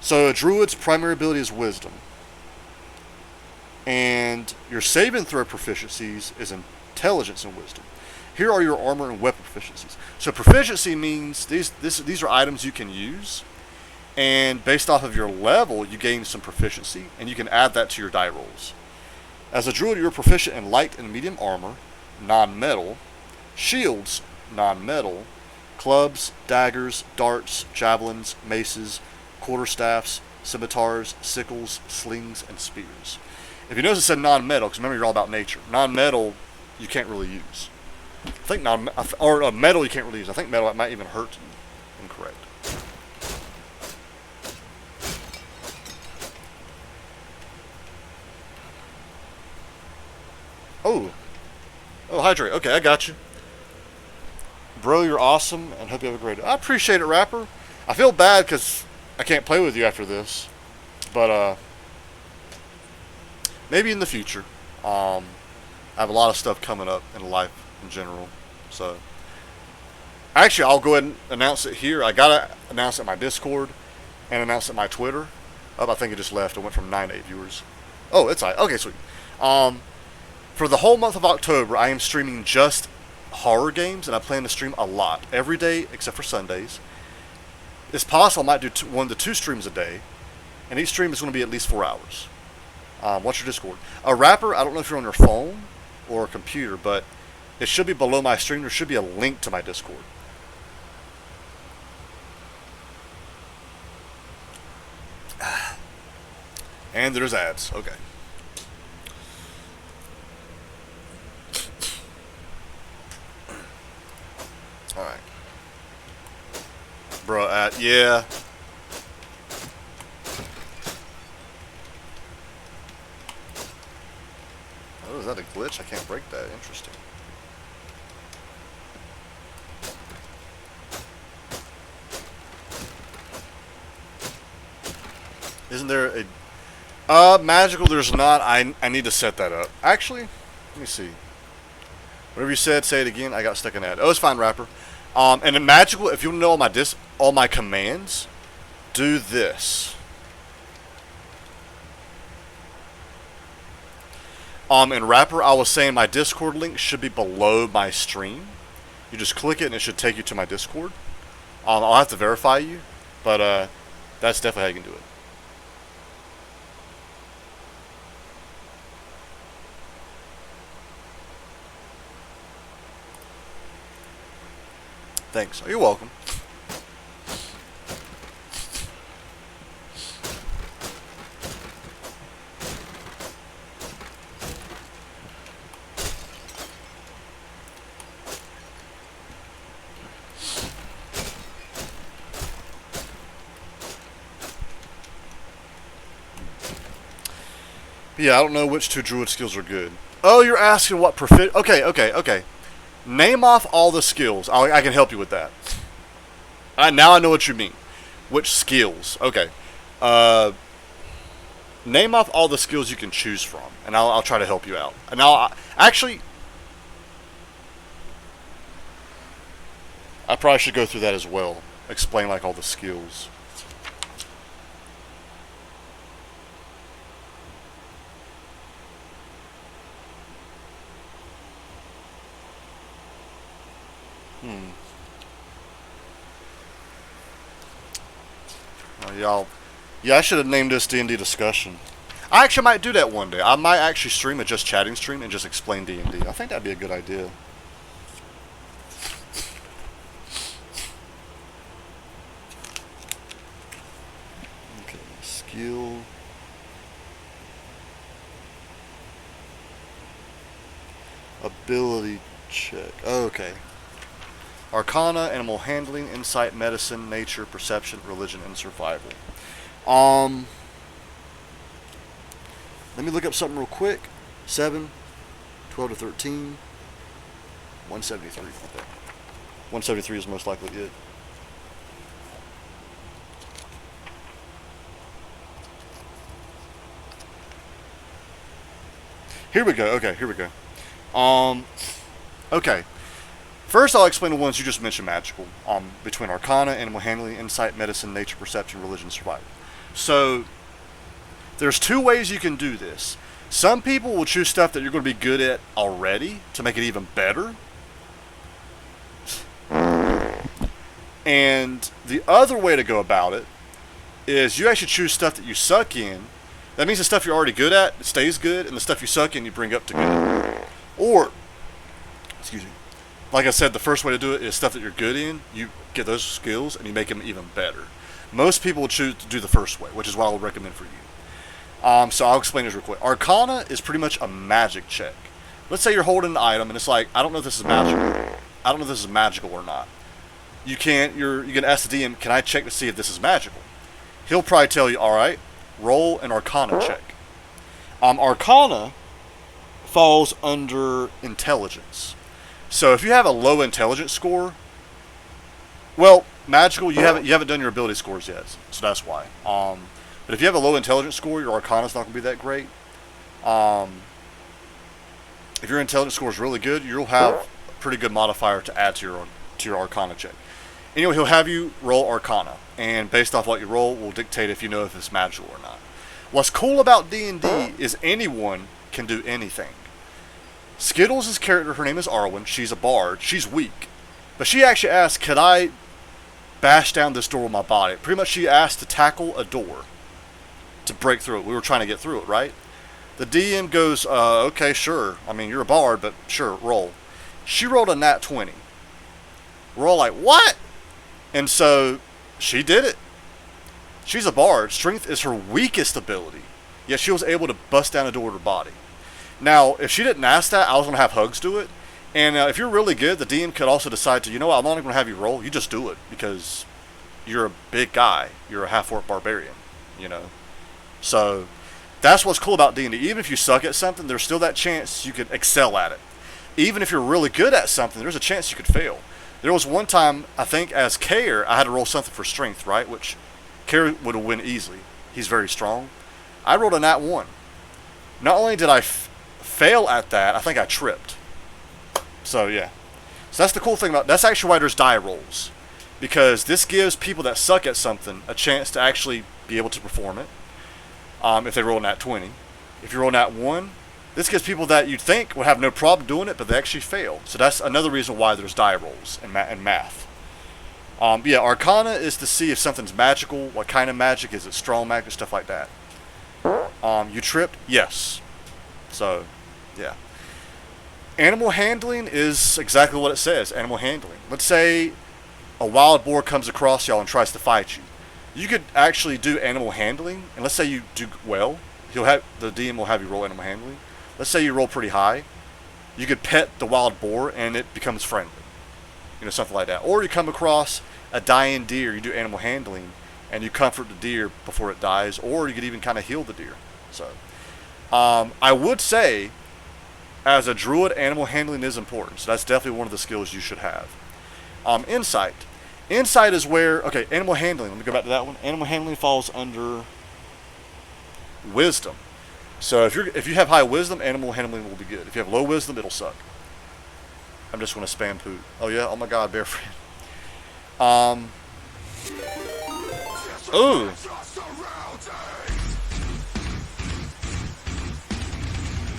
So a druid's primary ability is wisdom. And your saving throw proficiencies is intelligence and wisdom. Here are your armor and weapon proficiencies. So proficiency means these are items you can use, and based off of your level, you gain some proficiency, and you can add that to your die rolls. As a druid, you're proficient in light and medium armor, non-metal, shields, non-metal, clubs, daggers, darts, javelins, maces, quarterstaffs, scimitars, sickles, slings, and spears. If you notice it said non-metal, because remember you're all about nature. Non-metal, you can't really use. I think metal you can't really use. I think metal might even hurt you. Incorrect. Oh, hydrate. Okay, I got you. Bro, you're awesome, and hope you have a great day. I appreciate it, Rapper. I feel bad because I can't play with you after this, but maybe in the future. I have a lot of stuff coming up in life in general, so actually I'll go ahead and announce it here. I gotta announce it in my Discord and announce it in my Twitter. Oh, I think it just left. It went from 9 to 8 viewers. Oh, it's okay, sweet. For the whole month of October, I am streaming just horror games, and I plan to stream a lot every day except for Sundays. It's possible I might do 1 to 2 streams a day, and each stream is going to be at least 4 hours. What's your Discord? A rapper, I don't know if you're on your phone or a computer, but it should be below my stream. There should be a link to my Discord. And there's ads. Okay. Alright. Bro, yeah. Oh, is that a glitch? I can't break that. Interesting. Isn't there a... magical, there's not. I need to set that up. Actually, let me see. Whatever you said, say it again. I got stuck in that. Oh, it's fine, rapper. And in magical, if you want to know all my commands, do this. In rapper, I was saying my Discord link should be below my stream. You just click it and it should take you to my Discord. I'll have to verify you, but that's definitely how you can do it. Thanks. Oh, you're welcome. Yeah, I don't know which 2 druid skills are good. Oh, you're asking what profi... Okay. Name off all the skills. I can help you with that. Now I know what you mean. Which skills? Okay. Name off all the skills you can choose from, and I'll try to help you out. And actually, I probably should go through that as well. Explain like all the skills. Yeah, I should have named this D&D discussion. I actually might do that one day. I might actually stream a just chatting stream and just explain D&D. I think that'd be a good idea. Okay, skill. Ability check. Okay. Arcana, animal handling, insight, medicine, nature, perception, religion, and survival. Let me look up something real quick. 7, 12 to 13, 173. Okay. 173 is most likely it. Here we go. Okay, here we go. Okay. First, I'll explain the ones you just mentioned magical. Between Arcana, Animal Handling, Insight, Medicine, Nature, Perception, Religion, Survival. So, there's 2 ways you can do this. Some people will choose stuff that you're going to be good at already to make it even better. And the other way to go about it is you actually choose stuff that you suck in. That means the stuff you're already good at stays good, and the stuff you suck in you bring up to good. Or, excuse me, like I said, the first way to do it is stuff that you're good in. You get those skills and you make them even better. Most people will choose to do the first way, which is what I would recommend for you. So I'll explain this real quick. Arcana is pretty much a magic check. Let's say you're holding an item and it's like, I don't know if this is magical. I don't know if this is magical or not. You can ask the DM, can I check to see if this is magical? He'll probably tell you, alright, roll an Arcana check. Arcana falls under intelligence. So if you have a low intelligence score, Well, magical, you haven't done your ability scores yet, so that's why. But if you have a low intelligence score, your Arcana's not going to be that great. Um, if your intelligence score is really good, you'll have a pretty good modifier to add to your Arcana check. Anyway, he'll have you roll Arcana, and based off what you roll, will dictate if you know if it's magical or not. What's cool about D&D is anyone can do anything. Skittles' character, her name is Arwen. She's a bard. She's weak, but she actually asked, "Could I bash down this door with my body?" Pretty much, she asked to tackle a door to break through it. We were trying to get through it, right? The DM goes, "Okay, sure. I mean, you're a bard, but sure, roll." She rolled a nat 20. We're all like, "What?" And so she did it. She's a bard. Strength is her weakest ability, yet she was able to bust down a door with her body. Now, if she didn't ask that, I was going to have Hugs do it. And if you're really good, the DM could also decide to, you know what, I'm not even going to have you roll. You just do it because you're a big guy. You're a half-orc barbarian, you know. So that's what's cool about D&D. Even if you suck at something, there's still that chance you could excel at it. Even if you're really good at something, there's a chance you could fail. There was one time, I think, as Kair, I had to roll something for strength, right? Which Kair would have win easily. He's very strong. I rolled a nat 1. Not only did I fail at that, I think I tripped. So, yeah. So that's the cool thing about... That's actually why there's die rolls. Because this gives people that suck at something a chance to actually be able to perform it. If they roll nat 20. If you roll nat 1, this gives people that you'd think would have no problem doing it, but they actually fail. So that's another reason why there's die rolls in math. Yeah, Arcana is to see if something's magical, what kind of magic, is it strong magic, stuff like that. You tripped? Yes. So, yeah. Animal handling is exactly what it says, animal handling. Let's say a wild boar comes across y'all and tries to fight you. You could actually do animal handling, and let's say you do well, the DM will have you roll animal handling. Let's say you roll pretty high. You could pet the wild boar and it becomes friendly. You know, something like that. Or you come across a dying deer, you do animal handling, and you comfort the deer before it dies, or you could even kind of heal the deer. So, I would say, as a druid, animal handling is important. So that's definitely one of the skills you should have. Insight. Insight is where, okay, animal handling. Let me go back to that one. Animal handling falls under wisdom. So if you have high wisdom, animal handling will be good. If you have low wisdom, it'll suck. I'm just going to spam poop. Oh yeah, oh my god, bear friend. Ooh.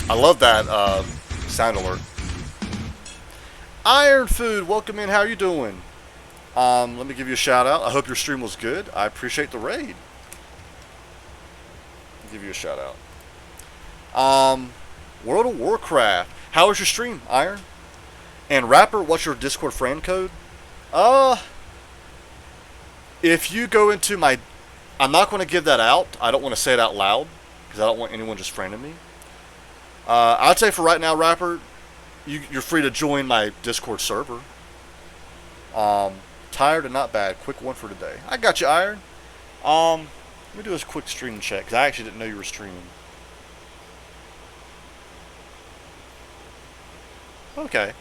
I love that sound alert. Iron Food, welcome in. How are you doing? Let me give you a shout out. I hope your stream was good. I appreciate the raid. I'll give you a shout out. World of Warcraft. How was your stream, Iron? And Rapper, what's your Discord friend code? If you go into my... I'm not going to give that out. I don't want to say it out loud, because I don't want anyone just friending me. I'd say for right now, Rapper, you're free to join my Discord server. Tired and not bad. Quick one for today. I got you, Iron. Let me do a quick stream check, because I actually didn't know you were streaming. Okay.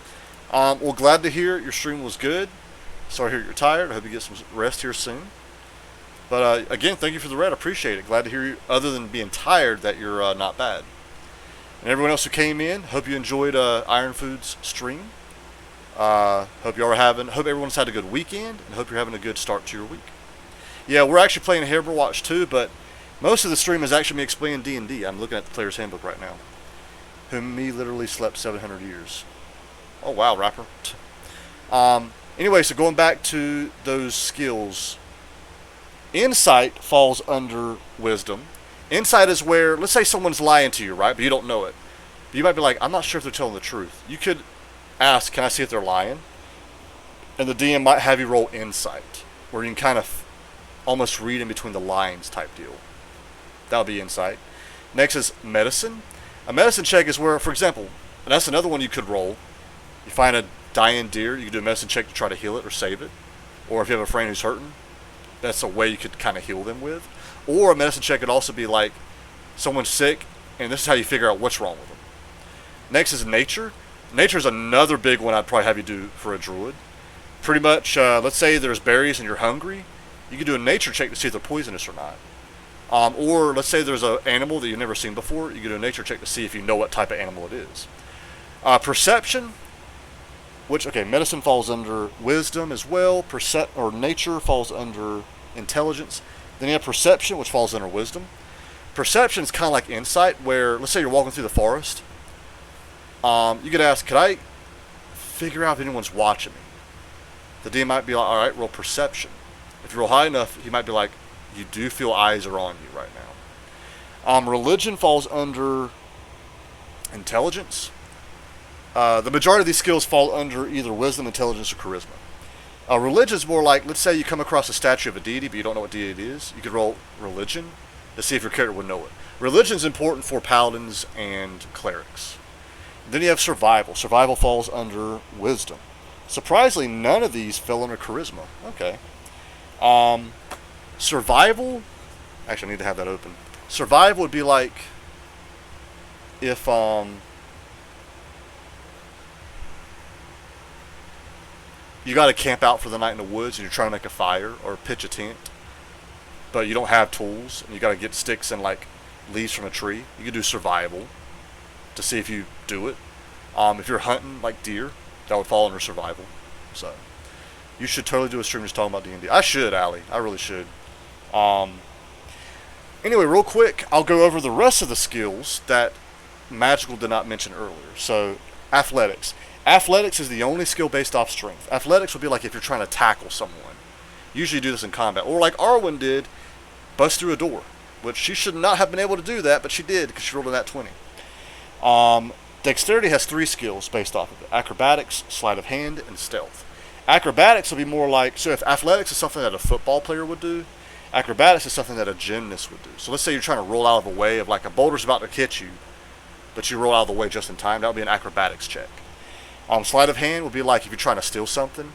Well, glad to hear your stream was good. Sorry to hear you're tired. I hope you get some rest here soon. But again, thank you for the raid. I appreciate it. Glad to hear you, other than being tired, that you're not bad. And everyone else who came in, hope you enjoyed Iron Food's stream. Hope everyone's had a good weekend, and hope you're having a good start to your week. Yeah, we're actually playing Hammerwatch too, but most of the stream is actually me explaining D&D. I'm looking at the player's handbook right now. Whom me literally slept 700 years. Oh wow, Rapper. Anyway, so going back to those skills, insight falls under wisdom. Insight is where, let's say someone's lying to you, right? But you don't know it. But you might be like, I'm not sure if they're telling the truth. You could ask, can I see if they're lying? And the DM might have you roll insight, where you can kind of almost read in between the lines type deal. That would be insight. Next is medicine. A medicine check is where, for example, and that's another one you could roll. You find a dying deer, you can do a medicine check to try to heal it or save it. Or if you have a friend who's hurting, that's a way you could kind of heal them with. Or a medicine check could also be like, someone's sick, and this is how you figure out what's wrong with them. Next is nature. Nature is another big one I'd probably have you do for a druid. Pretty much, let's say there's berries and you're hungry, you can do a nature check to see if they're poisonous or not. Or let's say there's an animal that you've never seen before, you can do a nature check to see if you know what type of animal it is. Perception, which, okay, medicine falls under wisdom as well. Or nature falls under intelligence. Then you have perception, which falls under wisdom. Perception is kind of like insight, where let's say you're walking through the forest. You could ask, could I figure out if anyone's watching me? The DM might be like, all right, roll perception. If you roll high enough, he might be like, you do feel eyes are on you right now. Religion falls under intelligence. The majority of these skills fall under either wisdom, intelligence, or charisma. Religion is more like, let's say you come across a statue of a deity, but you don't know what deity it is. You could roll religion to see if your character would know it. Religion is important for paladins and clerics. Then you have survival. Survival falls under wisdom. Surprisingly, none of these fell under charisma. Okay. Survival. Actually, I need to have that open. Survival would be like if you got to camp out for the night in the woods and you're trying to make a fire or pitch a tent, but you don't have tools and you got to get sticks and like leaves from a tree. You could do survival to see if you do it. If you're hunting like deer, that would fall under survival. So you should totally do a stream just talking about D&D. I should, Allie. I really should. Anyway, real quick, I'll go over the rest of the skills that Magical did not mention earlier. So, athletics. Athletics is the only skill based off strength. Athletics would be like if you're trying to tackle someone. Usually you do this in combat. Or like Arwen did, bust through a door. Which she should not have been able to do that, but she did because she rolled a nat 20. Dexterity has 3 skills based off of it. Acrobatics, sleight of hand, and stealth. Acrobatics will be more like, so if athletics is something that a football player would do, acrobatics is something that a gymnast would do. So let's say you're trying to roll out of a way of like a boulder's about to hit you, but you roll out of the way just in time. That would be an acrobatics check. Sleight of hand would be like if you're trying to steal something,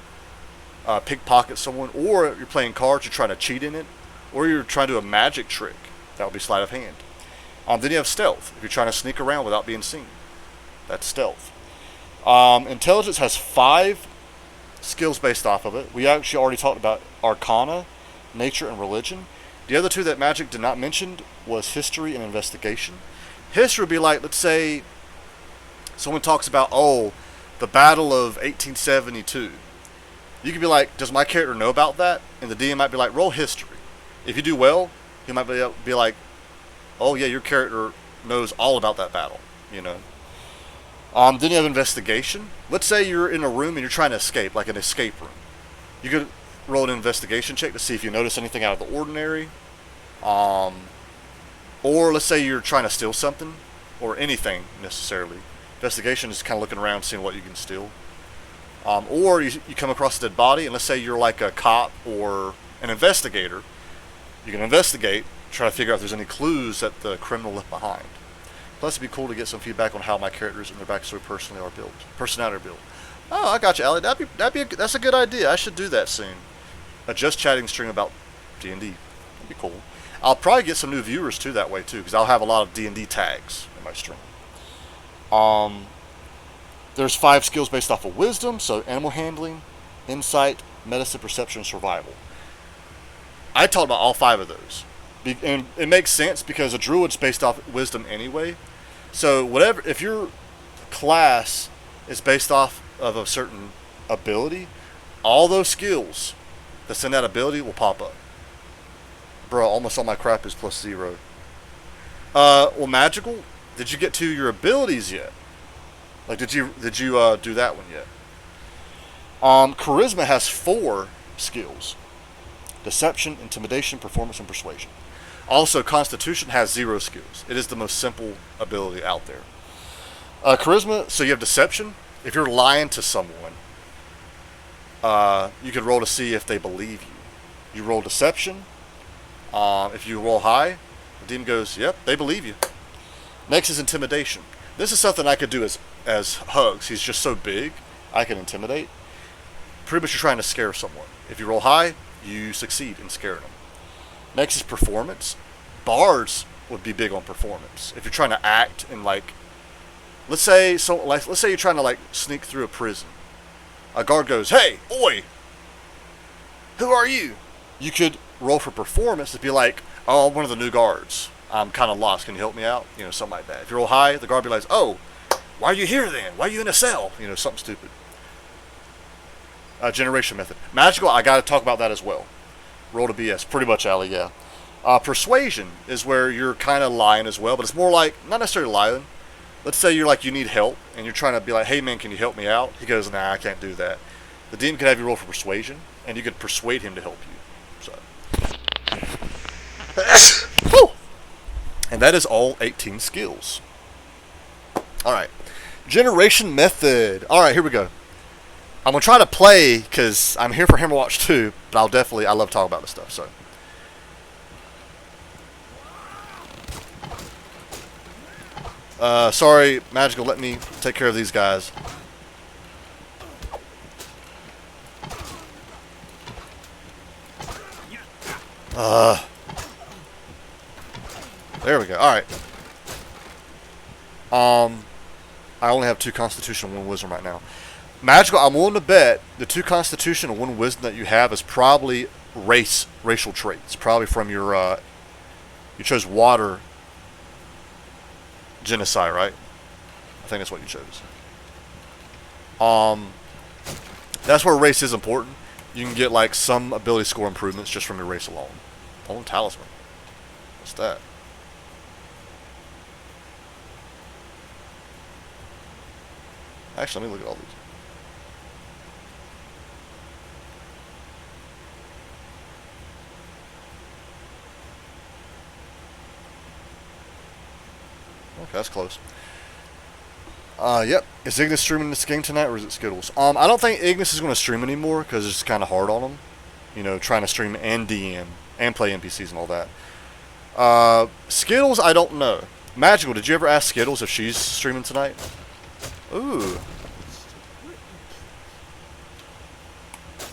pickpocket someone, or you're playing cards, you're trying to cheat in it, or you're trying to do a magic trick. That would be sleight of hand. Then you have stealth. If you're trying to sneak around without being seen, that's stealth. Intelligence has 5 skills based off of it. We actually already talked about Arcana, Nature, and Religion. The other 2 that Magic did not mention was History and Investigation. History would be like, let's say someone talks about, the Battle of 1872. You could be like, does my character know about that? And the DM might be like, roll history. If you do well, he might be like, oh yeah, your character knows all about that battle, you know. Then you have investigation. Let's say you're in a room and you're trying to escape, like an escape room. You could roll an investigation check to see if you notice anything out of the ordinary. Or let's say you're trying to steal something, or anything necessarily. Investigation is kind of looking around, seeing what you can steal. Or you come across a dead body, and let's say you're like a cop or an investigator. You can investigate, try to figure out if there's any clues that the criminal left behind. Plus, it'd be cool to get some feedback on how my characters and their backstory personality are built. Oh, I got you, Allie. That's a good idea. I should do that soon. A just chatting stream about D&D. That'd be cool. I'll probably get some new viewers too that way too, because I'll have a lot of D&D tags in my stream. There's 5 skills based off of wisdom, so animal handling, insight, medicine, perception, and survival. I talked about all 5 of those. And it makes sense because a druid's based off wisdom anyway. So whatever, if your class is based off of a certain ability, all those skills that's in that ability will pop up. Bro, almost all my crap is +0. Well, magical, did you get to your abilities yet? Like, did you do that one yet? Charisma has 4 skills: deception, intimidation, performance, and persuasion. Also, Constitution has 0 skills. It is the most simple ability out there. Charisma, so you have deception. If you're lying to someone, you can roll to see if they believe you. You roll deception. If you roll high, the demon goes, yep, they believe you. Next is intimidation. This is something I could do as Hugs. He's just so big, I can intimidate. Pretty much you're trying to scare someone. If you roll high, you succeed in scaring them. Next is performance. Bards would be big on performance. If you're trying to act and let's say you're trying to sneak through a prison, a guard goes, "Hey, oi, who are you?" You could roll for performance to be like, "Oh, I'm one of the new guards. I'm kind of lost. Can you help me out?" You know, something like that. If you roll high, the guard be like, "Oh, why are you here then? Why are you in a cell?" You know, something stupid. Generation method. Magical, I got to talk about that as well. Roll to BS. Pretty much, Allie, yeah. Persuasion is where you're kind of lying as well, but it's more like, not necessarily lying. Let's say you're like, you need help, and you're trying to be like, "Hey man, can you help me out?" He goes, "Nah, I can't do that." The DM can have you roll for persuasion, and you could persuade him to help you. So. And that is all 18 skills. Alright. Generation method. Alright, here we go. I'm going to try to play, because I'm here for Hammerwatch 2, but I love talking about this stuff, so. Sorry, Magical, let me take care of these guys. There we go. Alright. I only have 2 Constitution and 1 Wisdom right now. Magical, I'm willing to bet the 2 Constitution and 1 Wisdom that you have is probably racial traits. Probably from your, you chose water genocide, right? I think that's what you chose. That's where race is important. You can get like some ability score improvements just from your race alone. Oh, talisman. What's that? Actually, let me look at all these. Okay, that's close. Yep. Is Ignis streaming this game tonight, or is it Skittles? I don't think Ignis is going to stream anymore, because it's kind of hard on him. You know, trying to stream and DM, and play NPCs and all that. Skittles, I don't know. Magical, did you ever ask Skittles if she's streaming tonight? Ooh.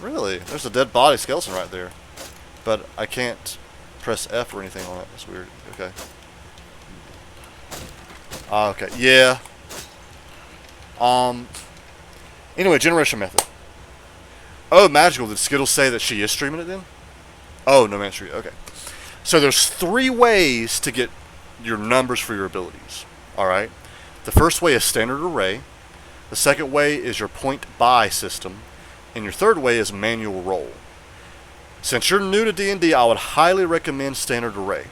Really? There's a dead body skeleton right there. But I can't press F or anything on it. That's weird. Okay. Okay. Yeah. Anyway, generation method. Oh, Magical. Did Skittles say that she is streaming it then? Oh, no man stream. Okay. So there's 3 ways to get your numbers for your abilities. Alright? The first way is standard array. The second way is your point buy system. And your third way is manual roll. Since you're new to D&D, I would highly recommend standard array.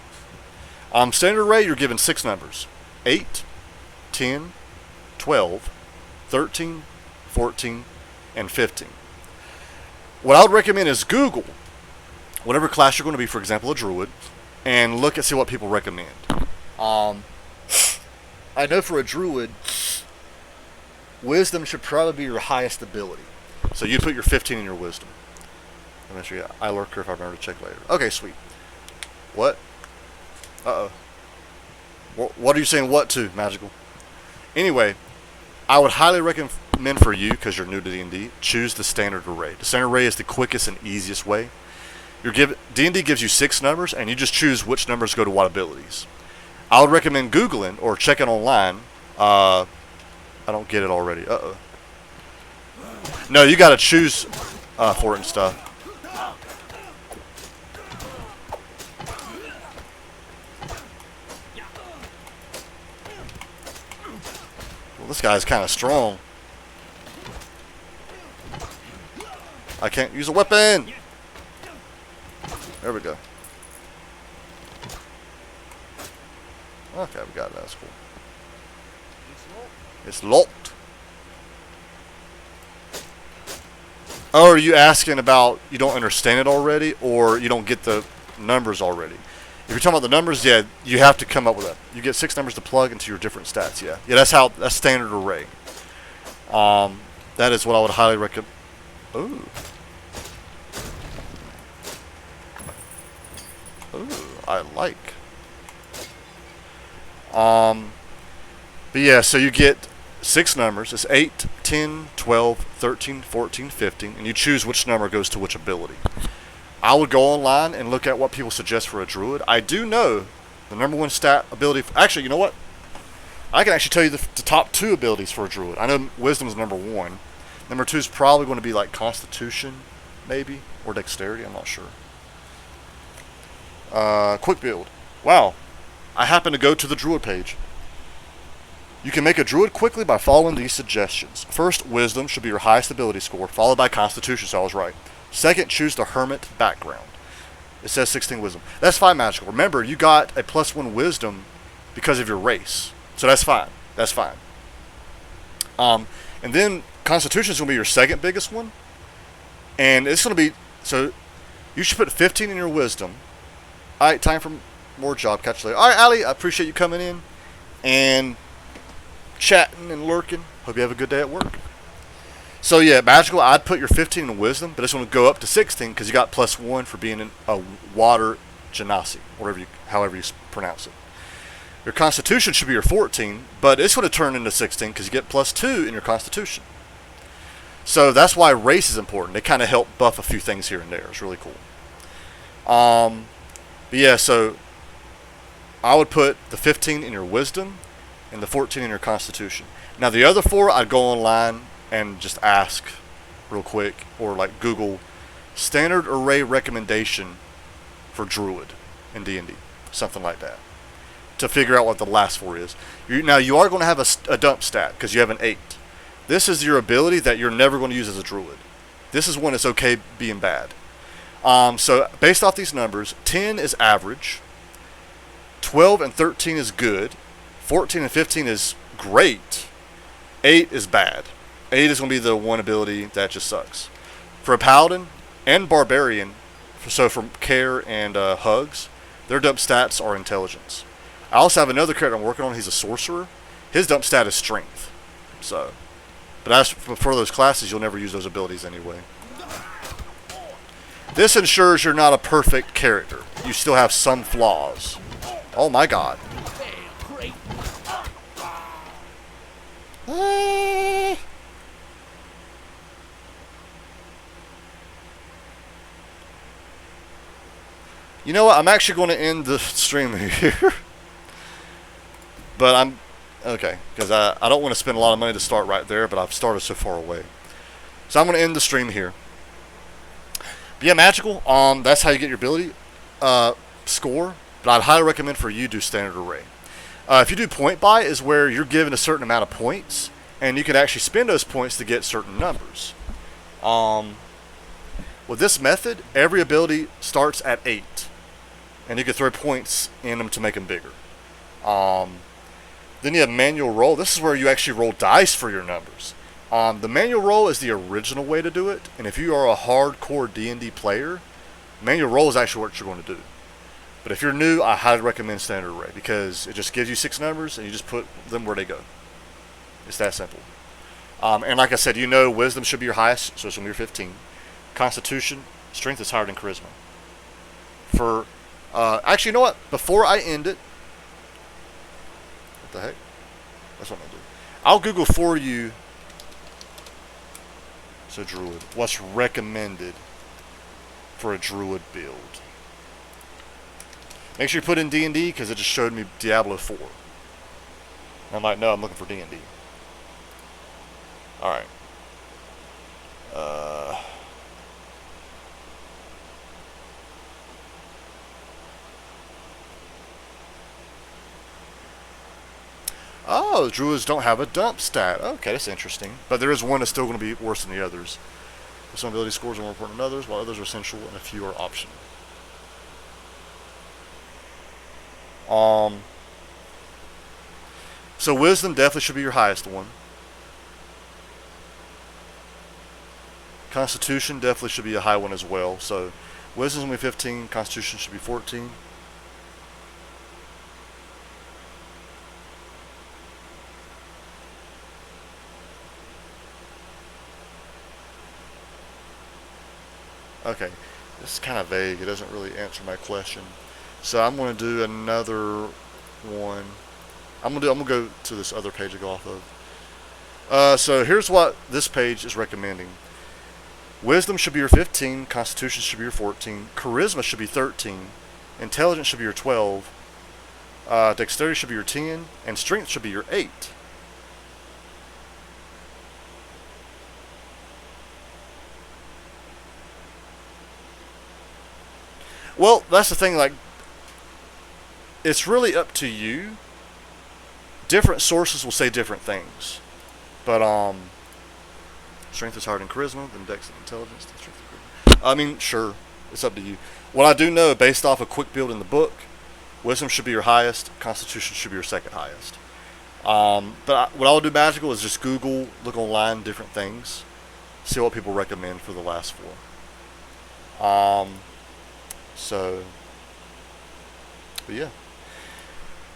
Standard array, you're given 6 numbers. 8, 10, 12, 13, 14, and 15. What I would recommend is Google whatever class you're going to be, for example, a druid, and look and see what people recommend. I know for a druid, wisdom should probably be your highest ability. So you put your 15 in your wisdom. I'm not sure. I lurker if I remember to check later. Okay, sweet. What? Uh-oh. What are you saying what to, Magical? Anyway, I would highly recommend for you, because you're new to D&D, choose the standard array. The standard array is the quickest and easiest way. D&D gives you 6 numbers, and you just choose which numbers go to what abilities. I would recommend Googling or checking online. I don't get it already. Uh-oh. No, you gotta choose for it and stuff. Well, this guy's kind of strong. I can't use a weapon! There we go. Okay, we got it. That's cool. It's locked. Oh, are you asking about you don't understand it already, or you don't get the numbers already? If you're talking about the numbers, yeah, you have to come up with that. You get 6 numbers to plug into your different stats. Yeah, that's standard array. That is what I would highly recommend. Ooh. Ooh, I like. But yeah, so you get 6 numbers. It's 8, 10, 12, 13, 14, 15, and you choose which number goes to which ability. I would go online and look at what people suggest for a druid. I do know the number 1 stat ability. Actually, you know what? I can actually tell you the top 2 abilities for a druid. I know wisdom is number 1. Number 2 is probably going to be like Constitution, maybe, or Dexterity. I'm not sure. Quick build. Wow, I happen to go to the Druid page. You can make a Druid quickly by following these suggestions. First, Wisdom should be your highest ability score, followed by Constitution, so I was right. Second, choose the Hermit background. It says 16 Wisdom. That's fine, Magical. Remember, you got a +1 Wisdom because of your race. So that's fine. That's fine. And then Constitution is going to be your second biggest one. And it's going to be... So, you should put 15 in your Wisdom. Alright, time for more job. Catch you later. Alright, Allie, I appreciate you coming in. And... chatting and lurking. Hope you have a good day at work. So yeah, Magical, I'd put your 15 in Wisdom, but it's going to go up to 16 because you got +1 for being in a water genasi, however you pronounce it. Your Constitution should be your 14, but it's going to turn into 16 because you get +2 in your Constitution. So that's why race is important. They kind of help buff a few things here and there. It's really cool. But yeah, so I would put the 15 in your Wisdom and the 14 in your Constitution. Now the other 4, I'd go online and just ask real quick, or like Google standard array recommendation for Druid in D&D, something like that, to figure out what the last 4 is. Now you are going to have a dump stat because you have an 8. This is your ability that you're never going to use as a Druid. This is when it's okay being bad. So based off these numbers, 10 is average, 12 and 13 is good, 14 and 15 is great, 8 is bad. 8 is going to be the one ability that just sucks. For a Paladin and Barbarian, so from Care and Hugs, their dump stats are Intelligence. I also have another character I'm working on. He's a Sorcerer. His dump stat is Strength. So, but as for those classes, you'll never use those abilities anyway. This ensures you're not a perfect character. You still have some flaws. Oh my god. You know what? I'm actually going to end the stream here. But I'm... Okay. Because I don't want to spend a lot of money to start right there, but I've started so far away. So I'm going to end the stream here. But yeah, Magical. That's how you get your ability score. But I'd highly recommend for you to do Standard Array. If you do Point Buy, is where you're given a certain amount of points, and you can actually spend those points to get certain numbers. With this method, every ability starts at 8, and you can throw points in them to make them bigger. Then you have Manual Roll. This is where you actually roll dice for your numbers. The Manual Roll is the original way to do it, and if you are a hardcore D&D player, Manual Roll is actually what you're going to do. But if you're new, I highly recommend Standard Array because it just gives you 6 numbers and you just put them where they go. It's that simple. And like I said, Wisdom should be your highest, so it's going to be your 15. Constitution, Strength is higher than Charisma. For actually, you know what? Before I end it, what the heck? That's what I'm going to do. I'll Google for you. So Druid, what's recommended for a Druid build? Make sure you put in D&D because it just showed me Diablo 4. I'm like, no, I'm looking for D&D. Alright. Oh, Druids don't have a dump stat. Okay, that's interesting. But there is one that's still going to be worse than the others. Some ability scores are more important than others, while others are essential and a few are optional. So Wisdom definitely should be your highest one. Constitution definitely should be a high one as well. So Wisdom's going to be 15, Constitution should be 14. Okay, this is kind of vague. It doesn't really answer my question. So I'm going to do another one. I'm gonna go to this other page to go off of. So here's what this page is recommending. Wisdom should be your 15, Constitution should be your 14, Charisma should be 13, Intelligence should be your 12, Dexterity should be your 10, and Strength should be your 8. Well, that's the thing. Like, it's really up to you. Different sources will say different things, but strength is higher than charisma, than dex and intelligence. Than strength and charisma. I mean, sure, it's up to you. What I do know, based off a quick build in the book, wisdom should be your highest, constitution should be your second highest. What I'll do magical is just Google, look online, different things, see what people recommend for the last four. But yeah.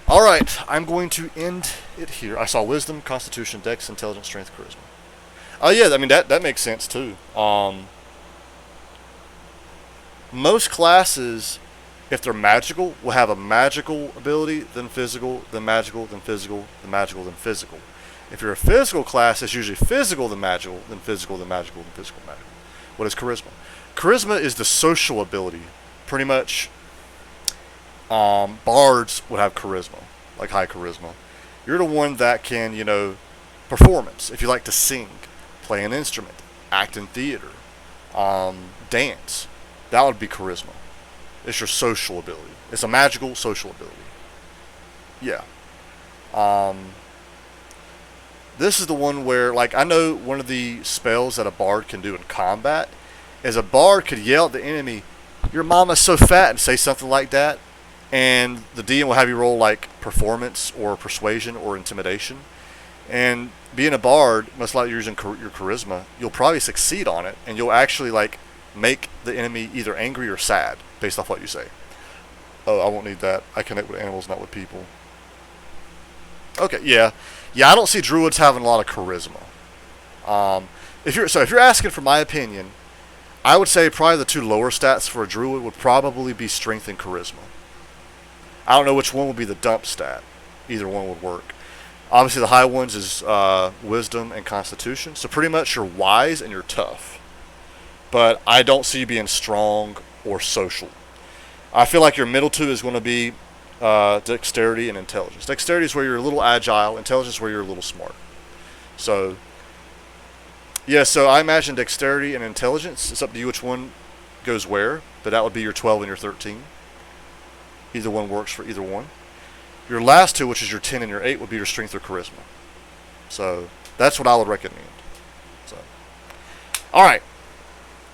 Alright, I'm going to end it here. I saw wisdom, constitution, dex, intelligence, strength, charisma. Oh yeah, I mean, that makes sense too. Most classes, if they're magical, will have a magical ability, then physical, then magical, then physical, then magical, then physical. If you're a physical class, it's usually physical, then magical, then physical, then magical, then physical, magical. What is charisma? Charisma is the social ability. Pretty much, bards would have charisma, like high charisma. You're the one that can, performance. If you like to sing, play an instrument, act in theater, dance, that would be charisma. It's your social ability. It's a magical social ability. Yeah. This is the one where, like, I know one of the spells that a bard can do in combat is a bard could yell at the enemy, "Your mama's so fat," and say something like that, and the DM will have you roll, like, performance or persuasion or intimidation. And being a bard, most likely you're using your charisma, you'll probably succeed on it, and you'll actually, like, make the enemy either angry or sad based off what you say. Oh, I won't need that. I connect with animals, not with people. Okay, yeah. I don't see druids having a lot of charisma. If you're asking for my opinion, I would say probably the two lower stats for a druid would probably be strength and charisma. I don't know which one would be the dump stat. Either one would work. Obviously, the high ones is wisdom and constitution. So pretty much you're wise and you're tough. But I don't see you being strong or social. I feel like your middle two is going to be dexterity and intelligence. Dexterity is where you're a little agile. Intelligence is where you're a little smart. So, yeah, so I imagine dexterity and intelligence. It's up to you which one goes where. But that would be your 12 and your 13. Either one works for either one. Your last two, which is your 10 and your 8, would be your strength or charisma. So that's what I would recommend. So, all right.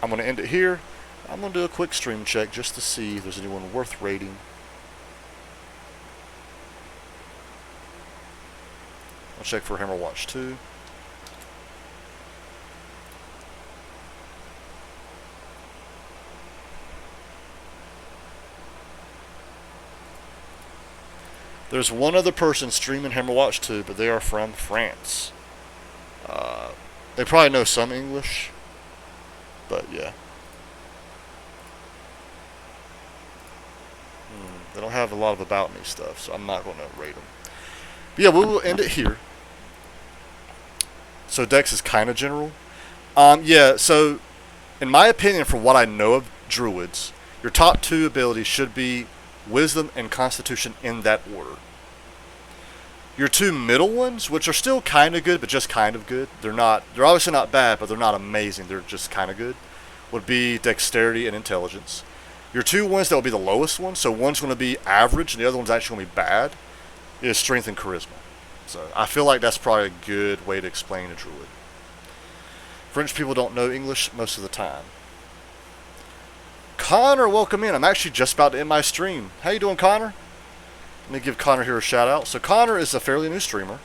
I'm going to end it here. I'm going to do a quick stream check just to see if there's anyone worth rating. I'll check for Hammerwatch 2. There's one other person streaming Hammerwatch 2, but they are from France. They probably know some English, but yeah. They don't have a lot of about me stuff, so I'm not going to rate them. But yeah, we will end it here. So Dex is kind of general. Yeah, so in my opinion, from what I know of druids, your top two abilities should be wisdom and constitution in that order. Your two middle ones, which are still kind of good, but just kind of good, they're obviously not bad, but they're not amazing, they're just kind of good, would be dexterity and intelligence. Your two ones that will be the lowest ones, so one's going to be average and the other one's actually going to be bad, is strength and charisma. So I feel like that's probably a good way to explain a druid. French people don't know English most of the time. Connor, welcome in. I'm actually just about to end my stream. How you doing, Connor? Let me give Connor here a shout out. So Connor is a fairly new streamer.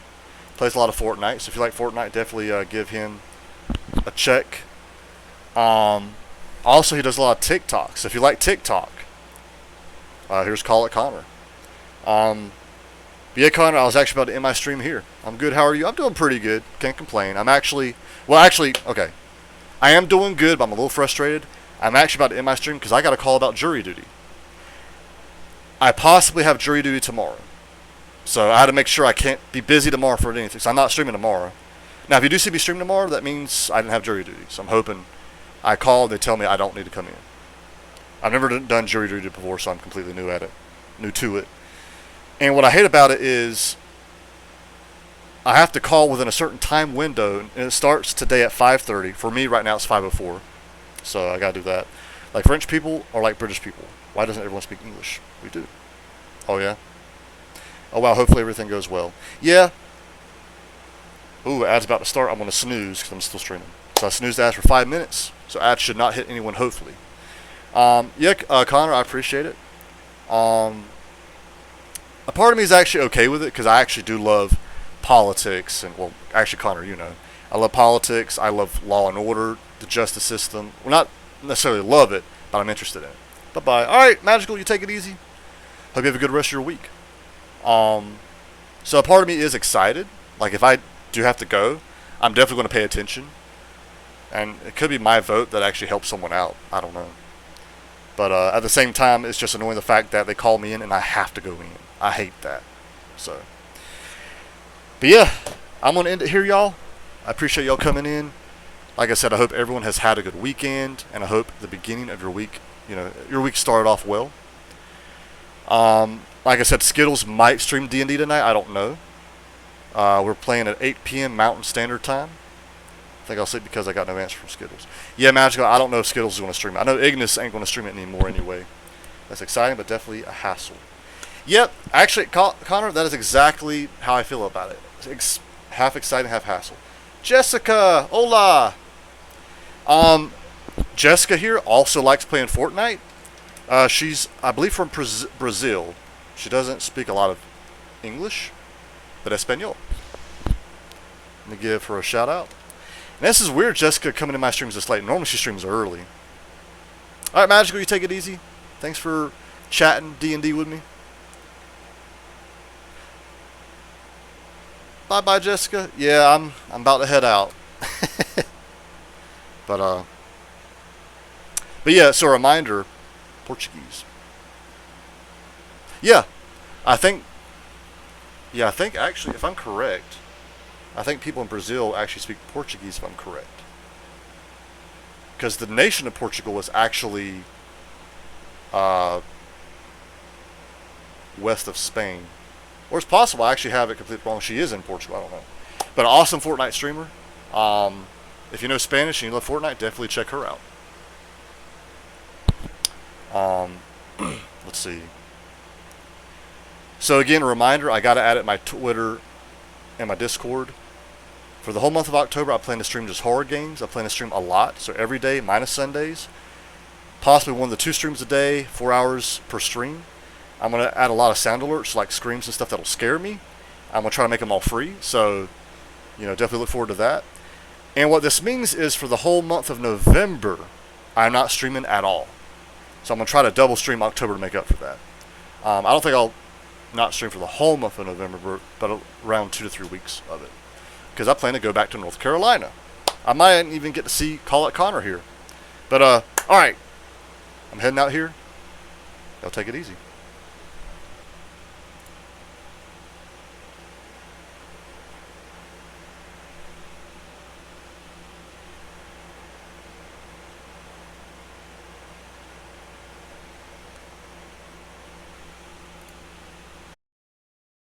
Plays a lot of Fortnite. So if you like Fortnite, definitely give him a check. Also, he does a lot of TikTok. So if you like TikTok, here's Call It Connor. But yeah, Connor, I was actually about to end my stream here. I'm good. How are you? I'm doing pretty good. Can't complain. Okay. I am doing good, but I'm a little frustrated. I'm actually about to end my stream because I got a call about jury duty. I possibly have jury duty tomorrow. So I had to make sure I can't be busy tomorrow for anything. So I'm not streaming tomorrow. Now, if you do see me stream tomorrow, that means I didn't have jury duty. So I'm hoping I call and they tell me I don't need to come in. I've never done jury duty before, so I'm completely new to it. And what I hate about it is I have to call within a certain time window, and it starts today at 5:30. For me, right now, it's 5:04. So I got to do that. Like French people are like British people. Why doesn't everyone speak English? We do. Oh yeah. Oh wow. Hopefully everything goes well. Yeah. Ooh, ad's about to start. I'm gonna snooze because I'm still streaming. So I snoozed the ad for 5 minutes. So ad should not hit anyone. Hopefully. Yeah, Connor, I appreciate it. A part of me is actually okay with it because I actually do love politics and, well, actually, Connor, you know, I love politics. I love law and order, the justice system. Well, not necessarily love it, but I'm interested in it. Bye bye. All right, Magical, you take it easy. Hope you have a good rest of your week. So a part of me is excited. Like if I do have to go, I'm definitely going to pay attention. And it could be my vote that actually helps someone out. I don't know. But at the same time, it's just annoying the fact that they call me in and I have to go in. I hate that. So, but yeah, I'm going to end it here, y'all. I appreciate y'all coming in. Like I said, I hope everyone has had a good weekend, and I hope the beginning of your week, you know, your week started off well. Like I said, Skittles might stream D&D tonight. I don't know. We're playing at 8 p.m. Mountain Standard Time. I think I'll sleep because I got no answer from Skittles. Yeah, Magical, I don't know if Skittles is going to stream it. I know Ignis ain't going to stream it anymore anyway. That's exciting, but definitely a hassle. Yep, actually, Connor, that is exactly how I feel about it. It's half exciting, half hassle. Jessica, hola! Jessica here also likes playing Fortnite. She's, I believe, from Brazil. She doesn't speak a lot of English, but Espanol. Let me give her a shout out. And this is weird, Jessica coming to my streams this late. Normally she streams early. Alright, Magical, you take it easy. Thanks for chatting D&D with me. Bye-bye, Jessica. Yeah, I'm about to head out. But yeah, so a reminder, Portuguese. Yeah, I think actually, if I'm correct, I think people in Brazil actually speak Portuguese, if I'm correct. Because the nation of Portugal was actually west of Spain. Or it's possible I actually have it completely wrong. She is in Portugal, I don't know. But an awesome Fortnite streamer. If you know Spanish and you love Fortnite, definitely check her out. Let's see. So again, a reminder, I got to add it my Twitter and my Discord. For the whole month of October, I plan to stream just horror games. I plan to stream a lot, so every day minus Sundays. Possibly one of the 2 streams a day, 4 hours per stream. I'm going to add a lot of sound alerts, like screams and stuff that'll scare me. I'm going to try to make them all free, so, you know, definitely look forward to that. And what this means is for the whole month of November, I'm not streaming at all. So I'm going to try to double stream October to make up for that. I don't think I'll not stream for the whole month of November, but around 2 to 3 weeks of it. Because I plan to go back to North Carolina. I might even get to see Call It Connor here. But, alright. I'm heading out here. Y'all take it easy.